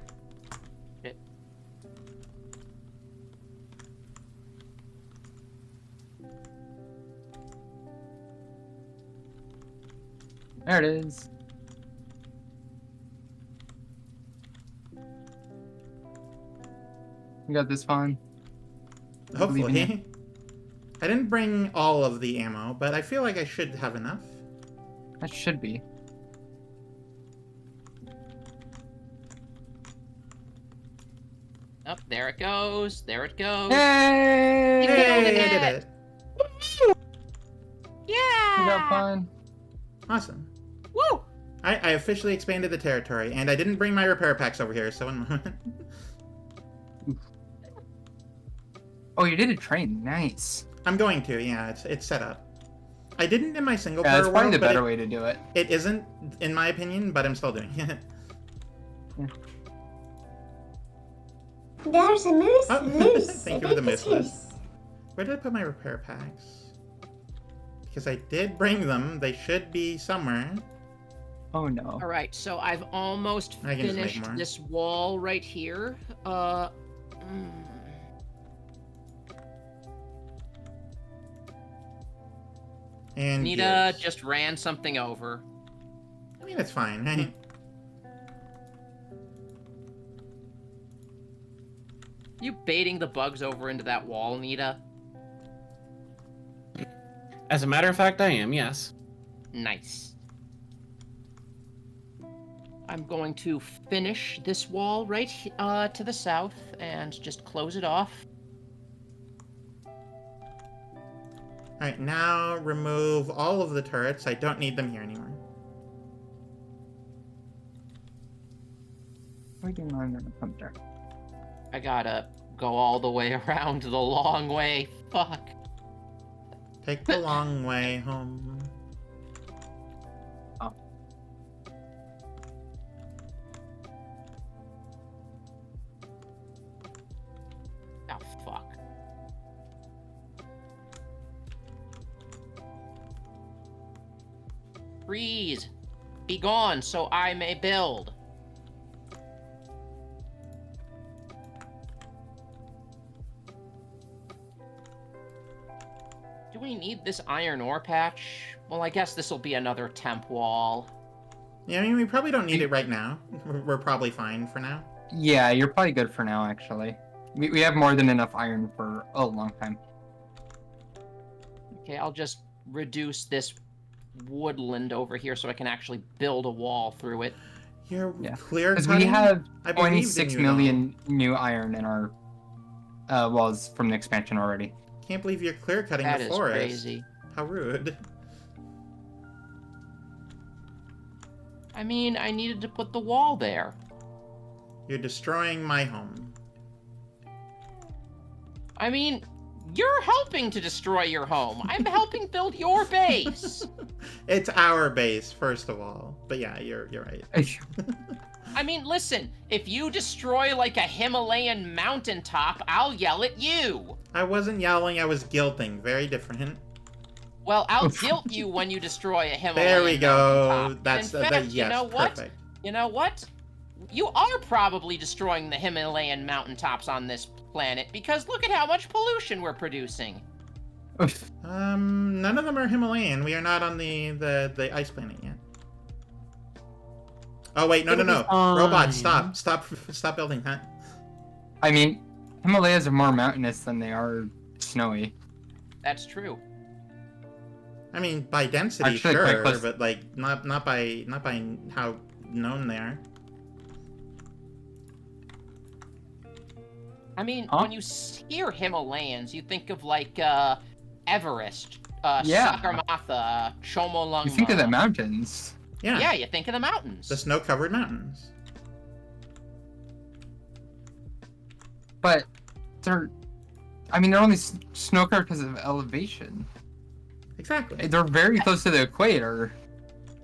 Okay. There it is. You got this fine. Hopefully. I didn't bring all of the ammo, but I feel like I should have enough. That should be. Up, there it goes. There it goes. Hey! Yay, I did it! Yeah! You got fine. Awesome. Woo! I officially expanded the territory, and I didn't bring my repair packs over here, so one moment. Oh, you did a train. Nice. I'm going to, yeah, it's set up. I didn't in my single Yeah, player that's probably world, the but better way to do it. it isn't, in my opinion, but I'm still doing it. There's a moose Oh, loose. thank you for the moose loose. Where did I put my repair packs? Because I did bring them. They should be somewhere. Oh no. All right, so I've almost I can just make finished more. this wall right here. And Nita gears. just ran something over. I mean, it's fine. Hey. You baiting the bugs over into that wall, Nita? As a matter of fact, I am, yes. Nice. I'm going to finish this wall right to the south and just close it off. Alright, now remove all of the turrets. I don't need them here anymore. Why do I never come there? I gotta go all the way around the long way. Fuck. Take the long way home. Oh. Oh, fuck. Freeze! Be gone so I may build. Do we need this iron ore patch? Well, I guess this will be another temp wall. Yeah, I mean, we probably don't need it right now. We're probably fine for now. Yeah, you're probably good for now, actually. We have more than enough iron for a long time. Okay, I'll just reduce this woodland over here so I can actually build a wall through it. You're Yeah. clear Because cutting? we have I believed in 26 you, million new iron in our walls from the expansion already. though. Can't believe you're clear cutting That the is forest. crazy. How rude. I mean, I needed to put the wall there. You're destroying my home. I mean, you're helping to destroy your home. I'm helping build your base. It's our base, first of all. But yeah, you're right. I mean, listen, if you destroy like a Himalayan mountaintop, I'll yell at you. I wasn't yelling, I was guilting. Very different. Well, I'll guilt you when you destroy a Himalayan There we go. mountaintop. That's In fact, yes, you know what? perfect. You know what? You are probably destroying the Himalayan mountaintops on this planet because look at how much pollution we're producing. None of them are Himalayan. We are not on the ice planet yet. Oh wait, no. Robots, stop building that. I mean, Himalayas are more mountainous than they are snowy. That's true. I mean, by density, Actually, quite sure, close. but like not by how known they are. I mean, Huh? when you hear Himalayans, you think of like Everest, Yeah. Sagarmatha, Chomolungma. You think of the mountains. Yeah, Yeah, you think of the mountains. the snow-covered mountains. But they're only snow-covered because of elevation. Exactly. They're very close to the equator.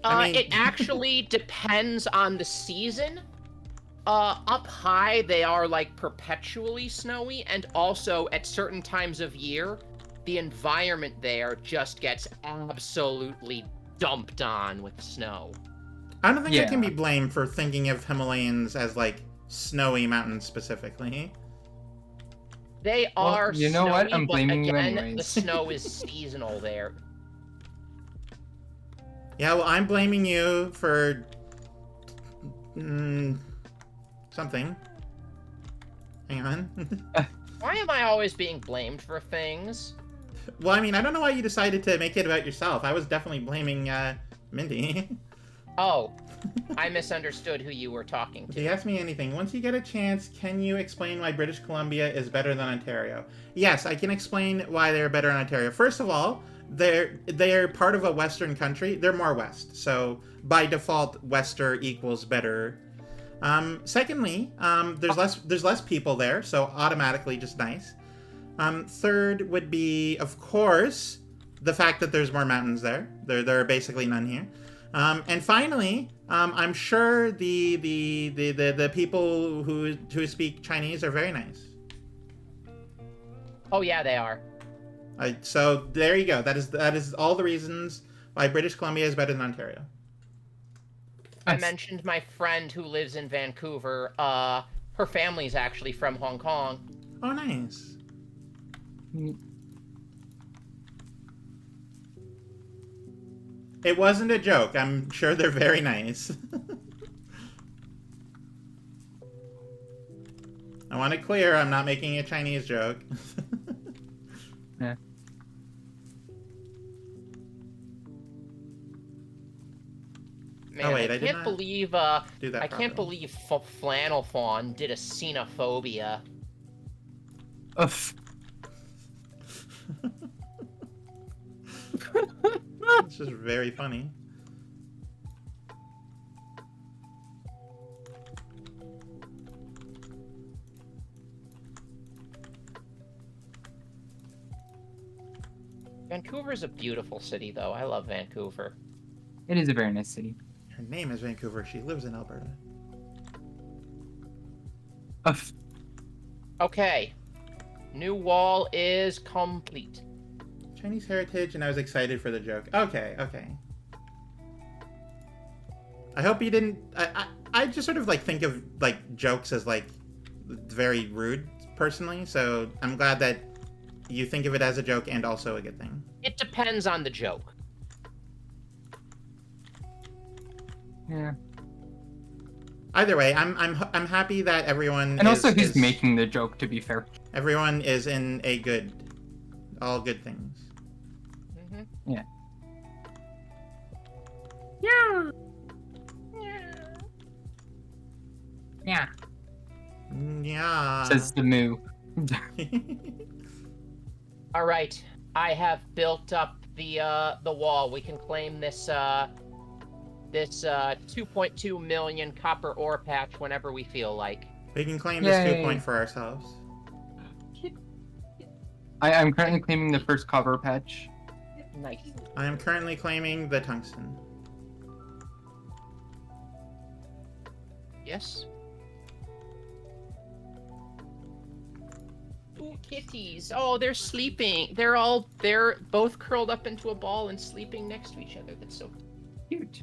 I mean- It actually depends on the season. Up high, they are like perpetually snowy, and also at certain times of year, the environment there just gets absolutely dumped on with snow. I don't think I can Yeah. be blamed for thinking of Himalayans as like snowy mountains specifically. They Well, are you know what? snowy, I'm but blaming you again, anyways. the snow is seasonal there. Yeah, well, I'm blaming you for something. Hang on. Why am I always being blamed for things? Well, I mean, I don't know why you decided to make it about yourself. I was definitely blaming Minty. Oh, I misunderstood who you were talking If to. you ask me anything, once you get a chance, can you explain why British Columbia is better than Ontario? Yes, I can explain why they're better than Ontario. First of all, they're part of a Western country. They're more West, so by default, Wester equals better. Secondly, there's less people there, so automatically just nice. Third would be, of course, the fact that there's more mountains there. There are basically none here. And finally, I'm sure the people who speak Chinese are very nice. Oh yeah, they are. So there you go. That is all the reasons why British Columbia is better than Ontario. I Nice. mentioned my friend who lives in Vancouver. Her family's actually from Hong Kong. Oh, nice. It wasn't a joke. I'm sure they're very nice. I want it clear, I'm not making a Chinese joke. Yeah. Man, Oh, wait, I I did can't not believe Do that I can't properly. believe Flannel Fawn did a xenophobia. Ugh. This is very funny. Vancouver is a beautiful city, though. I love Vancouver. It is a very nice city. Her name is Vancouver. She lives in Alberta. Ugh. Okay. New wall is complete. Chinese heritage, and I was excited for the joke. Okay. I hope you didn't. I just sort of like think of like jokes as like very rude personally. So I'm glad that you think of it as a joke and also a good thing. It depends on the joke. Yeah. Either way, I'm happy that everyone. And also, he's making the joke, to be fair. Everyone is in all good things. Mm-hmm. Yeah. Yeah. Yeah. Says the moo. All right, I have built up the wall. We can claim this 2.2 million copper ore patch whenever we feel like. We can claim this 2 Yay. point for ourselves. I'm currently claiming the first copper patch. Nice. I am currently claiming the tungsten. Yes. Ooh, kitties. Oh, they're sleeping. They're both curled up into a ball and sleeping next to each other. That's so Cute.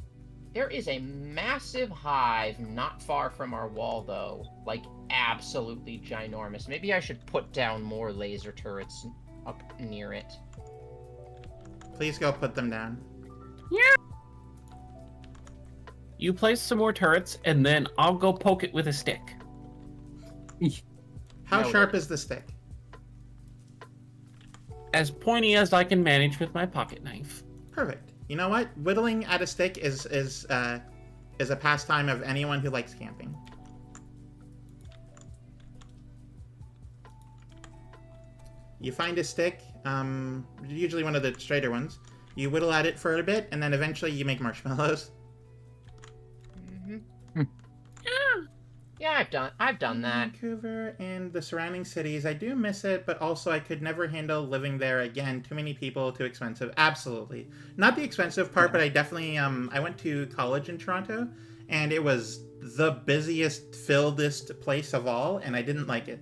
There is a massive hive not far from our wall, though. Like, absolutely ginormous. Maybe I should put down more laser turrets up near it. Please go put them down. You place some more turrets, and then I'll go poke it with a stick. How Noted. sharp is the stick? As pointy as I can manage with my pocket knife. Perfect. You know what? Whittling at a stick is a pastime of anyone who likes camping. You find a stick, usually one of the straighter ones. You whittle at it for a bit, and then eventually you make marshmallows. Yeah, I've done that. Vancouver and the surrounding cities, I do miss it, but also I could never handle living there again. Too many people, too expensive. Absolutely. Not the expensive part, but I definitely, I went to college in Toronto, and it was the busiest, filledest place of all, and I didn't like it.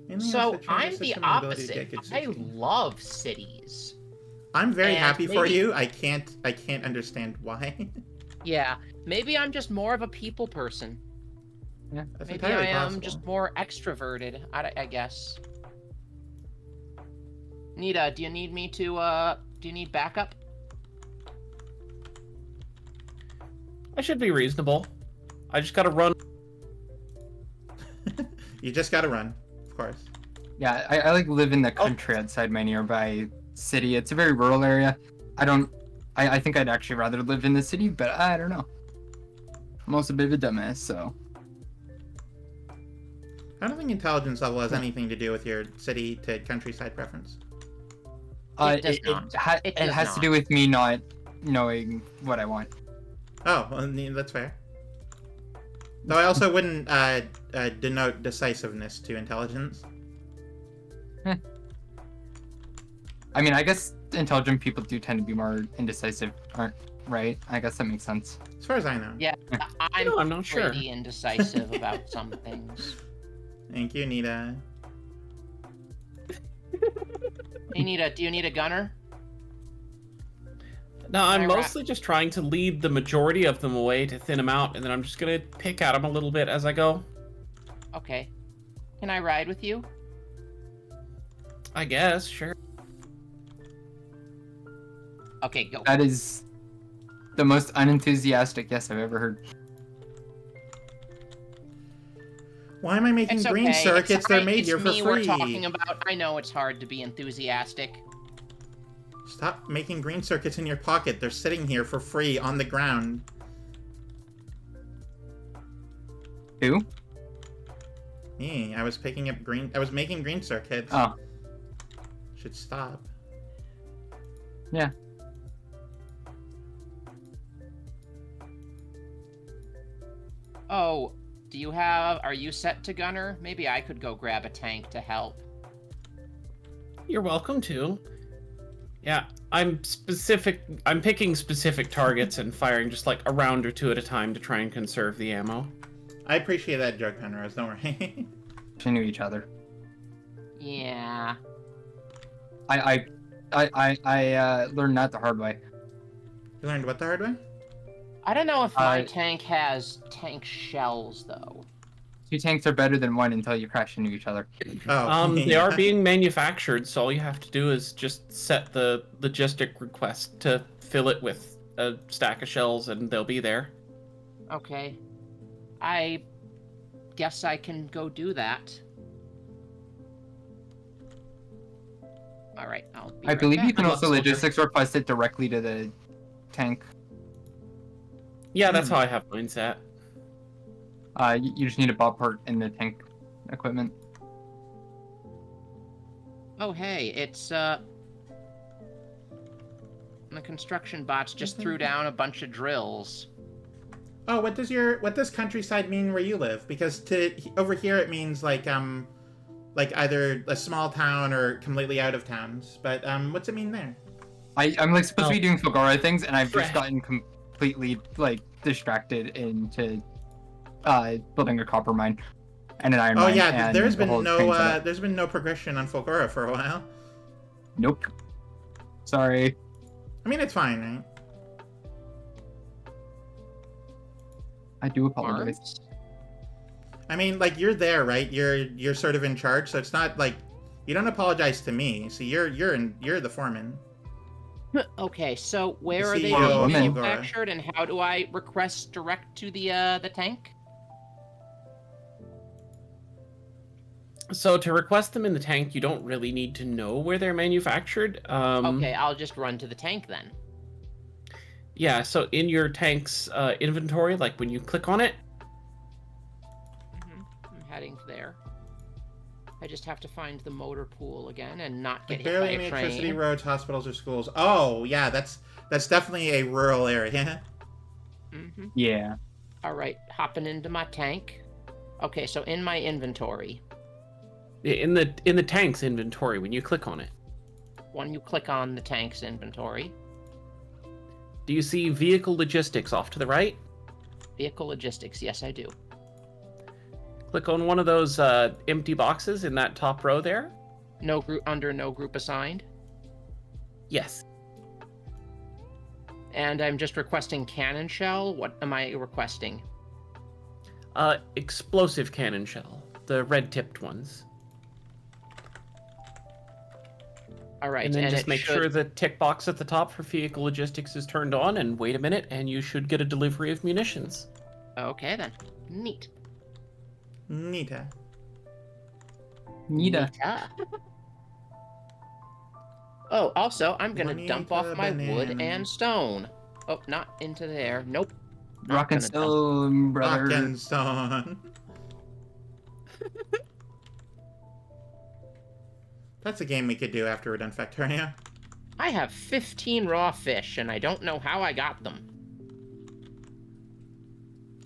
Mainly as So the transit I'm the system and ability to opposite. get good I safety. love cities. I'm very and happy for maybe- you. I can't understand why. Yeah, maybe I'm just more of a people person. That's Maybe I entirely am possible. just more extroverted. I guess. Nita, do you need me to? Do you need backup? I should be reasonable. I just gotta run. You just gotta run, of course. Yeah, I like live in the country outside my nearby city. It's a very rural area. I think I'd actually rather live in the city, but I don't know. I'm also a bit of a dumbass, so. I don't think intelligence level has anything to do with your city to countryside preference. It does not. It It does has to not. do with me not knowing what I want. Oh, well, that's fair. Though I also wouldn't denote decisiveness to intelligence. I mean, I guess intelligent people do tend to be more indecisive, aren't right? I guess that makes sense. As far as I know. Yeah, I'm not sure. pretty indecisive about some things. Thank you, Nita. Hey, Nita, do you need a gunner? No, I'm Alright. mostly just trying to lead the majority of them away to thin them out, and then I'm just gonna pick at them a little bit as I go. Okay. Can I ride with you? I guess, sure. Okay, go. That is the most unenthusiastic yes I've ever heard. Why am I making It's green okay. circuits? They're made it's here for me free. we're talking about. I know it's hard to be enthusiastic. Stop making green circuits in your pocket. They're sitting here for free on the ground. Who? Me, I was picking up green. I was making green circuits. Oh, Should stop. yeah. Oh, are you set to gunner? Maybe I could go grab a tank to help. You're welcome to. Yeah, I'm picking specific targets and firing just like a round or two at a time to try and conserve the ammo. I appreciate that joke, Penrose. Don't worry. They knew each other. Yeah. I learned that the hard way. You learned what the hard way? I don't know if my Uh, tank has tank shells, though. 2 tanks are better than 1 until you crash into each other. Oh, They yeah. are being manufactured, so all you have to do is just set the logistic request to fill it with a stack of shells, and they'll be there. Okay. I guess I can go do that. Alright, I'll be I right believe back. you can I'm also not soldier. logistics request it directly to the tank. Yeah, that's how I have mine set. You just need a bot port in the tank equipment. Oh, hey, it's the construction bots just threw down a bunch of drills. Oh, what does countryside mean where you live? Because over here it means like either a small town or completely out of towns. But what's it mean there? I'm like supposed to be doing Fulgora things, and I've just Right. gotten completely like distracted into building a copper mine and an iron Oh mine. yeah, and there's the whole been train no setup. there's been no progression on Fulgora for a while. Nope. Sorry. I mean, it's fine, right? I do apologize. Arms? I mean, like you're there, right? You're sort of in charge, so it's not like you don't apologize to me. So you're the foreman. Okay, so where The are they CEO being of Fulgora. manufactured, and how do I request direct to the tank? So to request them in the tank, you don't really need to know where they're manufactured. Okay, I'll just run to the tank then. Yeah, so in your tank's inventory, like when you click on it, I'm heading there. I just have to find the motor pool again and not get Like hit barely by any a electricity, train. roads, hospitals, or schools. Oh yeah, that's definitely a rural area. Yeah. All right, hopping into my tank. Okay, so in my inventory, in the tank's inventory, when you click on it, when you click on the tank's inventory, do you see vehicle logistics off to the right? vehicle logistics, yes I do. Click on one of those empty boxes in that top row there. No group under no group assigned. Yes. And I'm just requesting cannon shell. What am I requesting? Explosive cannon shell, the red-tipped ones. All right, And then just it make should... sure the tick box at the top for vehicle logistics is turned on, and wait a minute, and you should get a delivery of munitions. Okay then, neat. Nita. Nita. Oh, also, I'm gonna dump off Juanita my wood banana. and stone. Oh, not into there. Nope. Not Rock and gonna dump. stone, brother. Rock and stone. That's a game we could do after we're done Factorio. I have 15 raw fish, and I don't know how I got them.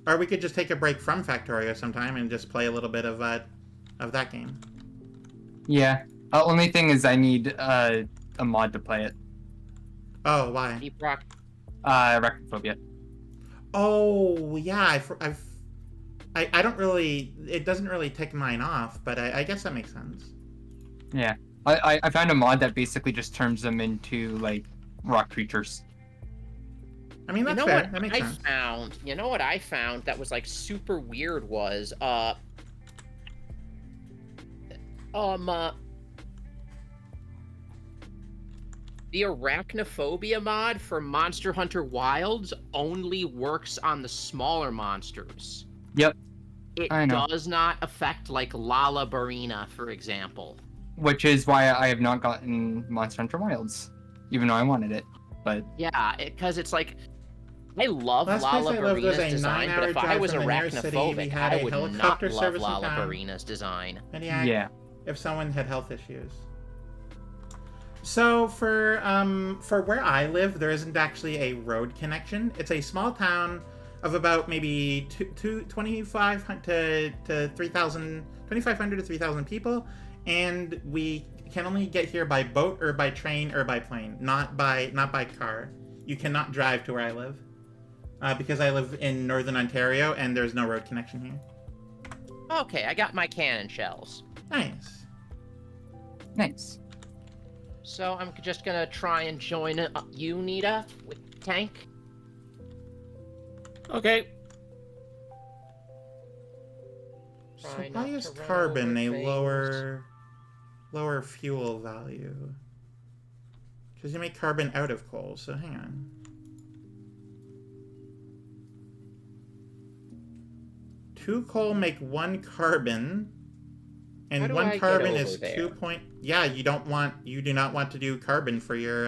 Or we could just take a break from Factorio sometime and just play a little bit of that game. Yeah. Only thing is I need a mod to play it. Oh, why? Deep rock. Arachnophobia. Oh, yeah. I don't really. It doesn't really tick mine off, but I guess that makes sense. Yeah. I found a mod that basically just turns them into like rock creatures. I mean, that's You know fair. what That makes I sense. found? You know what I found that was like super weird was the arachnophobia mod for Monster Hunter Wilds only works on the smaller monsters. Yep. It I know. does not affect like Lalabarina, for example. Which is why I have not gotten Monster Hunter Wilds, even though I wanted it. But Yeah, because it's like I love Last place I lived was Lalabarina's a design, but 9-hour if I drive was from the nearest city. We arachnophobic, had I a would not helicopter love service in town. Lalabarina's design. Maniac, yeah. if someone had health issues. So for where I live, there isn't actually a road connection. It's a small town of about maybe 2,500 to 3,000, 2,500 to 3,000 people, and we can only get here by boat or by train or by plane, not by car. You cannot drive to where I live because I live in northern Ontario and there's no road connection here. Okay, I got my cannon shells. Nice. Nice. So I'm just gonna try and join you, Nita, with the tank. Okay. So Try why not is to run carbon over a things. lower fuel value? Because you make carbon out of coal, so hang on. Two coal make one carbon, How and do one I get carbon over is there? 2 point. Yeah, you do not want to do carbon for your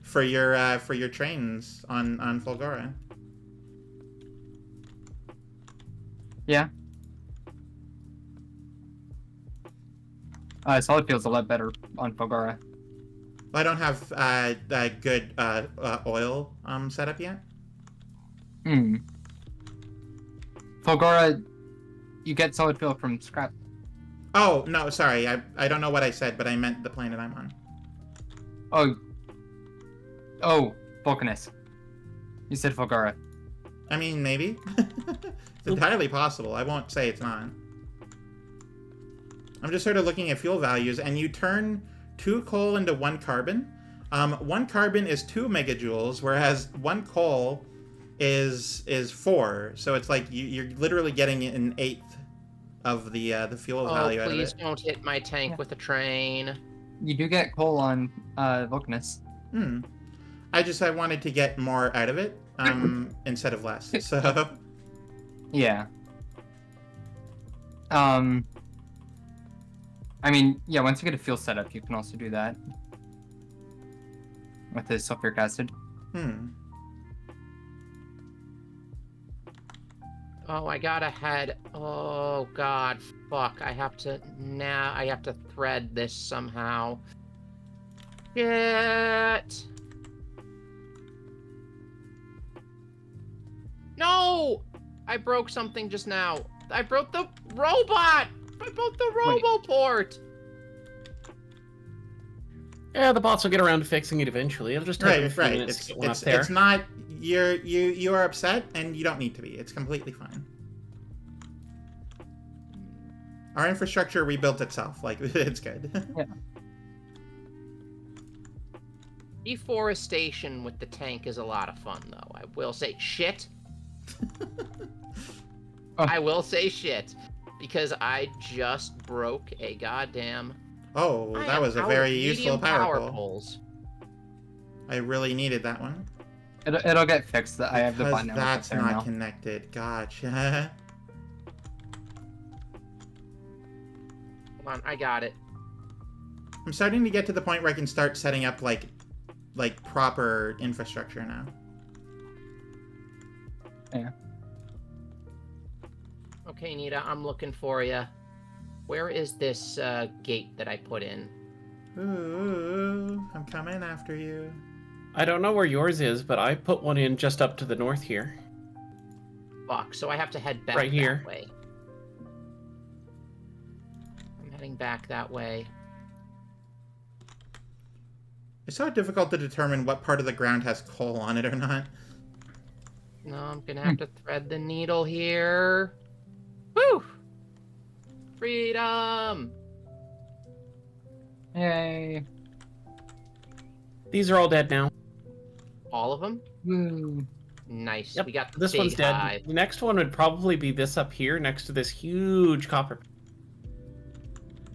for your trains on Fulgora. Yeah. Solid fuel's a lot better on Fulgora. I don't have that good oil set up yet. Hmm. Fulgora, you get solid fuel from scrap. Oh, no, sorry. I don't know what I said, but I meant the planet I'm on. Oh, Vulcanus. You said Fulgora. I mean, maybe. It's entirely possible. I won't say it's not. I'm just sort of looking at fuel values, and you turn 2 coal into 1 carbon. 1 carbon is 2 megajoules, whereas 1 coal is 4. So it's like you're literally getting an eighth of the fuel value out of it. Please don't hit my tank with a train. You do get coal on Vulcanus. I wanted to get more out of it instead of less. So Yeah. I mean, yeah, once you get a fuel setup, you can also do that. With the sulfuric acid. Oh, I gotta head. Oh, God. Fuck. I have to thread this somehow. Shit. No! I broke something just now. I broke the robot! I broke the roboport! Yeah, the bots will get around to fixing it eventually. It'll just take a few minutes to get one up there. It's not you are upset, and you don't need to be. It's completely fine. Our infrastructure rebuilt itself. Like, it's good. Yeah. Deforestation with the tank is a lot of fun, though. I will say shit. I will say shit. Because I just broke a goddamn... Oh, that was a very useful power pole. Poles. I really needed that one. It'll get fixed. I have the button. That's not connected. Gotcha. Hold on, I got it. I'm starting to get to the point where I can start setting up like proper infrastructure now. Yeah. Okay, Nita, I'm looking for you. Where is this gate that I put in? Ooh, I'm coming after you. I don't know where yours is, but I put one in just up to the north here. Fuck, so I have to head back Right here. that way. I'm heading back that way. It's so difficult to determine what part of the ground has coal on it or not. No, I'm gonna have to thread the needle here. Woo! Freedom! Yay. These are all dead now. All of them? Woo. Nice. Yep, We got the this big one's dead. hive. The next one would probably be this up here next to this huge copper.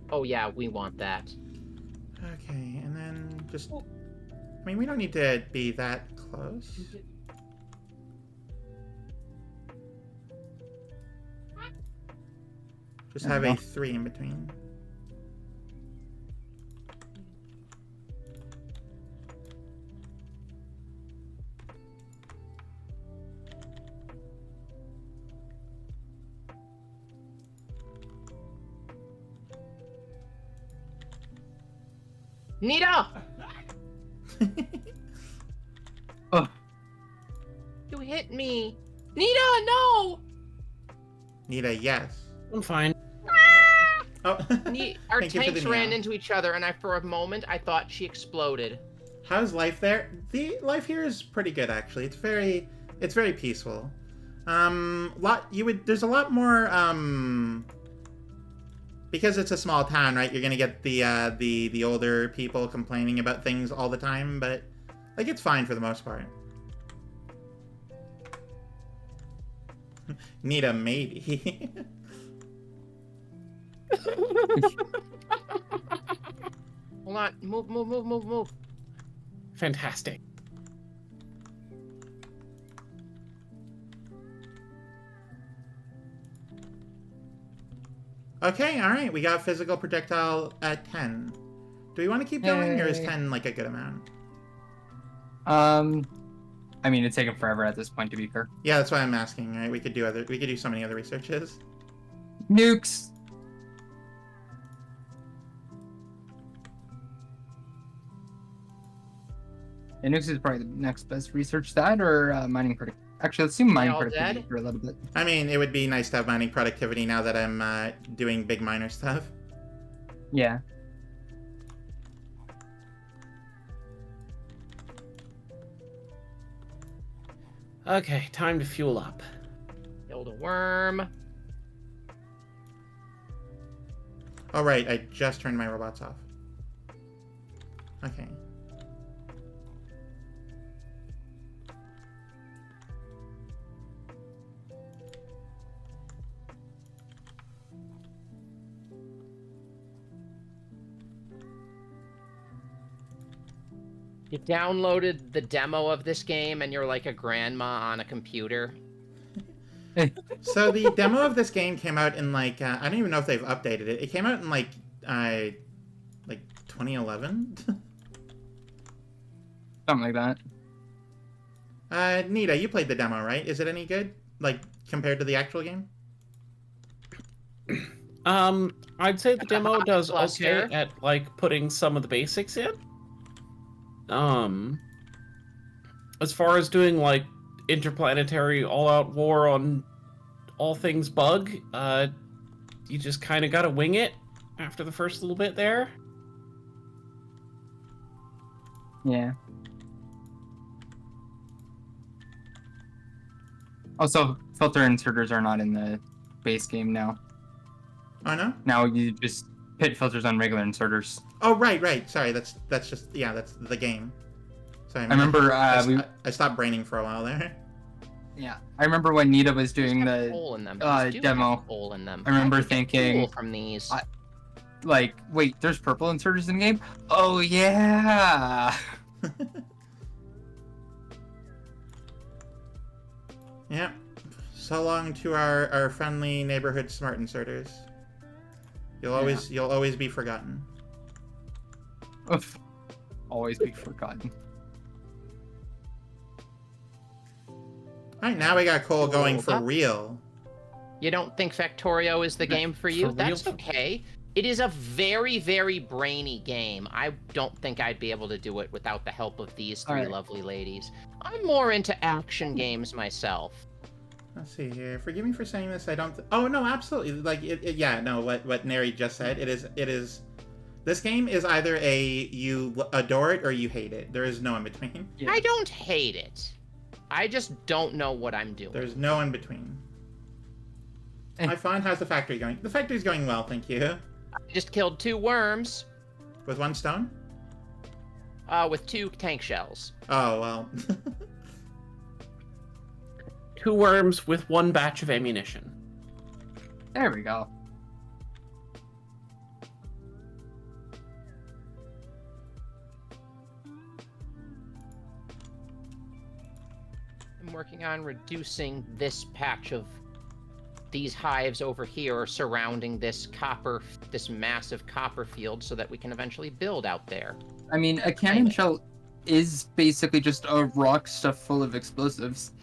Oh yeah, we want that. Okay, and then just... I mean, we don't need to be that close. Just have a 3 in between. Nita! Oh. You hit me! Nita, no! Nita, yes. I'm fine. Oh, Our thank you for the tanks ran neon. into each other, and for a moment, I thought she exploded. How's life there? The life here is pretty good, actually. It's very peaceful. There's a lot more, because it's a small town, right? You're gonna get the older people complaining about things all the time, but like it's fine for the most part. Nita, maybe. Hold on, move. Fantastic. Okay, all right. We got physical projectile at 10. Do we want to keep going, or is Yay. 10 like a good amount? I mean, it's taken forever at this point, to be fair. Yeah, that's why I'm asking. Right? We could do so many other researches. Nukes. Linux is probably the next best research. That or mining productivity. Actually, let's do mining all productivity dead? for a little bit. I mean, it would be nice to have mining productivity now that I'm doing big miner stuff. Yeah. Okay, time to fuel up. Killed a worm. Oh, right, I just turned my robots off. Okay. You downloaded the demo of this game and you're like a grandma on a computer. So the demo of this game came out in like I don't even know if they've updated it. It came out in like 2011. Something like that. Nita, you played the demo, right? Is it any good? Like compared to the actual game? I'd say the demo does Cluster. okay at like putting some of the basics in. As far as doing like interplanetary all-out war on all things bug, you just kind of gotta wing it after the first little bit there. Yeah. Also, filter inserters are not in the base game now. Oh no? Now you just pit filters on regular inserters. Oh right. Sorry, that's just that's the game. Sorry, I remember I stopped braining for a while there. Yeah, I remember when Nita was doing the Coal in them. demo. Coal in them. I remember could get thinking, coal from these. like, wait, there's purple inserters in the game? Oh yeah. Yeah. So long to our friendly neighborhood smart inserters. You'll always be forgotten. Oof. Always be forgotten. Alright, now we got coal going for real. You don't think Factorio is the game for you? For real? That's okay. It is a very, very brainy game. I don't think I'd be able to do it without the help of these three Alright. lovely ladies. I'm more into action games myself. Let's see here. Forgive me for saying this. I don't. Oh no, absolutely. Like yeah. No, what Neri just said. It is. This game is either you adore it or you hate it. There is no in between. Yeah. I don't hate it. I just don't know what I'm doing. There's no in between. Eh. My fun. How's the factory going? The factory's going well, thank you. I just killed 2 worms With 1 stone. with 2 tank shells. Oh well. 2 worms with 1 batch of ammunition. There we go. I'm working on reducing this patch of these hives over here surrounding this massive copper field so that we can eventually build out there. I mean, a cannon shell is basically just a rock stuffed full of explosives.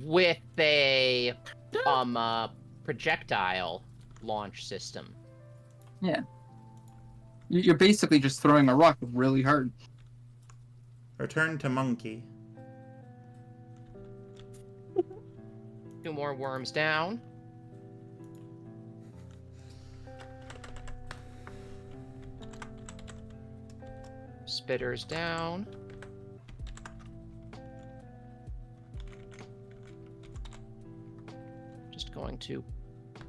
With a projectile launch system. Yeah. You're basically just throwing a rock really hard. Return to monkey. 2 more worms down. Spitters down. Just going to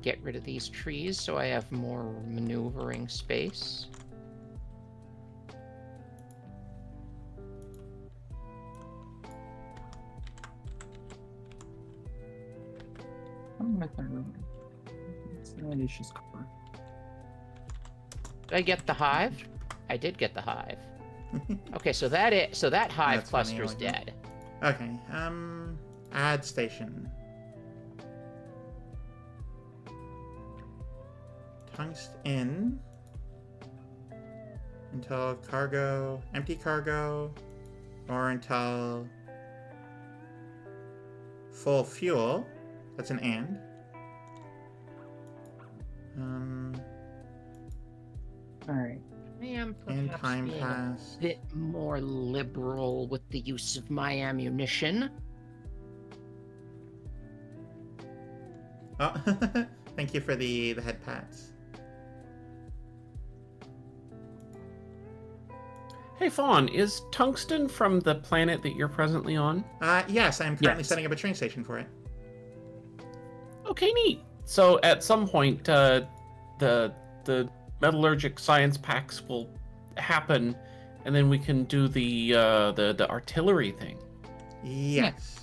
get rid of these trees so I have more maneuvering space. It's just copper. Did I get the hive? I did get the hive. Okay, so that hive That's funny, I cluster's like that. dead. Okay. Add station. Tungsten until cargo, empty cargo, or until full fuel. That's an and. Alright. I am And perhaps time being passed. a bit more liberal with the use of my ammunition. Oh, thank you for the head pats. Hey, Fawn, is tungsten from the planet that you're presently on? Yes, I'm currently Yes. setting up a train station for it. Okay, neat. So at some point, the metallurgic science packs will happen, and then we can do the artillery thing. Yes.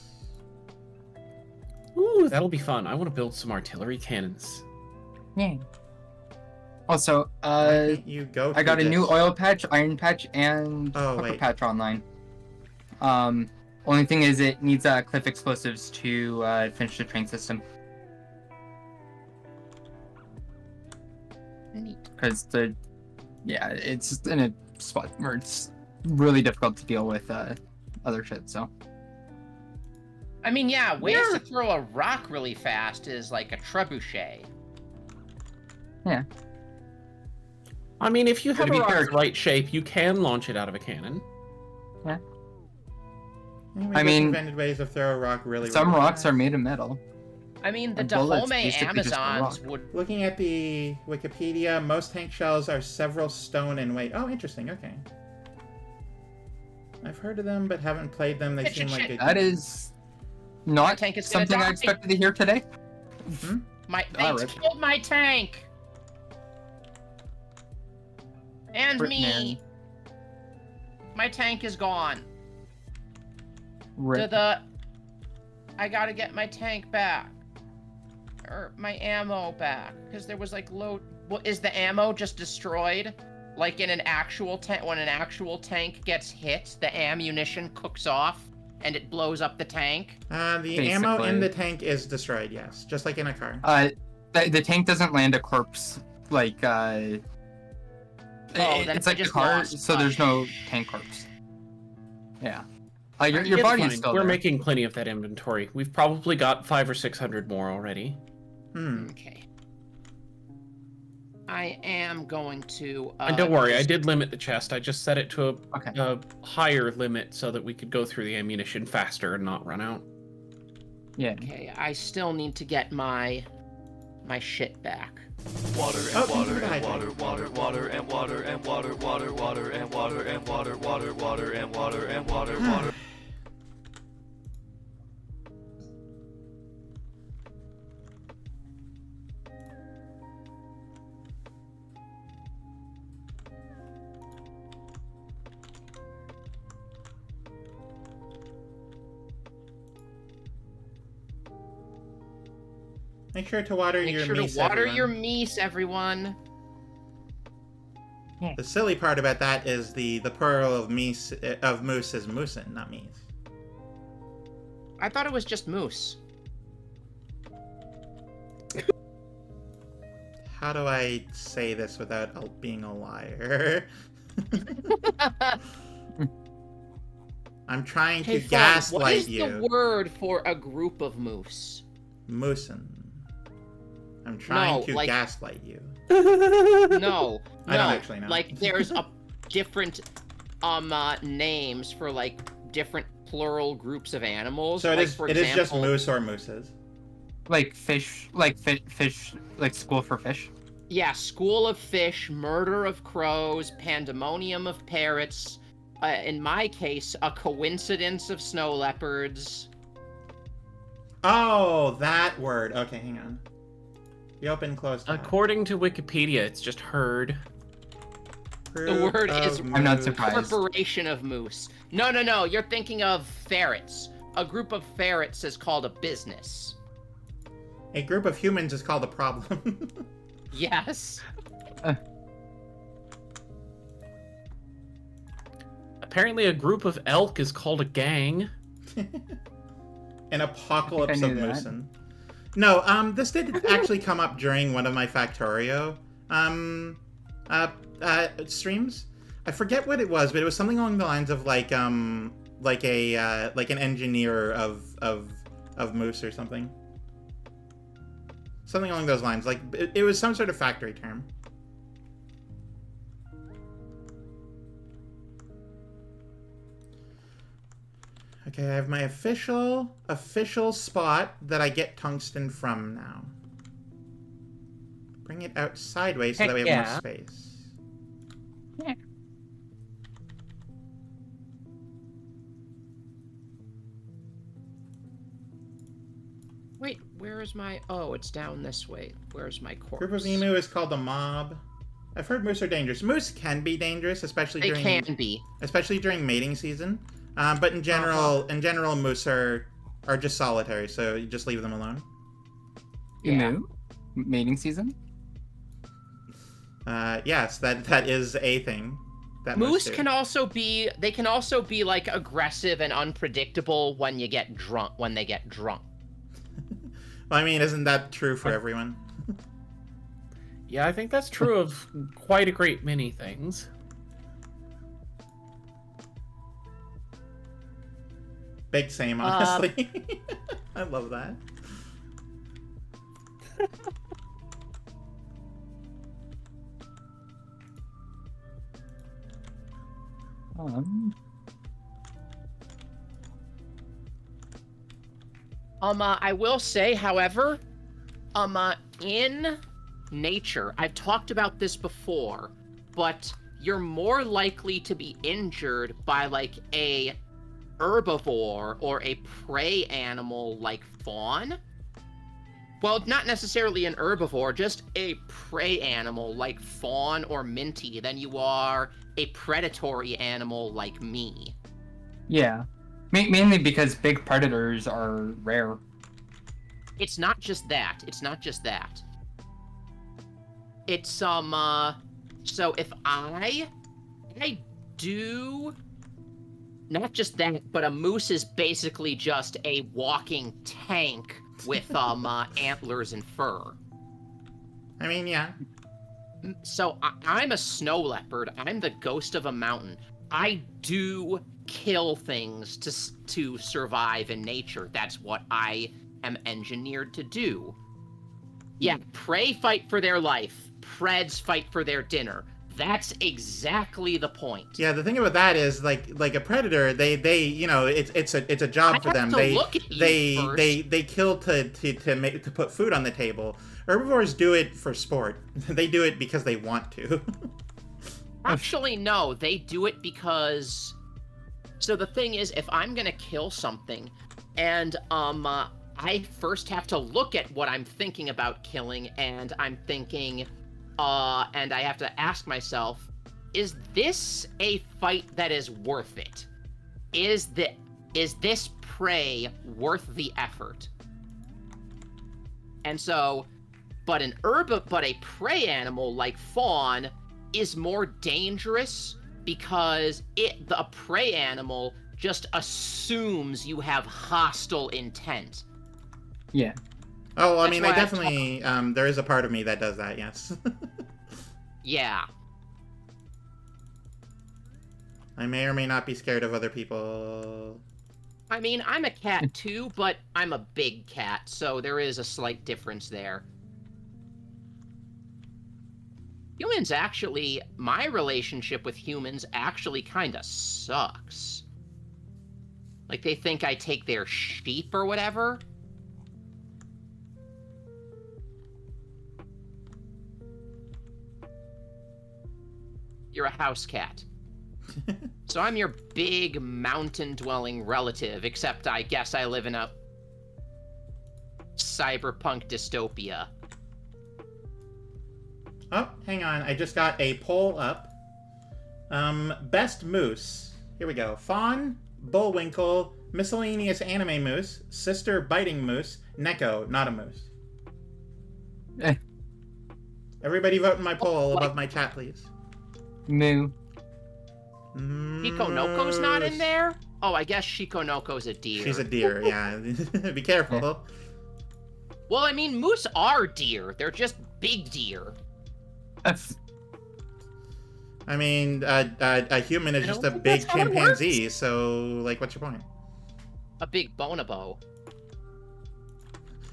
Ooh, that'll be fun. I want to build some artillery cannons. Yeah. Also, Why can't you go I got to a new this? oil patch, iron patch, and Oh, pepper wait. patch online. Only thing is it needs cliff explosives to finish the train system. Neat. Because it's in a spot where it's really difficult to deal with other shit. So I mean, yeah, ways to throw a rock really fast is like a trebuchet. yeah, I mean, if you have to a be rock fair- the right shape, you can launch it out of a cannon. I mean, invented ways to throw a rock really. some really rocks fast. are made of metal. I mean, the And bullets Dahomey basically just a Amazons rock. would. Looking at the Wikipedia, most tank shells are several stone in weight. Oh, interesting. Okay. I've heard of them, but haven't played them. They Shit, seem shit, like shit. a... That is not tank is gonna something I die. expected to hear today. They Alright. killed my tank! And Rip, me! man. My tank is gone. Rip. I gotta get my tank back. Or my ammo back. Because there was like low... Well, is the ammo just destroyed? Like in an actual tank, when an actual tank gets hit, the ammunition cooks off and it blows up the tank? The ammo in Basically. the tank is destroyed, yes. Just like in a car. The tank doesn't land a corpse like then it's I like the just car, lost so a there's no tank corpse. Yeah. Your It's body is fine. still We're there. making plenty of that inventory. We've probably got 500 or 600 more already. Okay. I am going to... And don't worry, I just- did limit the chest. I just set it to Okay. a higher limit so that we could go through the ammunition faster and not run out. Yeah. Okay, I still need to get my shit back. Water Oh, and thank you water for the and hydrate. water and water and water and water, water and water and water, water, water and water and water, water. Make sure to water Make your sure meat. to water your meat, everyone. The silly part about that is the plural of moose is moosin, not meese. I thought it was just moose. How do I say this without being a liar? I'm trying to Hey, Fawn, gaslight what is you. the word for a group of moose? Moosin. I'm trying No, to like- gaslight you. No, I don't actually know. Like there's a different names for like different plural groups of animals. So it like, is. for It is just example- moose or mooses. Like fish, fish, like school for fish. Yeah, school of fish, murder of crows, pandemonium of parrots. In my case, a coincidence of snow leopards. Oh, that word. Okay, hang on. You open, close. tab. According to Wikipedia, it's just herd. Fruit word of is- I'm not moose. surprised. Corporation of moose. No, you're thinking of ferrets. A group of ferrets is called a business. A group of humans is called a problem. Yes. Apparently, a group of elk is called a gang. An apocalypse of knew that. moosin. No, this did actually come up during one of my Factorio streams. I forget what it was, but it was something along the lines of like an engineer of moose or something. Something along those lines. Like it was some sort of factory term. Okay, I have my official spot that I get tungsten from now. Bring it out sideways so Heck that we have yeah. more space. Yeah. Wait, where is my... Oh, it's down this way. Where's my corpse? Group of emu is called a mob. I've heard moose are dangerous. Moose can be dangerous, especially They during can be. especially during mating season. But in general, moose are just solitary, so you just leave them alone. Yeah. Emu? Mating season? Yes, that is a thing. That Moose do. can also be... They can also be, like, aggressive and unpredictable when you get drunk. When they get drunk. Well, I mean, isn't that true for everyone? Yeah, I think that's true of quite a great many things. Big same, honestly. I love that. I will say, however, in nature, I've talked about this before, but you're more likely to be injured by, like, a herbivore or a prey animal like fawn. Well, not necessarily an herbivore, just a prey animal like fawn or minty than you are a predatory animal like me. Yeah. Mainly because big predators are rare. It's not just that. It's not just that. It's, so if I do... Not just that, but a moose is basically just a walking tank with, antlers and fur. I mean, yeah. So I'm a snow leopard. I'm the ghost of a mountain. I do kill things to survive in nature. That's what I am engineered to do. Yeah, prey fight for their life. Preds fight for their dinner. That's exactly the point. Yeah, the thing about that is like a predator, they you know, it's a job for them. They kill to put food on the table. Herbivores do it for sport. They do it because they want to. Actually, no, they do it because... So the thing is, if I'm gonna kill something, and I first have to look at what I'm thinking about killing, and I'm thinking, and I have to ask myself, is this a fight that is worth it? Is this prey worth the effort? And so, but a prey animal like fawn is more dangerous because the prey animal just assumes you have hostile intent. Yeah. Oh, I That's mean, why I I definitely, there is a part of me that does that, yes. Yeah. I may or may not be scared of other people. I mean, I'm a cat too, but I'm a big cat, so there is a slight difference there. Humans actually, my relationship with humans actually kinda sucks. Like, they think I take their sheep or whatever. You're a house cat. So I'm your big mountain-dwelling relative, except I guess I live in a cyberpunk dystopia. Oh, hang on. I just got a poll up. Best moose. Here we go. Fawn, Bullwinkle, miscellaneous anime moose, sister biting moose, Neko, not a moose. Eh. Everybody vote in my poll above my chat, please. Moo. Shikonoko's not in there? Oh, I guess Shikonoko's a deer. She's a deer, yeah. Be careful. Well, I mean, moose are deer. They're just big deer. I mean, a human is just a big chimpanzee, so, like, what's your point? A big bonobo.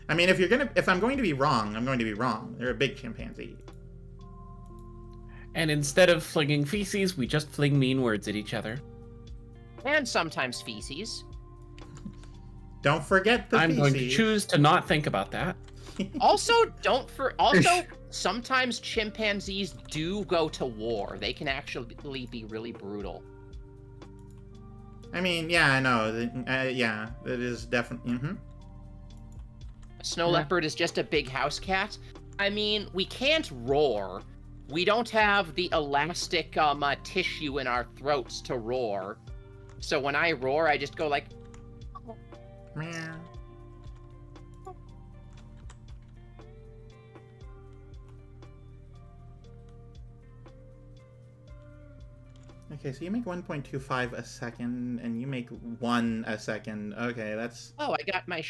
I mean, if I'm going to be wrong, I'm going to be wrong. They're a big chimpanzee. And instead of flinging feces, we just fling mean words at each other. And sometimes feces. Don't forget the I'm feces. going to choose to not think about that. Also, sometimes chimpanzees do go to war. They can actually be really brutal. I mean, yeah, I know. Yeah, it is definitely. A snow Yeah. leopard is just a big house cat. I mean, we can't roar. We don't have the elastic tissue in our throats to roar. So when I roar, I just go like... Meow. Okay, so you make 1.25 a second, and you make 1 a second. Okay, that's... Oh, I got my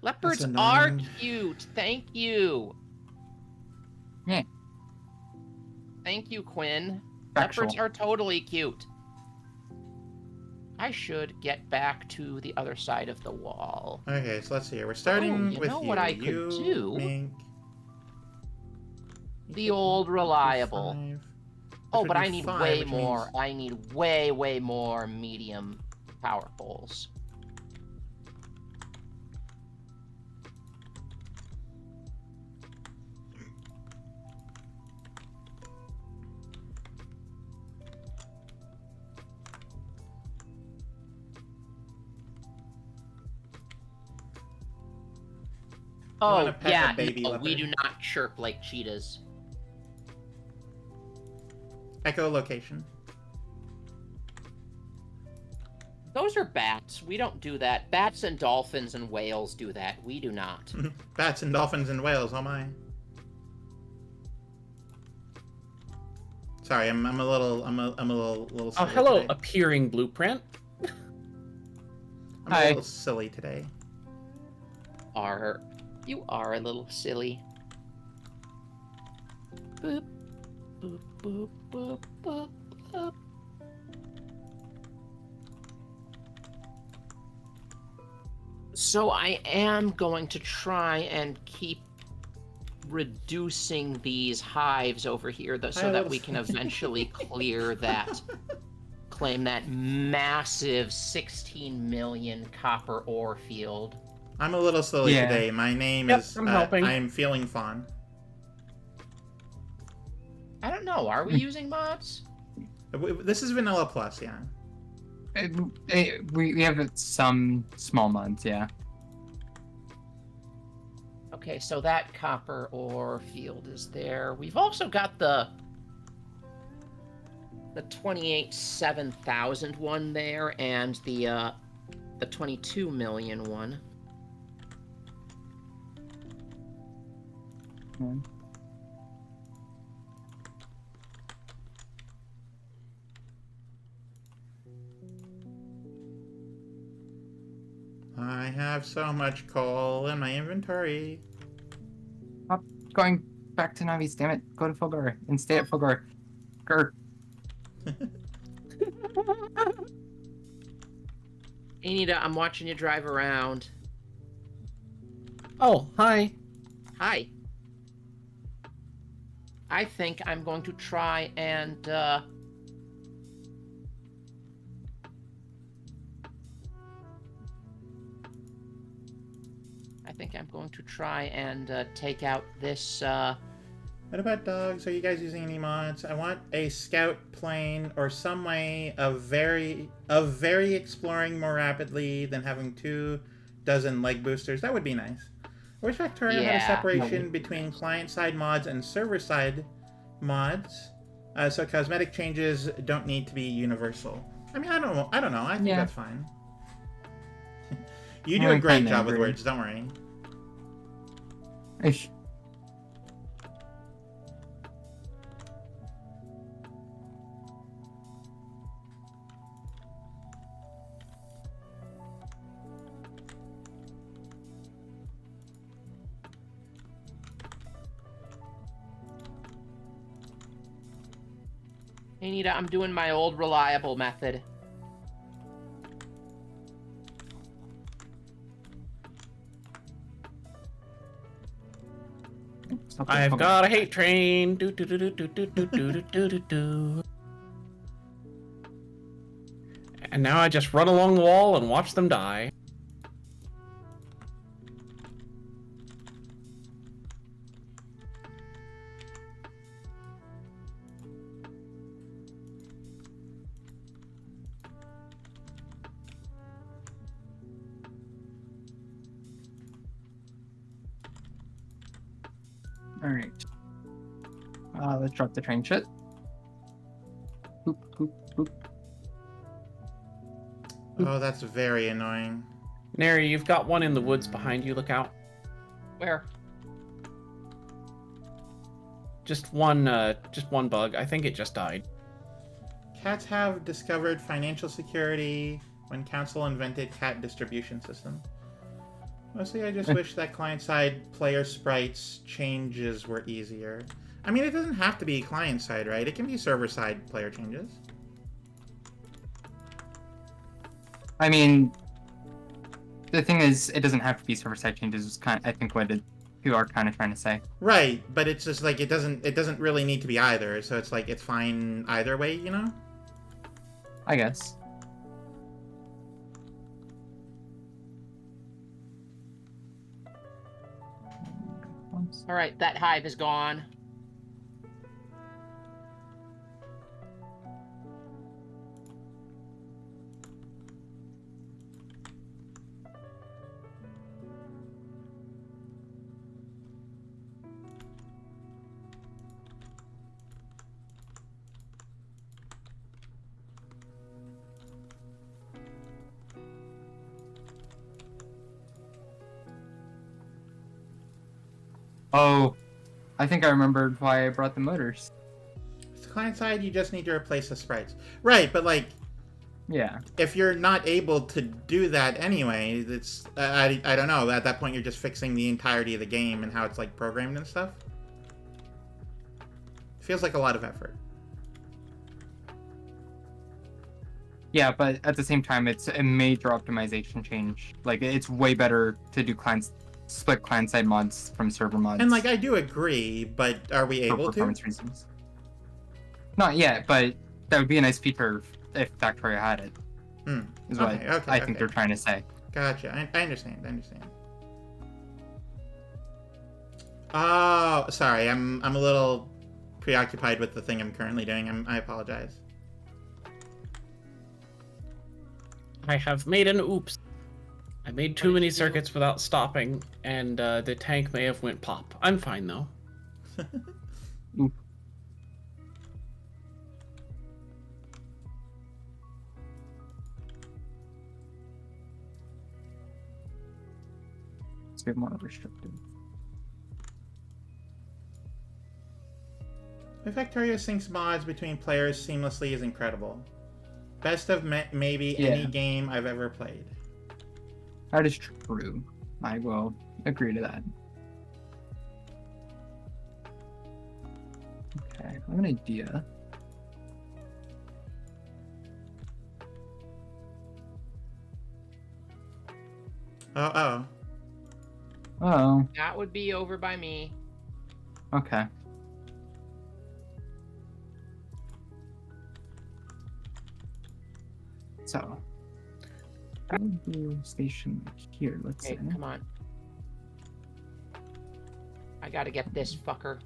Leopards That's are annoying. cute. Thank you. Yeah. Thank you, Quinn. Factual. Leopards are totally cute. I should get back to the other side of the wall. Okay, so let's see here. We're starting you with know you. what I could you do? Make... The old reliable. 5. Oh, Which but would I be need 5, way which more. means- I need way more medium power poles. Oh, wanna pet yeah, a baby no, we leopard. do not chirp like cheetahs. Echolocation. Those are bats. We don't do that. Bats and dolphins and whales do that. We do not. Bats and dolphins and whales, oh my. Sorry, I'm a little Oh, silly hello, today. appearing blueprint. I'm Hi. a little silly today. You are a little silly. Boop, boop, boop, boop, boop, boop. So I am going to try and keep reducing these hives over here so that we can eventually clear that, claim that massive 16 million copper ore field. I'm a little silly Yeah. today. My name Yep, is... I'm helping. I am feeling fun. I don't know, are we using mods? This is Vanilla Plus, yeah. We have some small mods, yeah. Okay, so that copper ore field is there. We've also got the 28,700 one there, and the 22 million one. Hmm. I have so much coal in my inventory. Stop going back to Navi's, damn it. Go to Fulgur and stay at Fulgur. Grr. Hey, Nita, I'm watching you drive around. Oh, hi. Hi. I think I'm going to try and, take out this, What about dogs? Are you guys using any mods? I want a scout plane or some way of very exploring more rapidly than having 24 leg boosters. That would be nice. I wish Factorio had a Yeah. separation between client-side mods and server-side mods, so cosmetic changes don't need to be universal. I mean, I don't know. I think Yeah. that's fine. You do Yeah, a I great kinda job with agree. words. Don't worry. Ish. Hey, Nita, I'm doing my old reliable method. Stop at I've Fulgur. got a hate train. Do do do do do do do do do do do. And now I just run along the wall and watch them die. Alright. Let's drop the train shit. Boop, boop, boop. Oh, that's very annoying. Neri, you've got one in the woods behind you. Look out. Where? Just one bug. I think it just died. Cats have discovered financial security when Council invented cat distribution system. Mostly, I just wish that client-side player sprites changes were easier. I mean, it doesn't have to be client-side, right? It can be server-side player changes. I mean, the thing is, it doesn't have to be server-side changes. Is kind of, I think, what people are kind of trying to say. Right, but it's just like it doesn't really need to be either. So it's like it's fine either way, you know? I guess. All right, that hive is gone. Oh, I think I remembered why I brought the motors. With client-side, you just need to replace the sprites. Right, but like, Yeah. if you're not able to do that anyway, it's I don't know. At that point, you're just fixing the entirety of the game and how it's like programmed and stuff. Feels like a lot of effort. Yeah, but at the same time, it's a major optimization change. Like, it's way better to do split client-side mods from server mods. And like, I do agree, but are we for able to? performance reasons. Not yet, but that would be a nice feature if Factorio had it. Is what I think they're trying to say. Gotcha. I understand. I understand. Oh, sorry. I'm a little preoccupied with the thing I'm currently doing. I apologize. I have made an oops. I made too many circuits without stopping, and the tank may have went pop. I'm fine, though. Oop. Let's get more restrictive. The Factorio syncs mods between players seamlessly is incredible. Best of maybe any game I've ever played. That is true. I will agree to that. Okay, I have an idea. Oh. Oh, That would be over by me. okay. So, station here, let's Okay, say. come on. I gotta get this fucker.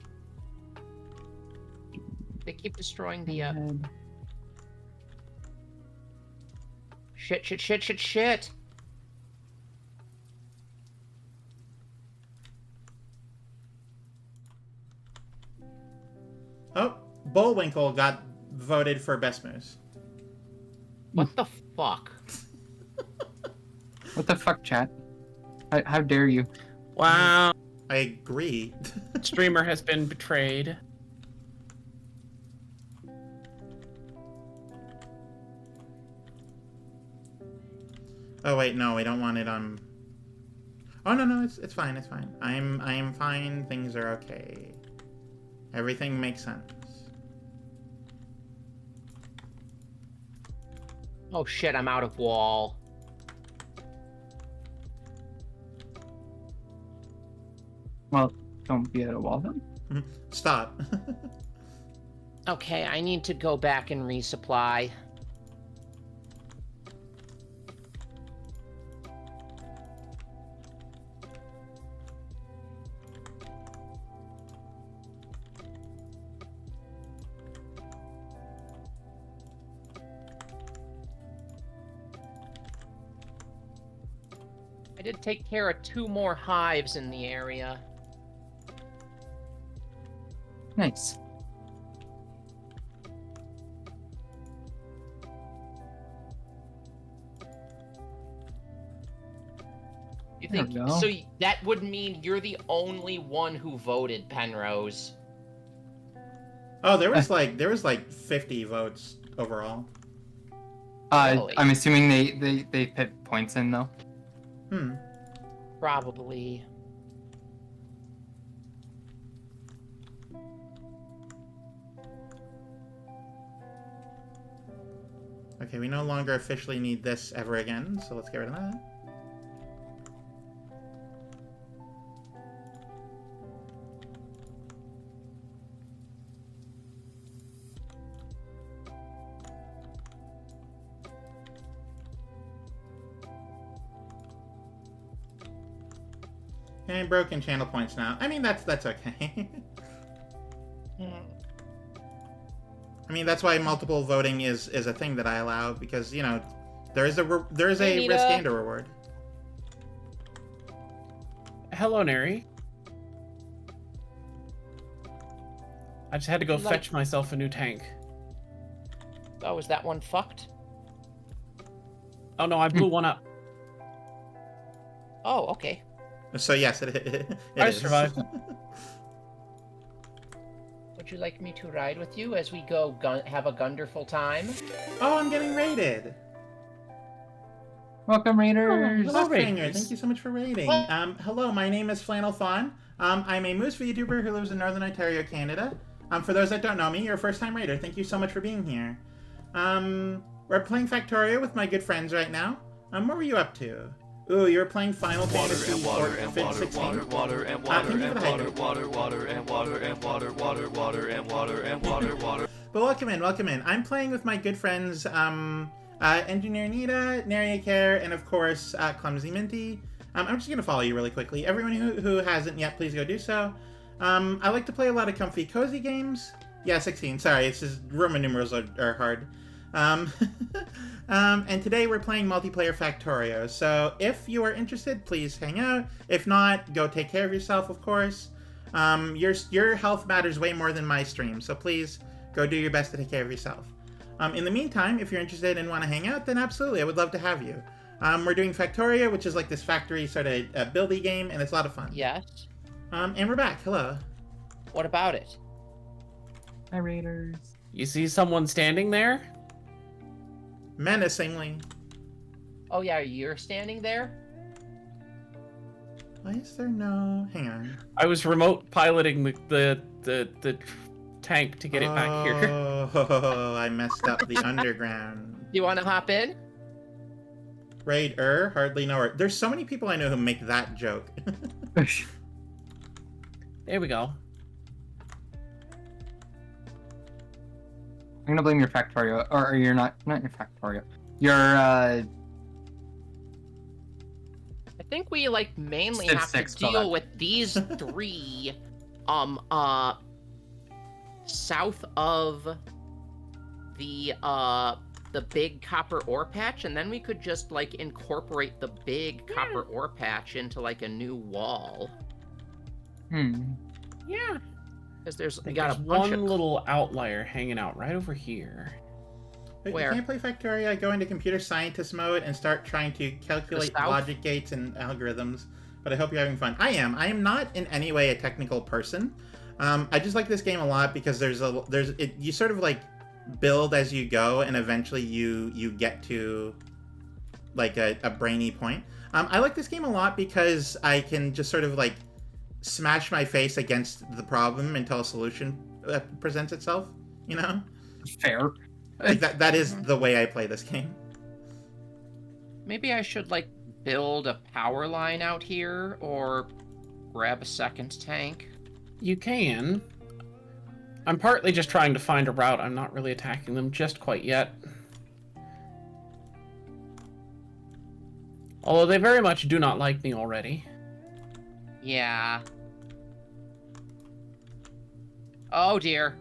They keep destroying the, Shit. Oh, Bullwinkle got voted for Best Moose. What the fuck? What the fuck, chat? How dare you? Wow. I agree. Streamer has been betrayed. Oh wait, no, we don't want it on. Oh no, it's fine, it's fine. I am fine. Things are okay. Everything makes sense. Oh shit, I'm out of wall. Well, don't be at a wall then. Stop. Okay, I need to go back and resupply. I did take care of 2 more hives in the area. Nice. You There think we go. so? That would mean you're the only one who voted, Penrose. Oh, there was like 50 votes overall. Really? I'm assuming they put points in though. Hmm. Probably. Okay, we no longer officially need this ever again, so let's get rid of that. And broken channel points now. I mean, that's okay. I mean, that's why multiple voting is a thing that I allow, because, you know, there is a risk and a reward. Hello, Neri. I just had to go fetch myself a new tank. Oh, is that one fucked? Oh no, I blew one up. Oh, okay. So yes, it I is. survived. Would you like me to ride with you as we go have a gunderful time? Oh, I'm getting raided. Welcome, Raiders. Hello, Raiders. Stranger. Thank you so much for raiding. Hello, my name is Flannel Fawn. I'm a moose VTuber who lives in Northern Ontario, Canada. For those that don't know me, you're a first-time raider. Thank you so much for being here. We're playing Factorio with my good friends right now. What were you up to? Ooh, you're playing Final Fantasy water and water 16. and water and water Thank you and for the water, hydrate. water and water and water, water and water. But welcome in, welcome in. I'm playing with my good friends, EngineerNita, Neriacare, and of course, ClumsyMinty. I'm just gonna follow you really quickly. Everyone who hasn't yet, please go do so. I like to play a lot of comfy, cozy games. Yeah, 16. Sorry, it's just Roman numerals are hard. And today we're playing multiplayer Factorio. So if you are interested, please hang out. If not, go take care of yourself, of course. Your health matters way more than my stream, so please go do your best to take care of yourself. In the meantime, if you're interested and want to hang out, then absolutely, I would love to have you. We're doing Factorio, which is like this factory sort of buildy game, and it's a lot of fun. Yes. And we're back. Hello. What about it? Hi, Raiders. You see someone standing there? Menacingly. Oh yeah, you're standing there? Why is there no... Hang on. I was remote piloting the tank to get it back here. Oh, I messed up the underground. You want to hop in? Raider, hardly know her. There's so many people I know who make that joke. There we go. I'm gonna blame your Factorio, or you're not your Factorio. Your I think we like mainly Civ have 6 to deal fella. with these three south of the big copper ore patch, and then we could just like incorporate the big copper ore patch into like a new wall. Yeah. Because we There's got a bunch one of little outlier hanging out right over here. Wait, Where? you can't play Factorio. I go into computer scientist mode and start trying to calculate south? logic gates and algorithms. But I hope you're having fun. I am. I am not in any way a technical person. I just like this game a lot because you sort of like build as you go, and eventually you get to like a brainy point. I like this game a lot because I can just sort of like smash my face against the problem until a solution presents itself. You know, fair. like that is the way I play this game. Maybe I should like build a power line out here or grab a second tank. You can. I'm partly just trying to find a route. I'm not really attacking them just quite yet. Although they very much do not like me already. Yeah. Oh dear.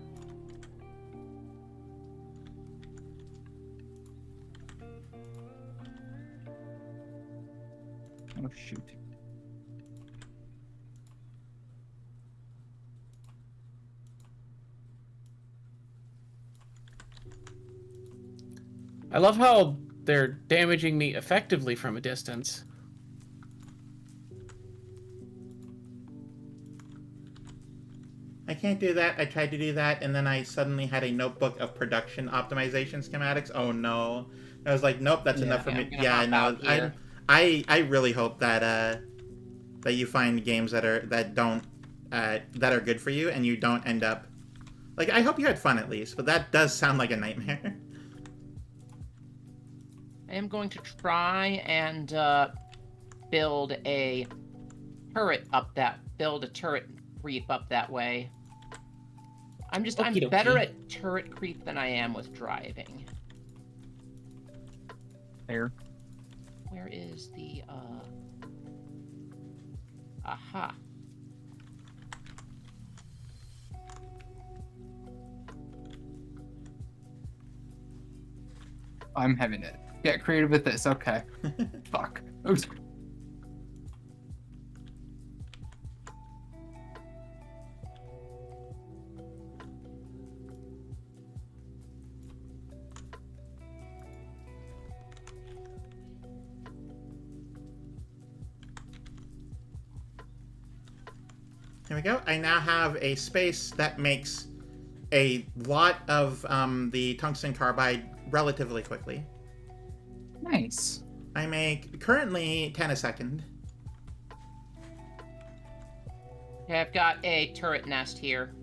Oh shoot. I love how they're damaging me effectively from a distance. I can't do that. I tried to do that, and then I suddenly had a notebook of production optimization schematics. Oh no! I was like, nope, that's enough for me. I'm gonna Yeah, hop no, out here. I really hope that that you find games that are good for you, and you don't end up like. I hope you had fun at least, but that does sound like a nightmare. I am going to try and build a turret creep up that way. I'm Okie dokie. better at turret creep than I am with driving. There. Where is the aha. I'm having it. Get creative with this. Okay. Fuck. Oops. Here we go. I now have a space that makes a lot of the tungsten carbide relatively quickly. Nice. I make currently 10 a second. Okay, I've got a turret nest here.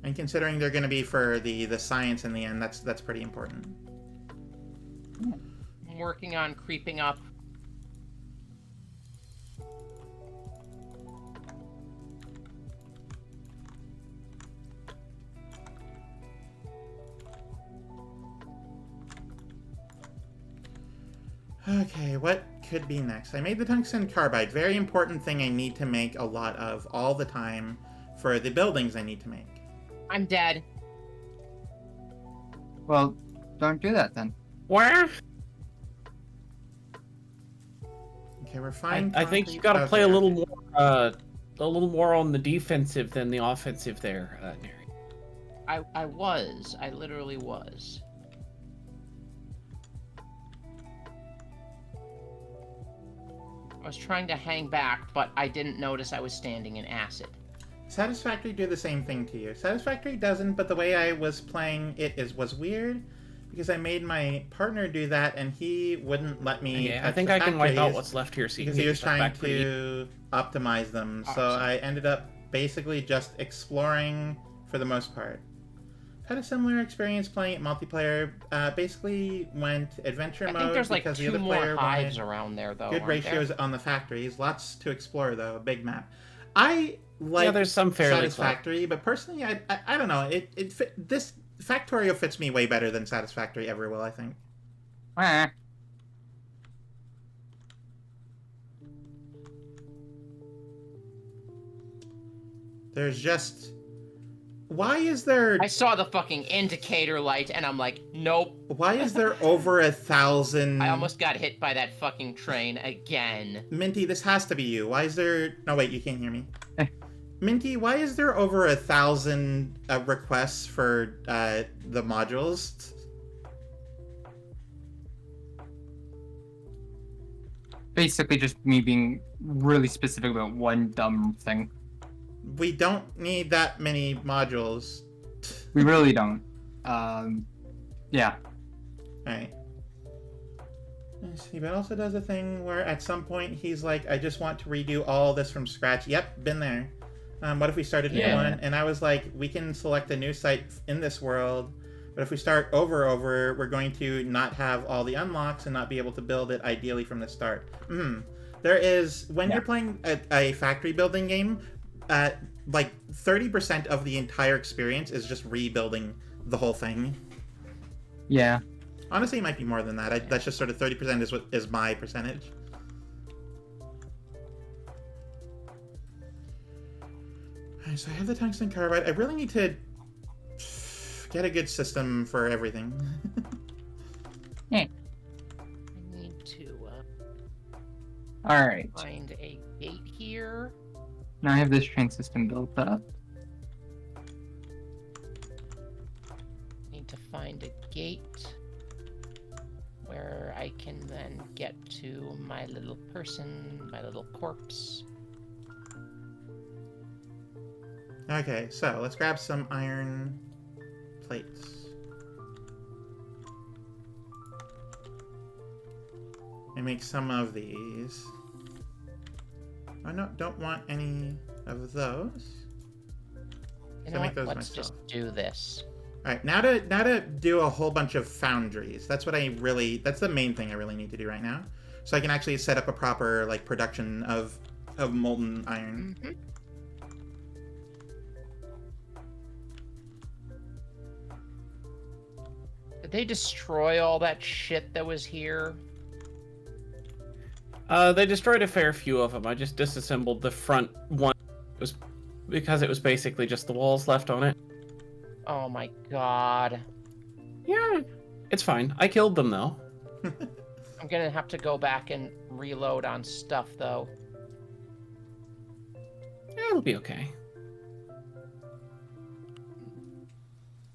And considering they're going to be for the science in the end, that's pretty important. I'm working on creeping up. Okay, what could be next? I made the tungsten carbide. Very important thing I need to make a lot of all the time for the buildings I need to make. I'm dead. Well, don't do that then. Where? Okay, we're fine. I think you gotta play a little more on the defensive than the offensive there, Neri. I literally was. I was trying to hang back, but I didn't notice I was standing in acid. Satisfactory do the same thing to you. Satisfactory doesn't, but the way I was playing it was weird because I made my partner do that and he wouldn't let me. Yeah, I think I can wipe out what's left here so you because can he get was stuff trying back pretty. to optimize them. So Awesome. I ended up basically just exploring for the most part. Had a similar experience playing it multiplayer. Basically went adventure I mode think there's like because the 2 other more player hives wanted around there, though. good aren't ratios there? on the factories. Lots to explore though. A big map. I like Yeah, there's some fairly Satisfactory, but personally, I don't know. This Factorio fits me way better than Satisfactory ever will. I think. Ah. There's just why is there I saw the fucking indicator light, and I'm like, nope. why is there over 1,000? I almost got hit by that fucking train again. Minty, this has to be you. Why is there? No, wait, you can't hear me. Minty, why is there over 1,000 requests for the modules? Basically just me being really specific about one dumb thing. We don't need that many modules. We really don't. Yeah. Alright. Let's see, but it also does a thing where at some point he's like, I just want to redo all this from scratch. Yep, been there. What if we started a new one? And I was like, we can select a new site in this world, but if we start over, we're going to not have all the unlocks and not be able to build it ideally from the start. There is, when you're playing a factory building game, like 30% of the entire experience is just rebuilding the whole thing. Yeah. Honestly, it might be more than that. That's just sort of 30% is my percentage. Alright, so I have the tungsten carbide. I really need to get a good system for everything. I need to Alright. find a gate here. Now I have this train system built up. Need to find a gate. I can then get to my little person, my little corpse. Okay, so let's grab some iron plates. And make some of these. I don't want any of those. You So know make what? those Let's myself. just do this. Alright, now to do a whole bunch of foundries. That's the main thing I really need to do right now. So I can actually set up a proper like production of molten iron. Mhm. Did they destroy all that shit that was here? They destroyed a fair few of them. I just disassembled the front one. It was because it was basically just the walls left on it. Oh my god. Yeah, it's fine. I killed them though. I'm gonna have to go back and reload on stuff though. It'll be okay.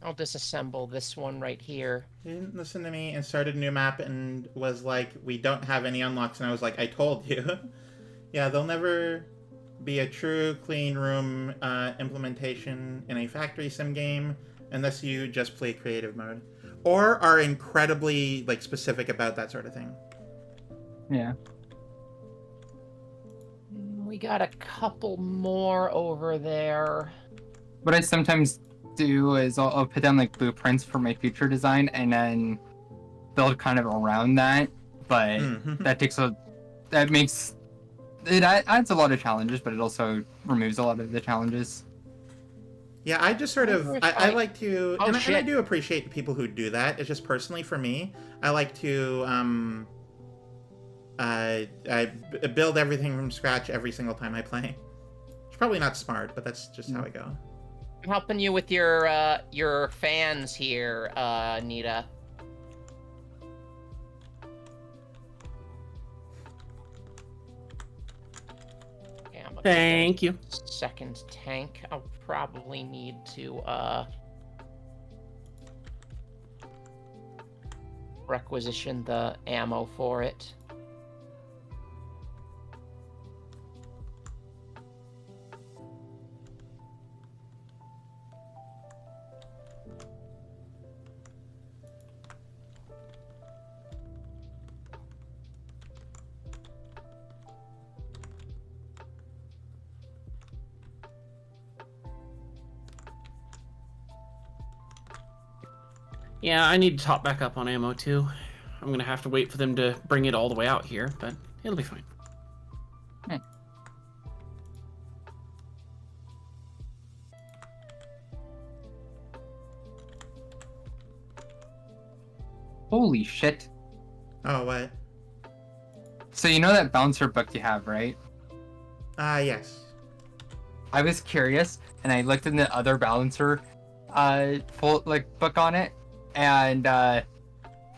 I'll disassemble this one right here. He didn't listen to me and started a new map and was like, we don't have any unlocks. And I was like, I told you. Yeah, there'll never be a true clean room implementation in a factory sim game unless you just play creative mode. Or are incredibly like specific about that sort of thing. Yeah. We got a couple more over there. What I sometimes do is I'll put down like blueprints for my future design and then build kind of around that. But that makes it adds a lot of challenges, but it also removes a lot of the challenges. Yeah, I just sort of, I like to, Oh, and I shit. do appreciate the people who do that. It's just personally for me, I like to I build everything from scratch every single time I play. It's probably not smart, but that's just how I go. I'm helping you with your fans here, Nita. Okay, I'm Thank you. second tank. I'll probably need to requisition the ammo for it. Yeah, I need to top back up on ammo too. I'm gonna have to wait for them to bring it all the way out here, but it'll be fine. Holy shit. Oh, what? So you know that bouncer book you have, right? Yes. I was curious and I looked in the other balancer full like book on it, and the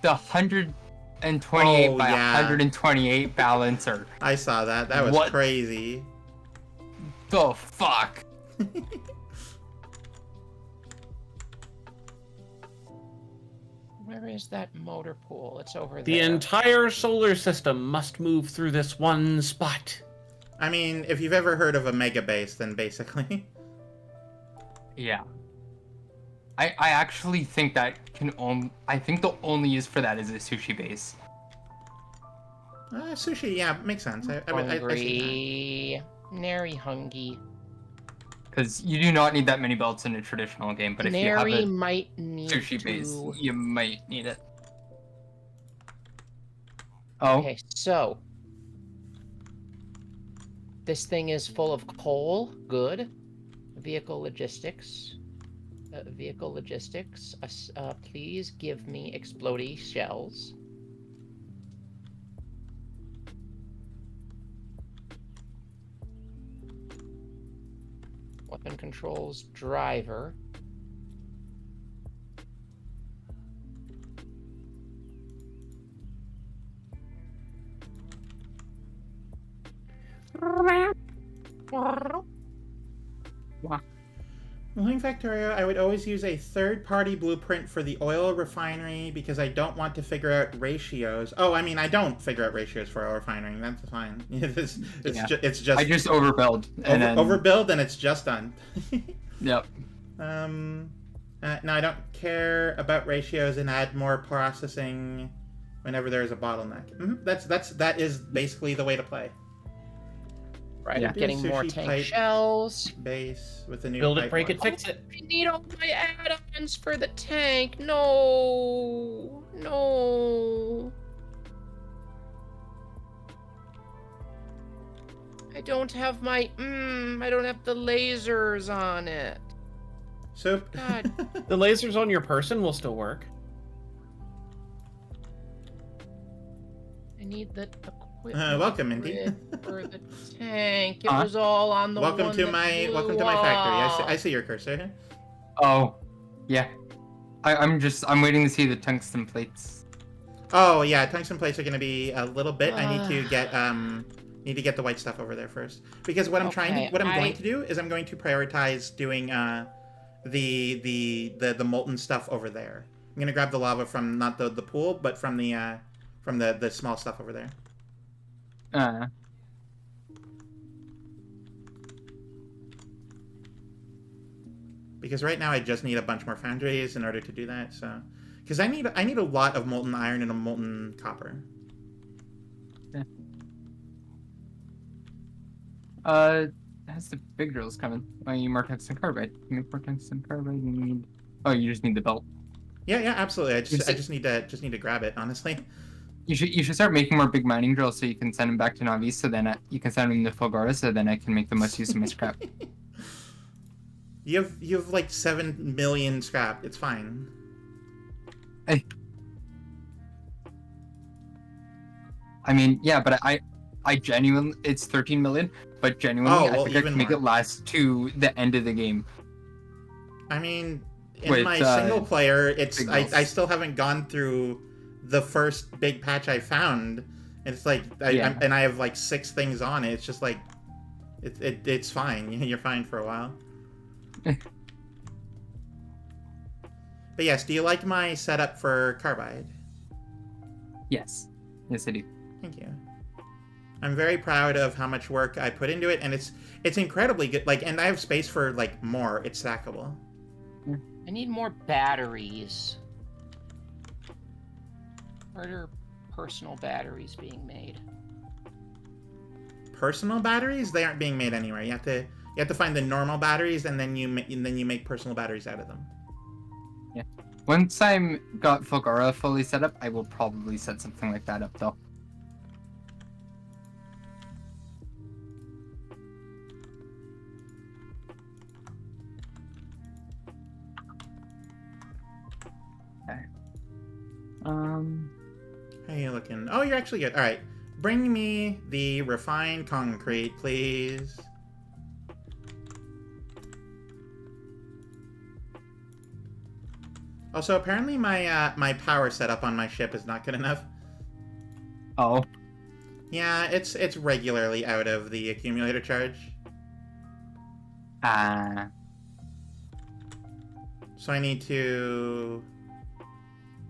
128 by 128 balancer. I saw that. That was What? crazy. The fuck? Where is that motor pool? It's over The there. entire solar system must move through this one spot. I mean, if you've ever heard of a mega base, then basically. Yeah. I actually think that I think the only use for that is a sushi base. Sushi, yeah, makes sense. I see Hungry. Nary hungry. Because you do not need that many belts in a traditional game, but if you have Nary a might need sushi to... base, you might need it. Oh, Okay, so... This thing is full of coal. Good. Vehicle logistics. Please give me explodey shells. Weapon controls driver. Moving Factorio, I would always use a third-party blueprint for the oil refinery because I don't want to figure out ratios. Oh, I mean, I don't figure out ratios for oil refining. That's fine. It's just I just overbuild and then overbuild, and it's just done. Yep. No, I don't care about ratios and add more processing whenever there is a bottleneck. That is basically the way to play. Right, Yeah. I'm getting more Sushi tank pipe shells. Base with the new Build it, pipe break it, one. fix it. I need all my add-ons for the tank. No. No. I don't have my I don't have the lasers on it. So God. The lasers on your person will still work. I need the equipment welcome, Minty. grid for the tank. It Huh? was all on the welcome one to that my blew factory. I up. see your cursor. Oh, yeah. I'm waiting to see the tungsten plates. Oh yeah, tungsten plates are gonna be a little bit. I need to get the white stuff over there first because what I'm going to do is I'm going to prioritize doing the molten stuff over there. I'm gonna grab the lava from not the pool, but from the small stuff over there. Because right now I just need a bunch more foundries in order to do that. So, because I need a lot of molten iron and a molten copper. Has the big drills coming? Oh, you need more tungsten carbide. You make more tungsten carbide. You need. Oh, you just need the belt. Yeah, absolutely. I just need to grab it. Honestly. You should start making more big mining drills so you can send them back to Navi. So then you can send them to Fulgora. So then I can make the most use of my scrap. You have like 7 million scrap. It's fine. Hey. I mean, yeah, but I genuinely, it's 13 million, but genuinely, I think I can make it last to the end of the game. I mean, in my single player, I still haven't gone through the first big patch I found. It's like, and I have like 6 things on it. It's just like, it's fine. You're fine for a while. But yes, do you like my setup for carbide? Yes. Yes, I do. Thank you. I'm very proud of how much work I put into it, and it's incredibly good. Like, and I have space for like more. It's stackable. I need more batteries. Where are personal batteries being made? Personal batteries? They aren't being made anywhere. You have to find the normal batteries, and then you make personal batteries out of them. Yeah. Once I'm got Fulgora fully set up, I will probably set something like that up, though. Okay. How are you looking? Oh, you're actually good. All right. Bring me the refined concrete, please. Also, apparently my power setup on my ship is not good enough. Oh. Yeah, it's regularly out of the accumulator charge. So I need to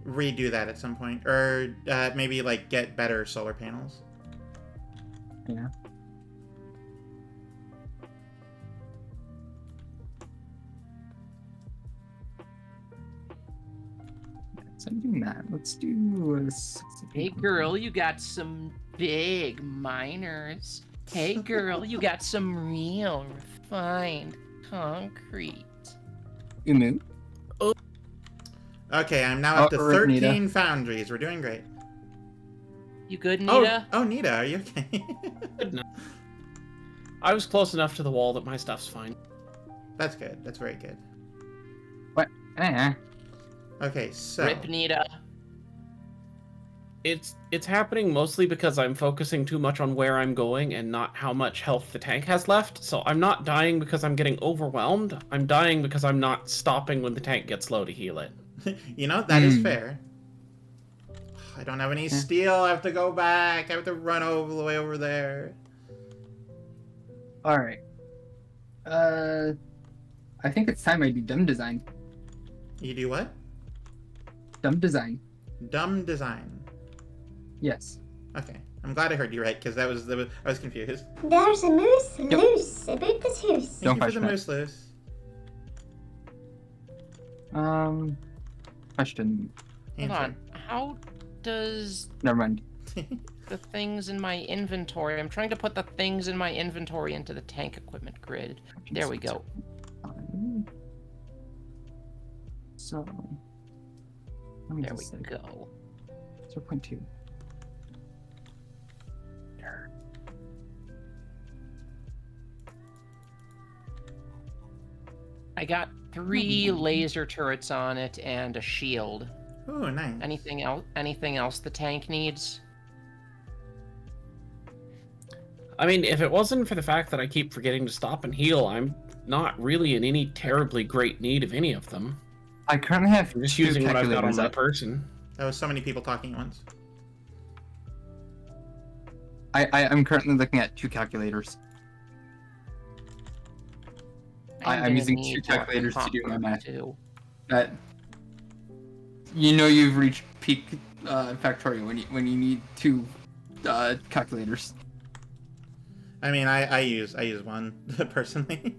redo that at some point, or maybe like get better solar panels. Yeah. So I'm doing that. Let's do. Hey girl, you got some big miners. Hey girl, you got some real refined concrete. Umu. Okay, I'm now up to 13 Nita. foundries. We're doing great. You good, Nita? Oh, Nita, are you okay? Good enough. I was close enough to the wall that my stuff's fine. That's good. That's very good. What? Okay, so Rip, Nita. It's happening mostly because I'm focusing too much on where I'm going and not how much health the tank has left. So I'm not dying because I'm getting overwhelmed. I'm dying because I'm not stopping when the tank gets low to heal it. you know, that is fair. I don't have any steel. I have to go back. I have to run all the way over there. All right. I I think it's time I do dumb design. You do what? Dumb design. Dumb design. Yes. Okay. I'm glad I heard you right, because I was confused. There's a moose loose about this house. Thank Don't you for the question it. moose loose. Question. Hold on. How does Never mind. the things in my inventory? I'm trying to put the things in my inventory into the tank equipment grid. There we go. So. Let me There we just say go. 0.2. I got 3 laser turrets on it and a shield. Ooh, nice. Anything else? Anything else the tank needs? I mean, if it wasn't for the fact that I keep forgetting to stop and heal, I'm not really in any terribly great need of any of them. I currently have I'm just 2 using what I've got on calculators my up. person. That was so many people talking at once. I'm currently looking at 2 calculators. I'm gonna using need 2 more calculators to do my copper, math. too. That you've reached peak Factorio when you need 2 calculators. I mean, I use one personally.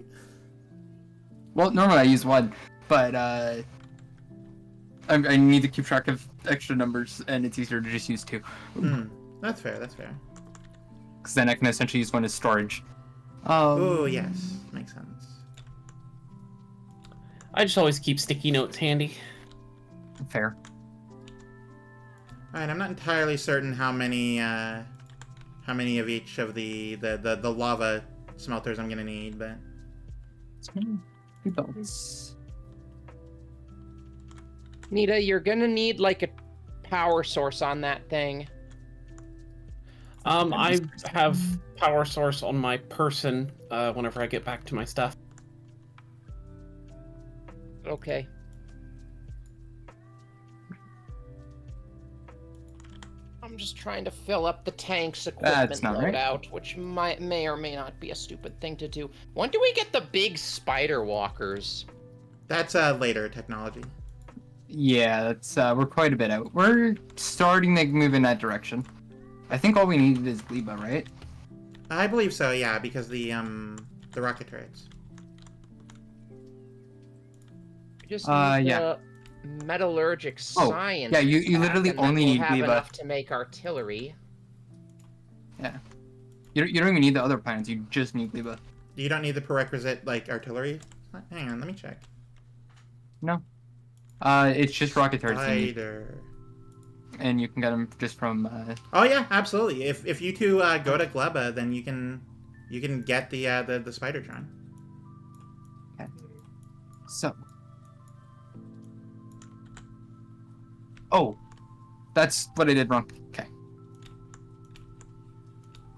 Well, normally I use 1, but I need to keep track of extra numbers, and it's easier to just use 2. That's fair. That's fair. Because then I can essentially use 1 as storage. Oh yes, makes sense. I just always keep sticky notes handy. Fair. All right, I'm not entirely certain how many of each of the lava smelters I'm gonna need, but It's gonna be both. Nita, you're gonna need like a power source on that thing. I have power source on my person whenever I get back to my stuff. Okay. I'm just trying to fill up the tank's equipment That's not right. loadout, which may or may not be a stupid thing to do. When do we get the big spider walkers? that's later technology. Yeah, that's we're quite a bit out. We're starting to move in that direction. I think all we needed is Gleba, right? I believe so, yeah, because the rocket turrets. We just need yeah. the metallurgic Oh, science. yeah, you pack, literally and then only we'll need have Gleba. enough to make artillery. Yeah. You don't even need the other planets, you just need Gleba. You don't need the prerequisite like artillery. Hang on, let me check. No. It's just rocket turrets you need, Spider. and you can get them just from. Oh yeah, absolutely. If you two go to Gleba, then you can get the Spidertron. Okay. So. Oh, that's what I did wrong. Okay.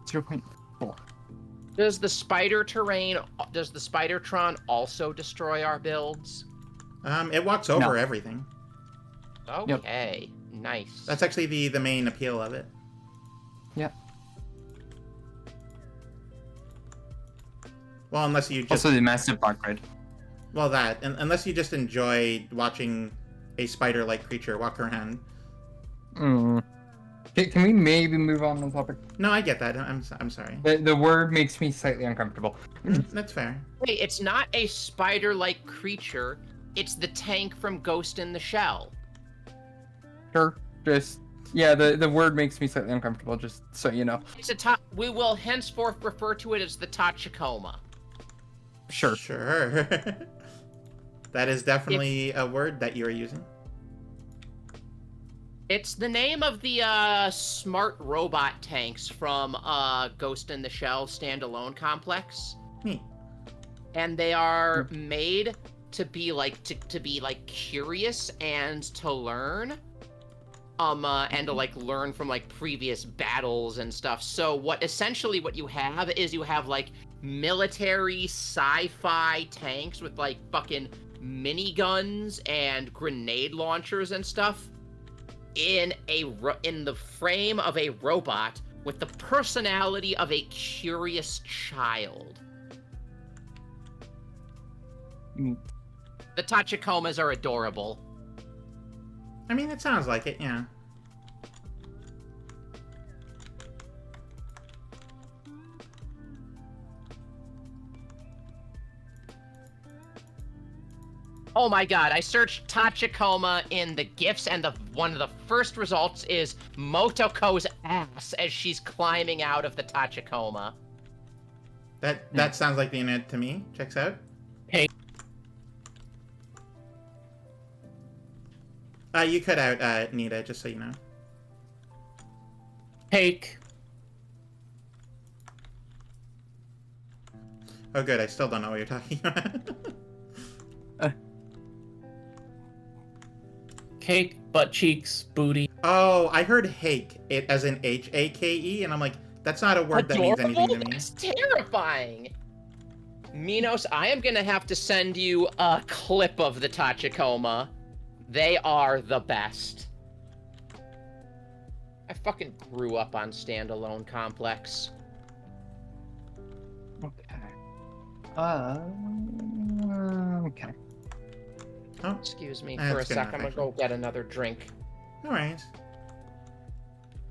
0.4. Does the Spidertron also destroy our builds? It walks over everything. Okay, nice. That's actually the main appeal of it. Yep. Well, unless you just Also the massive block grid. well that unless you just enjoy watching a spider-like creature walk around. Can we maybe move on the topic? No, I get that. I'm sorry. The word makes me slightly uncomfortable. That's fair. Wait, it's not a spider-like creature. It's the tank from Ghost in the Shell. Sure. Just yeah, the word makes me slightly uncomfortable, just so you know. It's we will henceforth refer to it as the Tachikoma. Sure. Sure. That is definitely a word that you are using. It's the name of the smart robot tanks from Ghost in the Shell standalone complex. Neat. And they are made to be like curious and to learn. And to like learn from like previous battles and stuff. So what you have is you have like military sci-fi tanks with like fucking miniguns and grenade launchers and stuff in the frame of a robot with the personality of a curious child. The Tachikomas are adorable. I mean, it sounds like it, yeah. Oh my god, I searched Tachikoma in the GIFs, and one of the first results is Motoko's ass as she's climbing out of the Tachikoma. That sounds like the internet to me. Checks out. Hey. You cut out, Nita, just so you know. Cake. Oh, good. I still don't know what you're talking about. Cake, butt cheeks, booty. Oh, I heard hake, it as in H-A-K-E, and I'm like, that's not a word that means anything to me. That's terrifying! Minos, I am gonna have to send you a clip of the Tachikoma. They are the best. I fucking grew up on Standalone Complex. Okay. Okay. Oh, Excuse me That's for a good sec, enough, I'm gonna actually. go get another drink. no worries.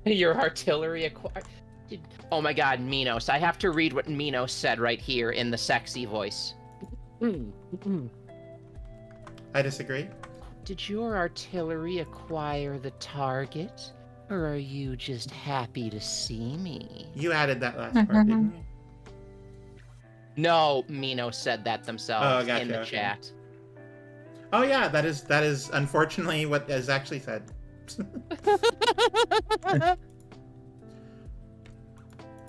Your artillery acquired. Oh my god, Minos. I have to read what Minos said right here in the sexy voice. I disagree. Did your artillery acquire the target? Or are you just happy to see me? You added that last part, didn't you? No, Minos said that themselves Oh, gotcha, in the okay. chat. Oh yeah, that is unfortunately what is actually said.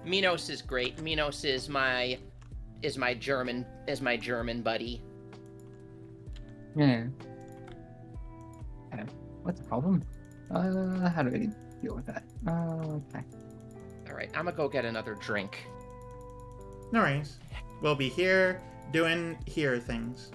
Minos is great. Minos is my German buddy. Yeah. Okay. What's the problem? How do I deal with that? Okay. All right, I'm gonna go get another drink. No worries. We'll be here doing here things.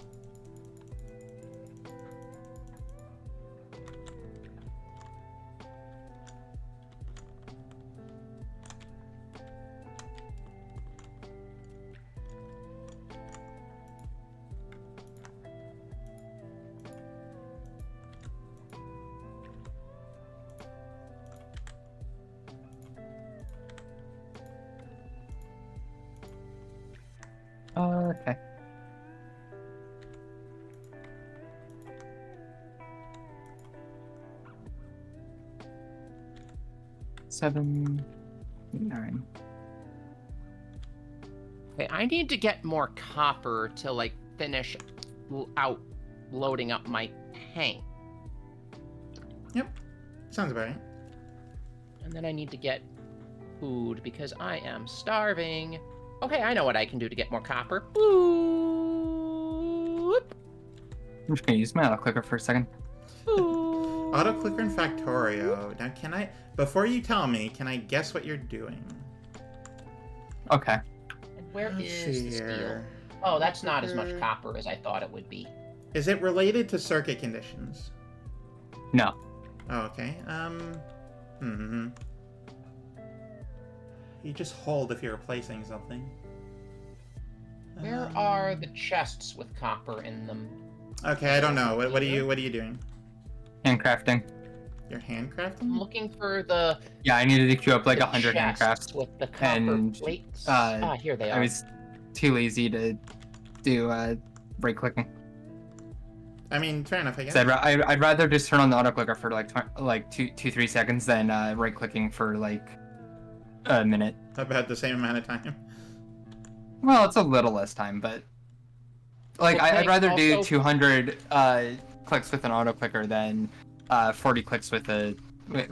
Okay. Seven, 9. Okay, I need to get more copper to like finish out loading up my tank. Yep. Sounds about right. And then I need to get food because I am starving. Okay, I know what I can do to get more copper. Boop. I'm just gonna use my auto clicker for a second. Boop. Auto clicker and Factorio. Now, can I, before you tell me, can I guess what you're doing? Okay. And where Let's is see the steel? here. Oh, that's not as much copper as I thought it would be. Is it related to circuit conditions? No. Oh, okay. You just hold if you're replacing something. Where are the chests with copper in them? Okay, I don't know. What are you doing? Handcrafting. You're I'm handcrafting? looking for the Yeah, I needed to queue up like the 100 chests handcrafts. with the copper and, plates. uh, Here they are. I was too lazy to do right clicking. I mean, fair enough, I guess. So I'd rather just turn on the auto clicker for like 3 seconds than right clicking for like a minute. About the same amount of time. Well, it's a little less time, but like Okay, I'd rather do also- 200 clicks with an auto clicker than 40 clicks with my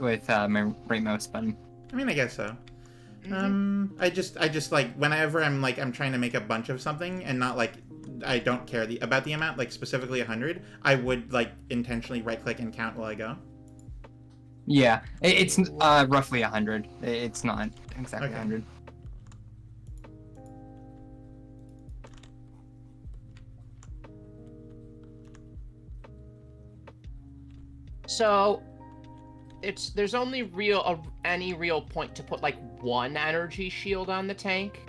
right mouse button. I mean, I guess so. Mhm. I just like whenever I'm trying to make a bunch of something and not like I don't care about the amount, like specifically 100, I would like intentionally right click and count while I go. Yeah, it's roughly 100. It's not exactly Okay. 100. So, there's only any real point to put like one energy shield on the tank.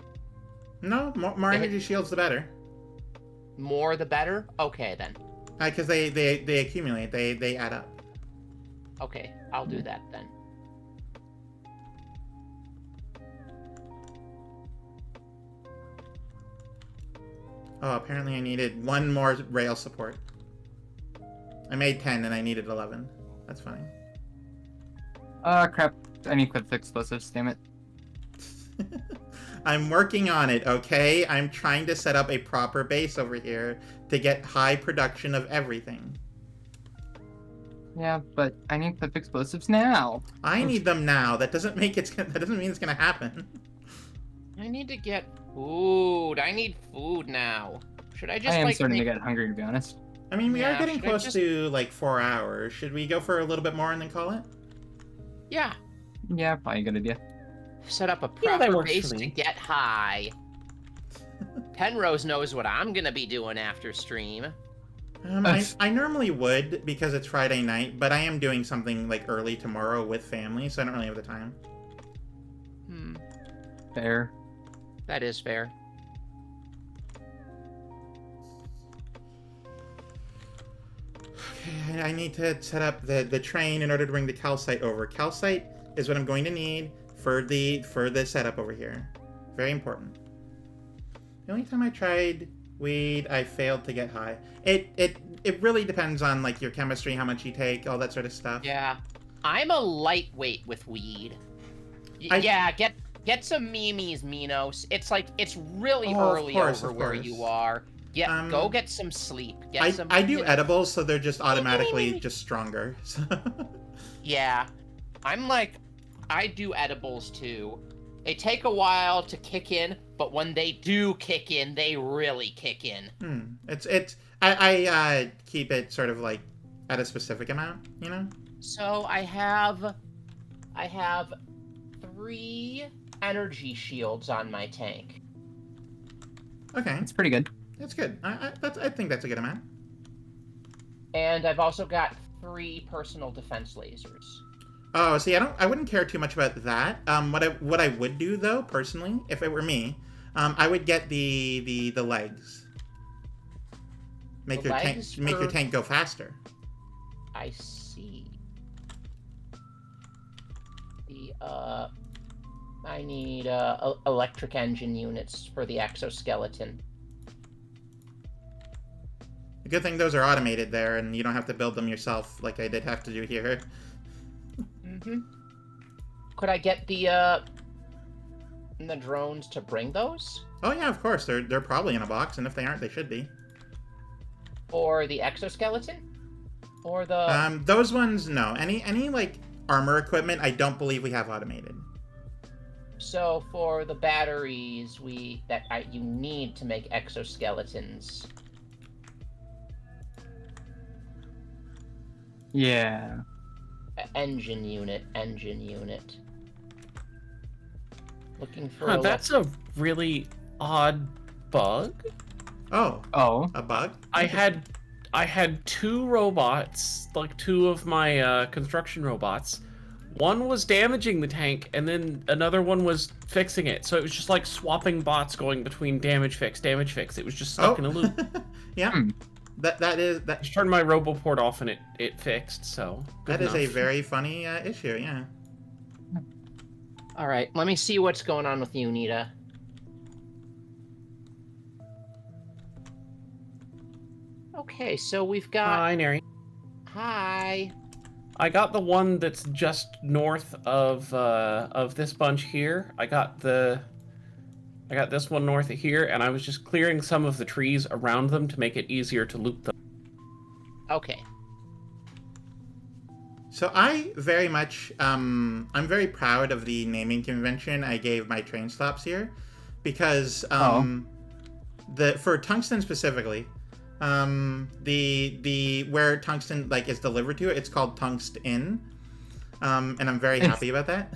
No, more energy shields the better. More the better? Okay, then. Because they accumulate. They add up. Okay, I'll do that then. Oh, apparently I needed 1 more rail support. I made 10 and I needed 11. That's fine. Crap. I need quick explosives, damn it. I'm working on it, okay? I'm trying to set up a proper base over here to get high production of everything. Yeah, but I need quick explosives now. I need them now. That doesn't mean it's gonna happen. I need to get food. I need food now. Should I just I am like starting make... to get hungry, to be honest. I mean, we are Yeah, getting should I close just- to like 4 hours. Should we go for a little bit more and then call it? Yeah. Yeah, probably a good idea. Set up a Yeah, that proper works for base to me. get high. Penrose knows what I'm gonna be doing after stream. I normally would because it's Friday night, but I am doing something like early tomorrow with family, so I don't really have the time. Fair. That is fair. Okay, I need to set up the train in order to bring the calcite over. Calcite is what I'm going to need for the setup over here. Very important. The only time I tried weed, I failed to get high. It really depends on like your chemistry, how much you take, all that sort of stuff. Yeah. I'm a lightweight with weed. I- Yeah, get some memes, Minos. It's like, it's really Oh, of early course, over of where course. you are. Yeah, go Um, get some sleep. I do edibles, so they're just automatically just stronger. So. Yeah. I'm like, I do edibles too. They take a while to kick in, but when they do kick in, they really kick in. I keep it sort of like at a specific amount, you know? So I have 3 energy shields on my tank. Okay, It's pretty good. that's good. I think that's a good amount. And I've also got 3 personal defense lasers. Oh, see, I wouldn't care too much about that. What I would do though, personally, if it were me, I would get the legs. Make The your legs tank make your for- tank go faster. I see. I need electric engine units for the exoskeleton. The good thing those are automated there, and you don't have to build them yourself like I did have to do here. Could I get the drones to bring those? Oh yeah, of course. They're probably in a box, and if they aren't, they should be. Or the exoskeleton? Or the... Those ones, no. Any like armor equipment, I don't believe we have automated. So for the batteries, you need to make exoskeletons. Yeah. Engine unit. Looking for That's a really odd bug. Oh, Oh. a bug? I had 2 robots, like 2 of my construction robots. One was damaging the tank, and then another one was fixing it. So it was just like swapping bots going between damage fix. It was just stuck in a loop. Yeah. Hmm. That I just turned my RoboPort off and it fixed. So good that is a enough. very funny issue. Yeah. All right, let me see what's going on with you, Nita. Okay, so we've got... Hi, Neri. Hi. I got the one that's just north of this bunch here. I got this one north of here, and I was just clearing some of the trees around them to make it easier to loop them. Okay. So I very much, I'm very proud of the naming convention I gave my train stops here, because for tungsten specifically, the where tungsten like is delivered to, it's called Tungsten, and I'm very happy about that.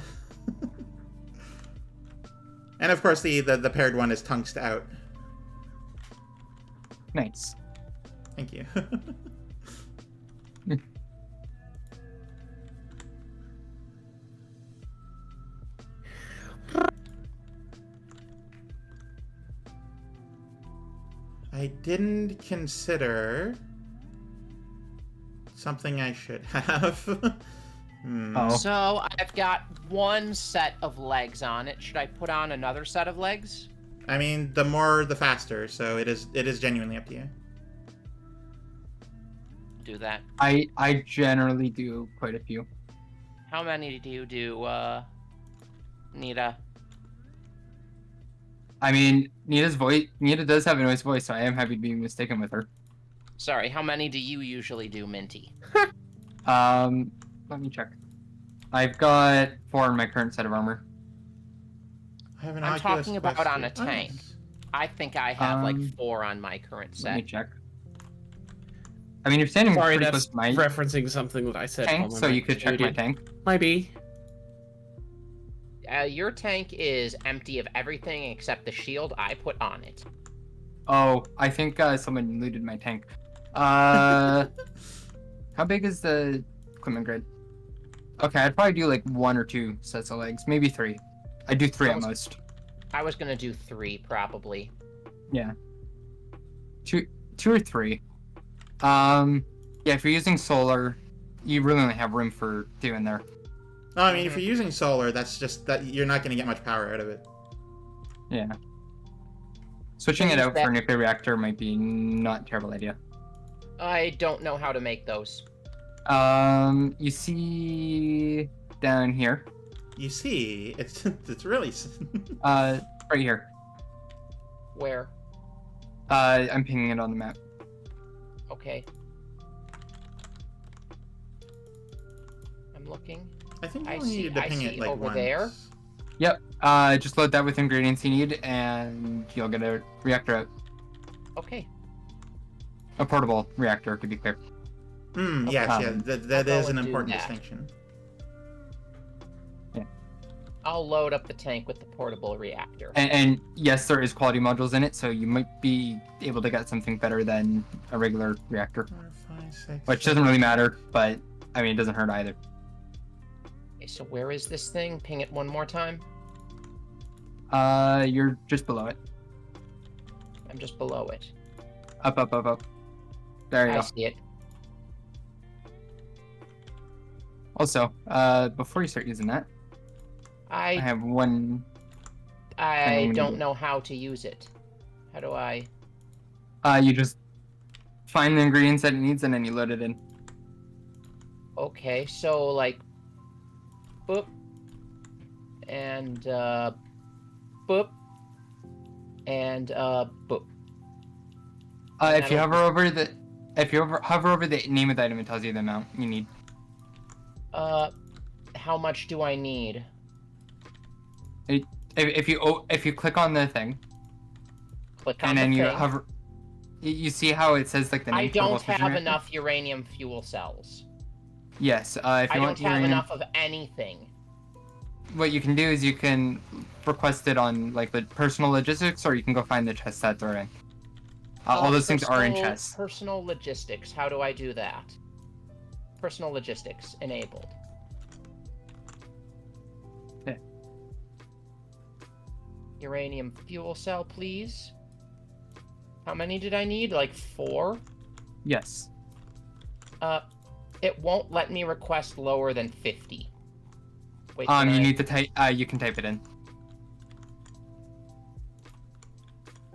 And of course the paired one is Tungst Out. Nice. Thank you. I didn't consider something I should have. Oh. So I've got one set of legs on it. Should I put on another set of legs? I mean, the more, the faster. So it is genuinely up to you. Do that. I generally do quite a few. How many do you do, Nita? I mean, Nita does have a nice voice, so I am happy to be mistaken with her. Sorry, how many do you usually do, Minty? Let me check. I've got 4 in my current set of armor. I have an I'm Oculus talking about Quest on a 2. Oh, tank. nice. I think I have like Um, 4 on my current Let me set. check. I mean, you're standing Sorry, pretty that's close to my referencing something that I said. tank, while my so you mic could was check my muted. tank. Might be. Your tank is empty of everything except the shield I put on it. Oh, I think someone looted my tank. How big is the equipment grid? Okay, I'd probably do like 1 or 2 sets of legs, maybe 3. I do 3 at most. I was gonna do 3 probably. Yeah. 2 or 3. Yeah, if you're using solar, you really only have room for 2 in there. No, I mean, if you're using solar, that's just that you're not going to get much power out of it. Yeah. Switching it Things out for a nuclear reactor might be not a terrible idea. I don't know how to make those. You see down here. You see, it's really. Right here. Where? I'm pinging it on the map. Okay. I'm looking. I think you I only see- needed to I ping see it like over once. there. Yep. Just load that with ingredients you need, and you'll get a reactor out. Okay. A portable reactor, to be clear. Yes, yeah, Um, that I'll is go an and do important that. distinction. I'll load up the tank with the portable reactor. And yes, there is quality modules in it, so you might be able to get something better than a regular reactor. 4, 5, 6, Which doesn't really matter, but I mean, it doesn't hurt either. Okay, so where is this thing? Ping it one more time. You're just below it. I'm just below it. Up, up, up, up. There you I go. see it. Also, before you start using that, I I have one. thing we don't need. know how to use it. How do I? You just find the ingredients that it needs and then you load it in. Okay, so like, boop, and boop, and boop. If you that'll- hover over the, hover over the name of the item, it tells you the amount you need. How much do I need? If you click on the thing Click on and then the you thing. hover, you see how it says like the name. I portable don't fission have reactor? enough uranium fuel cells. Yes. If I you don't want have uranium, enough of anything. what you can do is you can request it on like the personal logistics, or you can go find the chests that they're in. All those things are in Personal- chests. Personal logistics. How do I do that? Personal logistics enabled. Yeah. Uranium fuel cell, please. How many did I need? Like 4? Yes. It won't let me request lower than 50. Wait, You can I- need to type. You can type it in.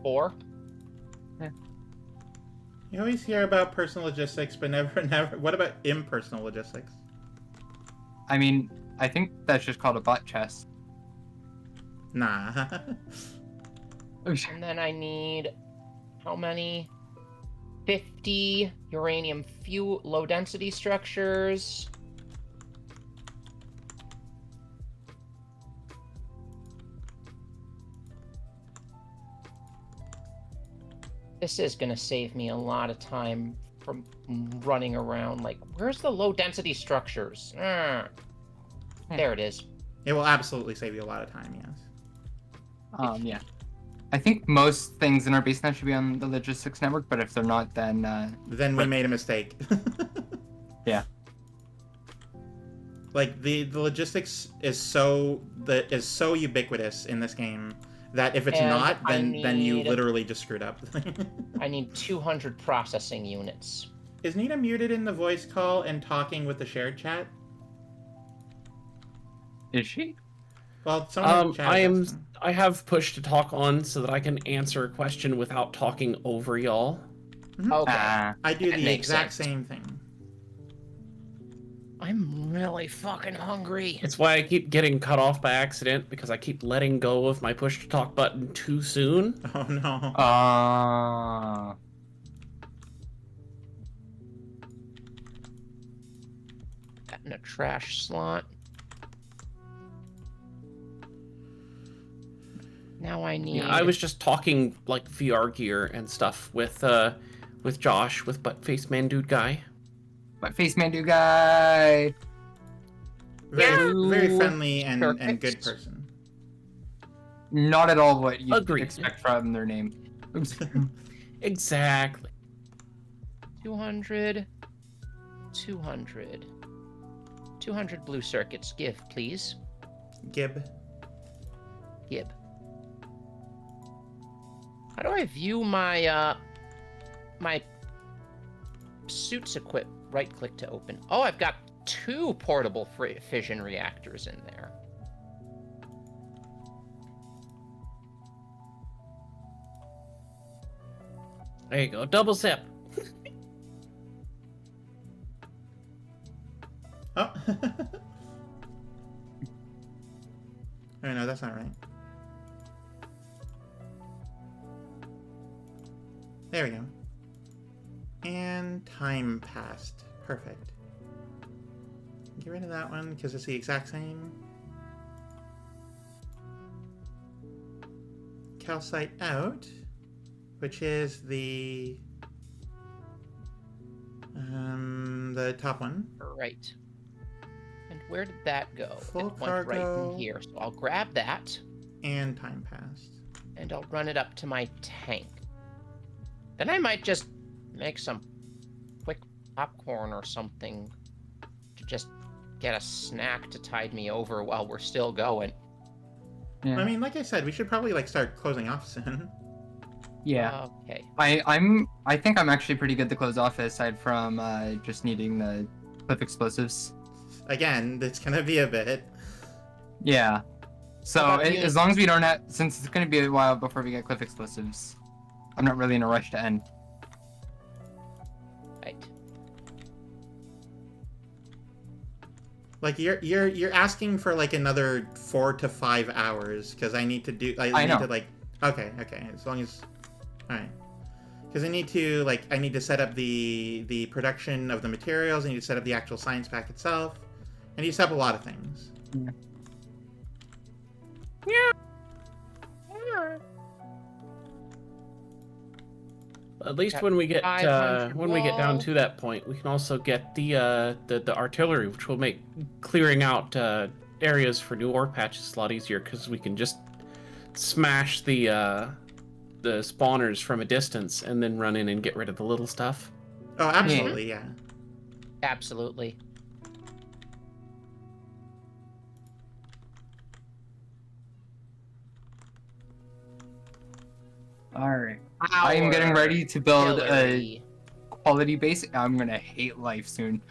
4? You always hear about personal logistics, but never. What about impersonal logistics? I mean, I think that's just called a bot chest. Nah. And then I need how many? 50 uranium fuel low density structures. This is gonna save me a lot of time from running around like, where's the low density structures? There it is. It will absolutely save you a lot of time. Yes. Yeah. I think most things in our base now should be on the logistics network, but if they're not, then Then we made a mistake. Yeah. Like the logistics is so ubiquitous in this game that if it's And not, I then you need- literally just screwed up. I need 200 processing units. Is Nita muted in the voice call and talking with the shared chat? Is she? Well, someone in the chat is asking. I have push to talk on so that I can answer a question without talking over y'all. Okay. I do That the makes exact sense. same thing. I'm really fucking hungry. It's why I keep getting cut off by accident, because I keep letting go of my push to talk button too soon. Oh no. That in a trash slot. Now I need. Yeah, I was just talking like VR gear and stuff with Josh, with Buttface Man Dude Guy. Buttface Man Dude Guy. Very friendly and Perfect. good person. Not at all what you Agreed. expect from their name. Oops. Exactly. 200. 200. 200 blue circuits. Give, please. Gib. Gib. How do I view my my suits equip? Right click to open. Oh, I've got 2 portable fission reactors in there. There you go. Double sip. Oh. Oh no, that's not right. There we go. And time passed. Perfect. Get rid of that one because it's the exact same. Calcite out, which is the top one. Right. And where did that go? Full It went right cargo. in here. So I'll grab that And time passed. and I'll run it up to my tank. Then I might just make some quick popcorn or something to just get a snack to tide me over while we're still going. Yeah. I mean, like I said, we should probably like start closing off soon. Yeah. Okay. I think I'm actually pretty good to close off aside from just needing the clip explosives. Again, it's gonna be a bit. Yeah. So How about you? as long as we don't have, since it's gonna be a while before we get cliff explosives, I'm not really in a rush to end. Right. Like you're asking for like another 4 to 5 hours because I need to do. I need know. to like. Okay. As long as. All right. Because I need to set up the production of the materials. I need to set up the actual science pack itself. I need to set up a lot of things. At least Got when we get 500 down wall. to that point, we can also get the artillery, which will make clearing out areas for new ore patches a lot easier because we can just smash the spawners from a distance and then run in and get rid of the little stuff. Oh, absolutely, yeah. Absolutely. All right. I am getting ready to build a Artillery. quality base. I'm gonna hate life soon.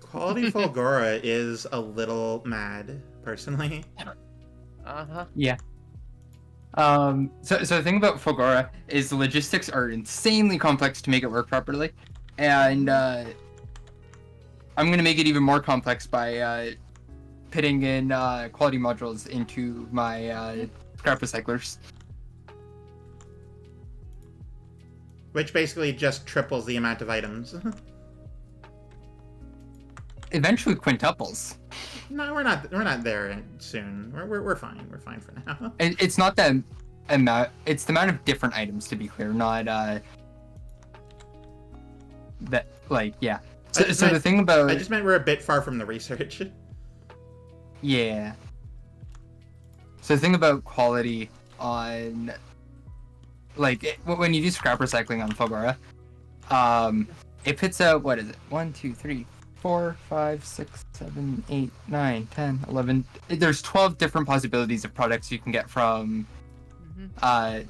Quality Fulgora is a little mad, personally. Uh-huh. Yeah. So the thing about Fulgora is the logistics are insanely complex to make it work properly, and I'm gonna make it even more complex by pitting in quality modules into my scrap recyclers. Which basically just triples the amount of items. Eventually quintuples. No, we're not there soon. We're fine. We're fine for now. It's not the amount. It's the amount of different items, to be clear. Not that like yeah. So the thing about I just meant we're a bit far from the research. yeah. So the thing about quality on when you do scrap recycling on Fulgora, it puts out, what is it? 1, 2, 3, 4, 5, 6, 7, 8, 9, 10, 11. There's 12 different possibilities of products you can get from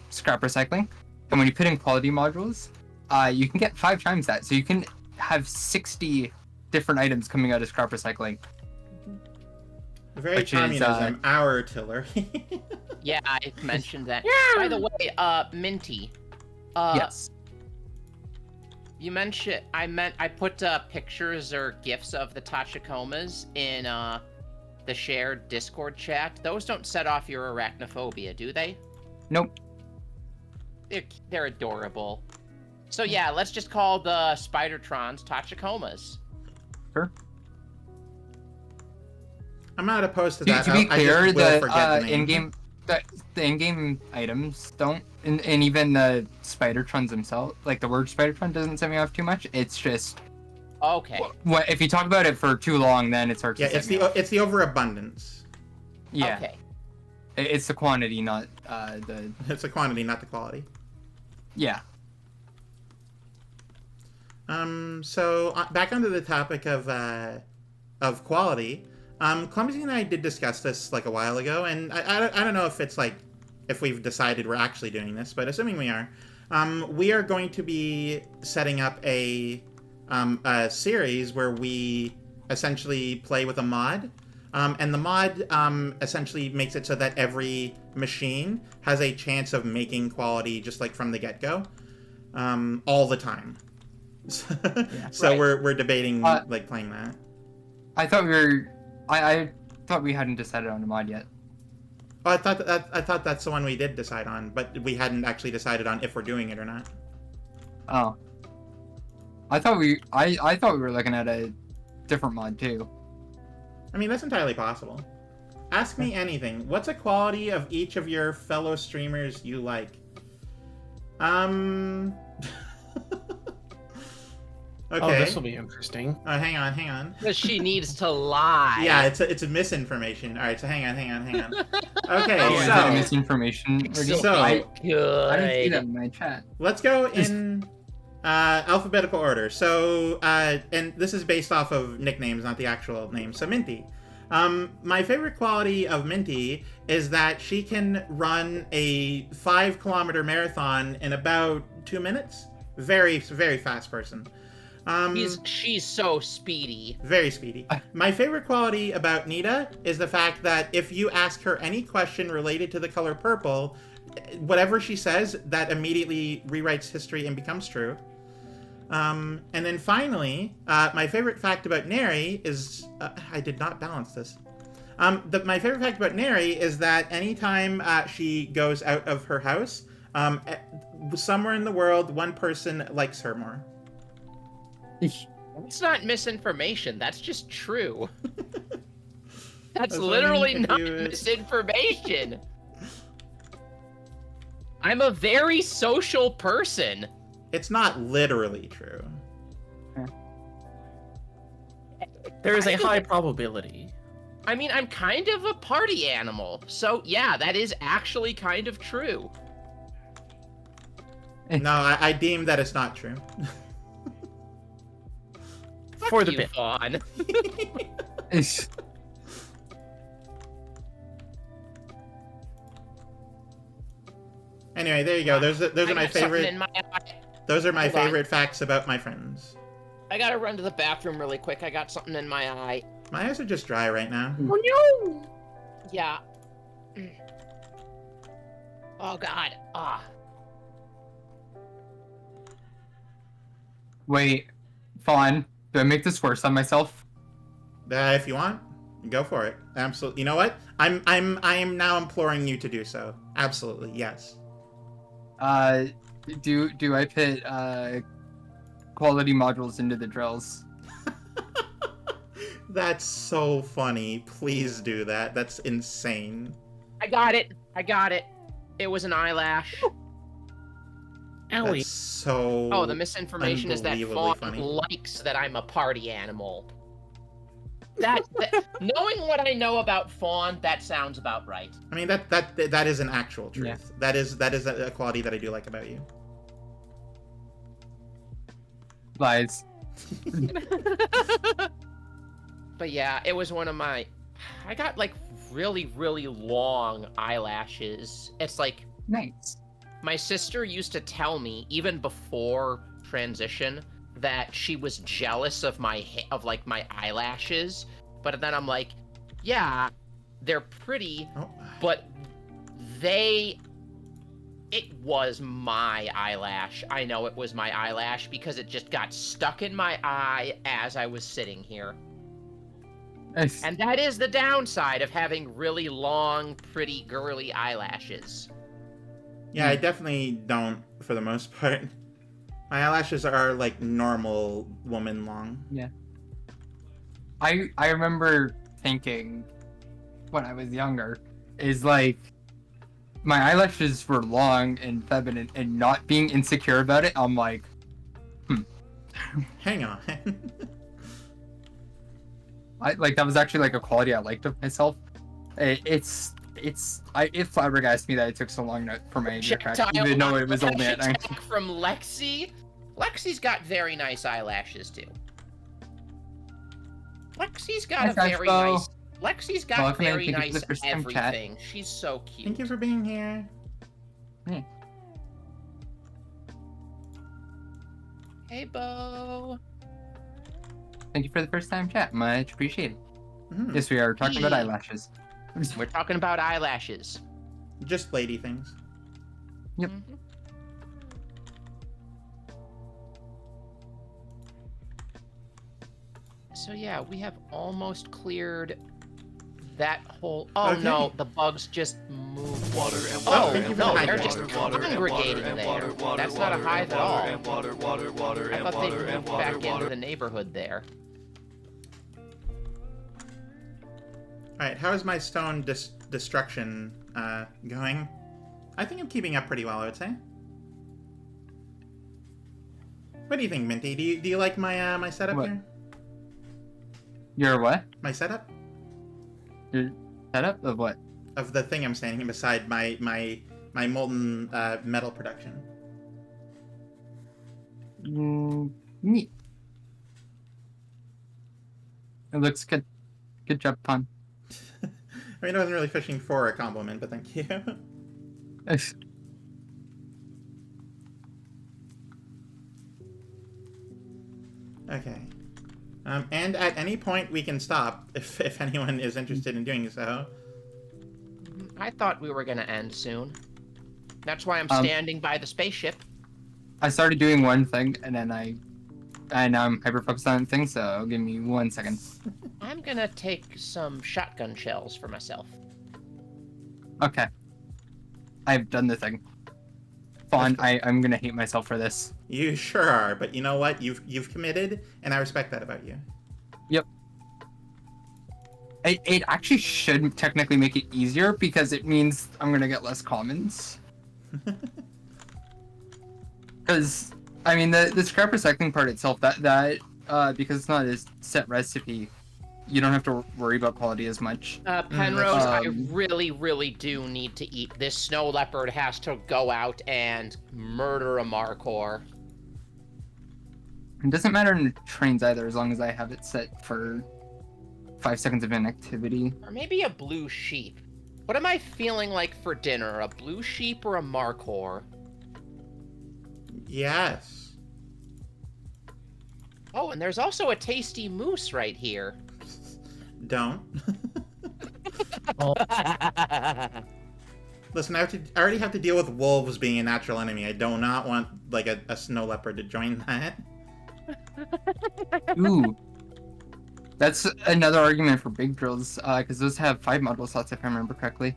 scrap recycling. And when you put in quality modules, you can get 5 times that. So you can have 60 different items coming out of scrap recycling. Very Which is, communism, our artillery. Yeah, I mentioned that. By the way, Minty. Yes. You mentioned I put pictures or gifs of the Tachikomas in the shared Discord chat. Those don't set off your arachnophobia, do they? Nope. They're adorable. So yeah, let's just call the Spidertrons Tachikomas. Sure. I'm not opposed to To that. be clear, I just will forget the name. in-game the in-game items don't, and even the Spidertrons themselves, like the word Spidertron doesn't set me off too much. It's just Okay. what if you talk about it for too long, then it starts. Yeah, to set me off. it's the overabundance. Yeah. Okay. It's the quantity, not the. It's the quantity, not the quality. Yeah. So back onto the topic of quality. Clumsy and I did discuss this like a while ago, and I don't know if it's like if we've decided we're actually doing this, but assuming we are going to be setting up a series where we essentially play with a mod, and the mod essentially makes it so that every machine has a chance of making quality just like from the get-go, all the time. So Right. we're debating like playing that. I thought we were. I thought we hadn't decided on a mod yet. Oh, I thought that's the one we did decide on, but we hadn't actually decided on if we're doing it or not. Oh. I thought we were looking at a different mod too. I mean, that's entirely possible. Ask me anything. What's a quality of each of your fellow streamers you like? Okay. Oh, this will be interesting. Hang on. Because she needs to lie. Yeah, it's a misinformation. All right, so hang on. Okay, Oh, is that so misinformation? So- I didn't see Good. that in my chat. let's go in alphabetical order. So, and this is based off of nicknames, not the actual name. So, Minty. My favorite quality of Minty is that she can run a 5-kilometer marathon in about 2 minutes. Very, very fast person. She's so speedy. Very speedy. My favorite quality about Nita is the fact that if you ask her any question related to the color purple, whatever she says, that immediately rewrites history and becomes true. And then finally, my favorite fact about Neri is... I did not balance this. My favorite fact about Neri is that anytime she goes out of her house, somewhere in the world, one person likes her more. It's not misinformation. That's just true. That's That's literally what I'm not confused. misinformation. I'm a very social person. It's not literally true. There is a Kind of- high probability. I mean, I'm kind of a party animal. So, yeah, that is actually kind of true. No, I deem that it's not true. For the You bit. Fawn. Anyway, there you go. Those are I my got something favorite. in my eye. Those are my Hold on. favorite facts about my friends. I gotta run to the bathroom really quick. I got something in my eye. My eyes are just dry right now. Oh no! Yeah. Oh god. Ah. Wait, Fawn, do I make this worse on myself? If you want, go for it. Absolutely. You know what? I am now imploring you to do so. Absolutely, yes. Do I put quality modules into the drills? That's so funny. Please do that. That's insane. I got it. I got it. It was an eyelash. Ellie. That's so. Oh, the misinformation is that unbelievably Fawn funny. likes that I'm a party animal. That knowing what I know about Fawn, that sounds about right. I mean that is an actual truth. Yeah. That is a quality that I do like about you. Lies. But yeah, it was one of my. I got like really, really long eyelashes. It's like Nice. my sister used to tell me even before transition that she was jealous of my my eyelashes. But then I'm like, yeah, they're pretty, Oh. but it was my eyelash. I know it was my eyelash because it just got stuck in my eye as I was sitting here. Nice. And that is the downside of having really long, pretty, girly eyelashes. Yeah, I definitely don't for the most part. My eyelashes are like normal woman long. I remember thinking when I was younger is like my eyelashes were long and feminine and not being insecure about it. I'm like, Hang on. that was actually like a quality I liked of myself. It flabbergasted me that it took so long for my ear crack, even though it was only at 9. From Lexi. Lexi's got very nice eyelashes too. Lexi's got Lexi's got Welcome in. very Thank you for nice the first time chat. everything. She's so cute. Thank you for being here. Hey, Bo. Thank you for the first time chat. Much appreciated. Mhm. Yes, we are talking about eyelashes. We're talking about eyelashes. Just lady things. Yep. Mhm. So yeah, we have almost cleared that whole. Oh Okay. no, the bugs just moved. Water and Oh, water thank you and for the no, hide they're wall. just congregating there. That's not a hive at all. I thought they moved back into the neighborhood there. Alright, how is my stone destruction going? I think I'm keeping up pretty well, I would say. What do you think, Minty? Do you like my my setup What? here? Your what? My setup? Your setup of what? Of the thing I'm standing beside my molten metal production. Neat. It looks good. Good job, Pun. I mean, I wasn't really fishing for a compliment, but thank you. Okay. And at any point we can stop if anyone is interested in doing so. I thought we were gonna end soon. That's why I'm standing by the spaceship. I started doing one thing and then now I'm hyper focused on things, so give me 1 second. I'm gonna take some shotgun shells for myself. Okay. I've done the thing. Fawn, I'm gonna hate myself for this. You sure are, but you know what? You've committed, and I respect that about you. Yep. It actually should technically make it easier because it means I'm gonna get less commons. Because I mean the scrap recycling part itself, that because it's not a set recipe, you don't have to worry about quality as much. Penrose, I Um, really, really do need to eat. This snow leopard has to go out and murder a Markor. It doesn't matter in the trains either, as long as I have it set for 5 seconds of inactivity. Or maybe a blue sheep. What am I feeling like for dinner? A blue sheep or a Markor? Yes. Oh, and there's also a tasty moose right here. Don't. Listen, I already have to deal with wolves being a natural enemy. I do not want like a snow leopard to join that. Ooh. That's another argument for big drills, because those have 5 module slots if I remember correctly.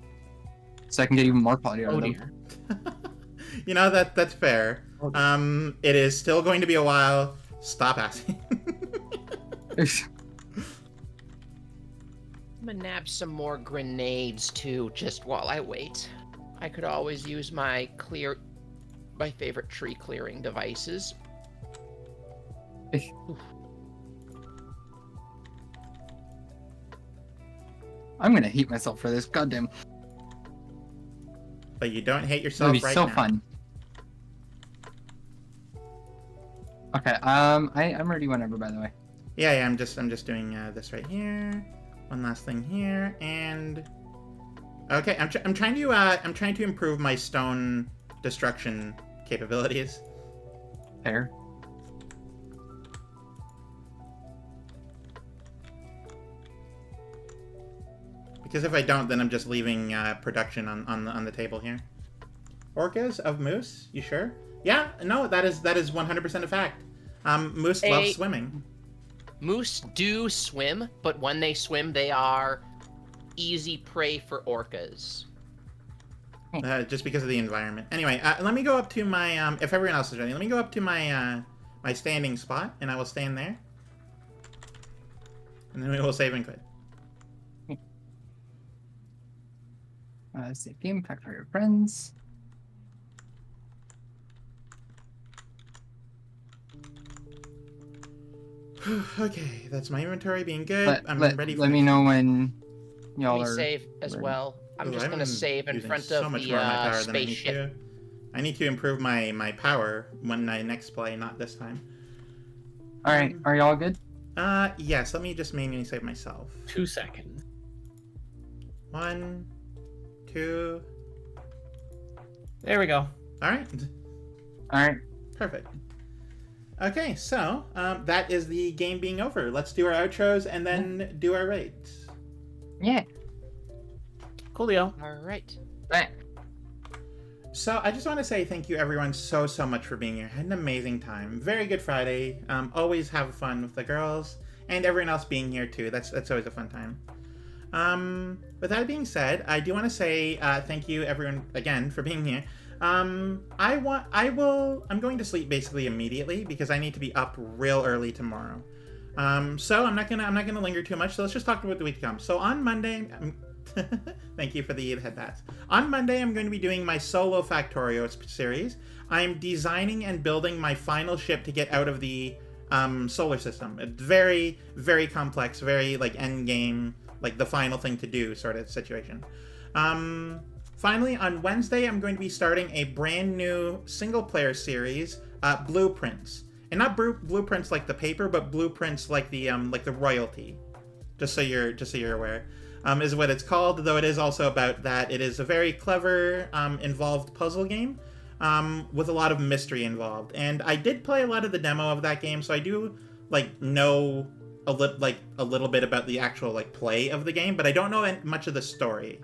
So I can get even more quality out of them. dear. You know, that's fair. It is still going to be a while. Stop asking. I'm gonna nab some more grenades too, just while I wait. I could always use my favorite tree clearing devices. I'm gonna hate myself for this, goddamn. But you don't hate It'll yourself be right so now. fun. Okay. I'm ready whenever. By the way. Yeah. I'm just doing this right here. One last thing here, and okay. I'm trying to improve my stone destruction capabilities. Fair. Because if I don't, then I'm just leaving production on the table here. Orcas of moose? You sure? Yeah. No, that is 100% a fact. Moose love swimming. Moose do swim, but when they swim, they are easy prey for orcas. Just because of the environment. Anyway, let me go up to my if everyone else is ready, let me go up to my my standing spot, and I will stand there. And then we will save and quit. Save game, Factorio friends. Okay, that's my inventory being good. I'm ready. Let me know when y'all Let me are. save as well. I'm just gonna save in front so of much the more of my power spaceship. than I need to improve my power when I next play, not this time. All right, are y'all good? Yes. Let me just manually save myself. 2 seconds. 1, 2. There we go. All right. All right. Perfect. Okay, so that is the game being over. Let's do our outros and then do our raids. Yeah. Coolio. All right. Right. So I just want to say thank you everyone so much for being here. Had an amazing time. Very good Friday. Always have fun with the girls and everyone else being here too. That's always a fun time. With that being said, I do want to say thank you everyone again for being here. I'm going to sleep basically immediately because I need to be up real early tomorrow. So I'm not gonna linger too much. So let's just talk about the week to come. So on Monday, thank you for the headbats. On Monday, I'm going to be doing my solo Factorio series. I'm designing and building my final ship to get out of the solar system. It's very, very complex, very like end game, like the final thing to do sort of situation. Finally, on Wednesday, I'm going to be starting a brand new single-player series, Blueprints, and not blueprints like the paper, but blueprints like the royalty. Just so you're aware, is what it's called. Though it is also about that. It is a very clever, involved puzzle game, with a lot of mystery involved. And I did play a lot of the demo of that game, so I do know a little bit about the actual play of the game, but I don't know much of the story.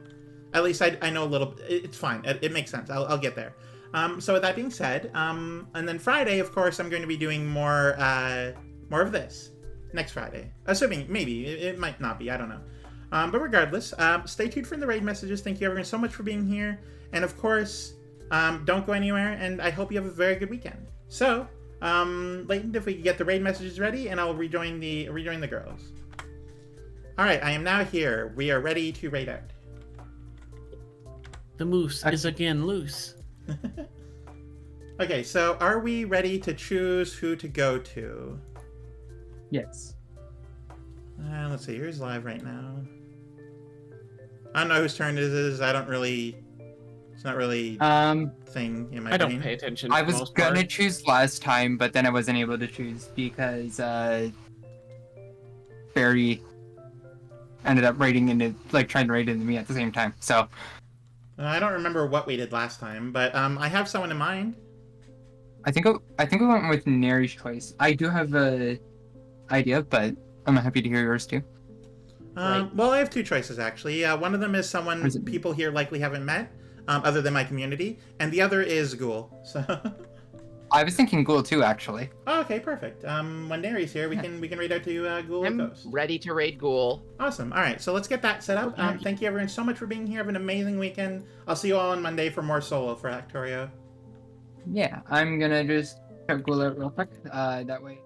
At least I know a little. It's fine. It makes sense. I'll get there. So with that being said, and then Friday, of course, I'm going to be doing more of this next Friday. Assuming maybe it might not be. I don't know. But regardless, stay tuned for the raid messages. Thank you everyone so much for being here, and of course, don't go anywhere. And I hope you have a very good weekend. So, Leighton, if we can get the raid messages ready, and I'll rejoin the girls. All right, I am now here. We are ready to raid out. The moose is again loose. Okay, so are we ready to choose who to go to? Yes. Let's see. Who's live right now? I don't know whose turn it is. I don't really. It's not really thing in my brain. I don't pay attention. I was gonna choose last time, but then I wasn't able to choose because Barry ended up trying to raid into me at the same time. So. I don't remember what we did last time, but I have someone in mind. I think we went with Neri's choice. I do have a idea, but I'm happy to hear yours too. Right. Well, I have two choices actually. One of them is someone people here likely haven't met, other than my community, and the other is Ghoul. So. I was thinking Ghoul too, actually. Oh, okay, perfect. When Neri's here, we can raid out to Ghoul or I'm Ghost. ready to raid Ghoul. Awesome. All right, so let's get that set up. Thank you everyone so much for being here. Have an amazing weekend. I'll see you all on Monday for more solo for Factorio. Yeah, I'm gonna just check Ghoul out real quick. That way.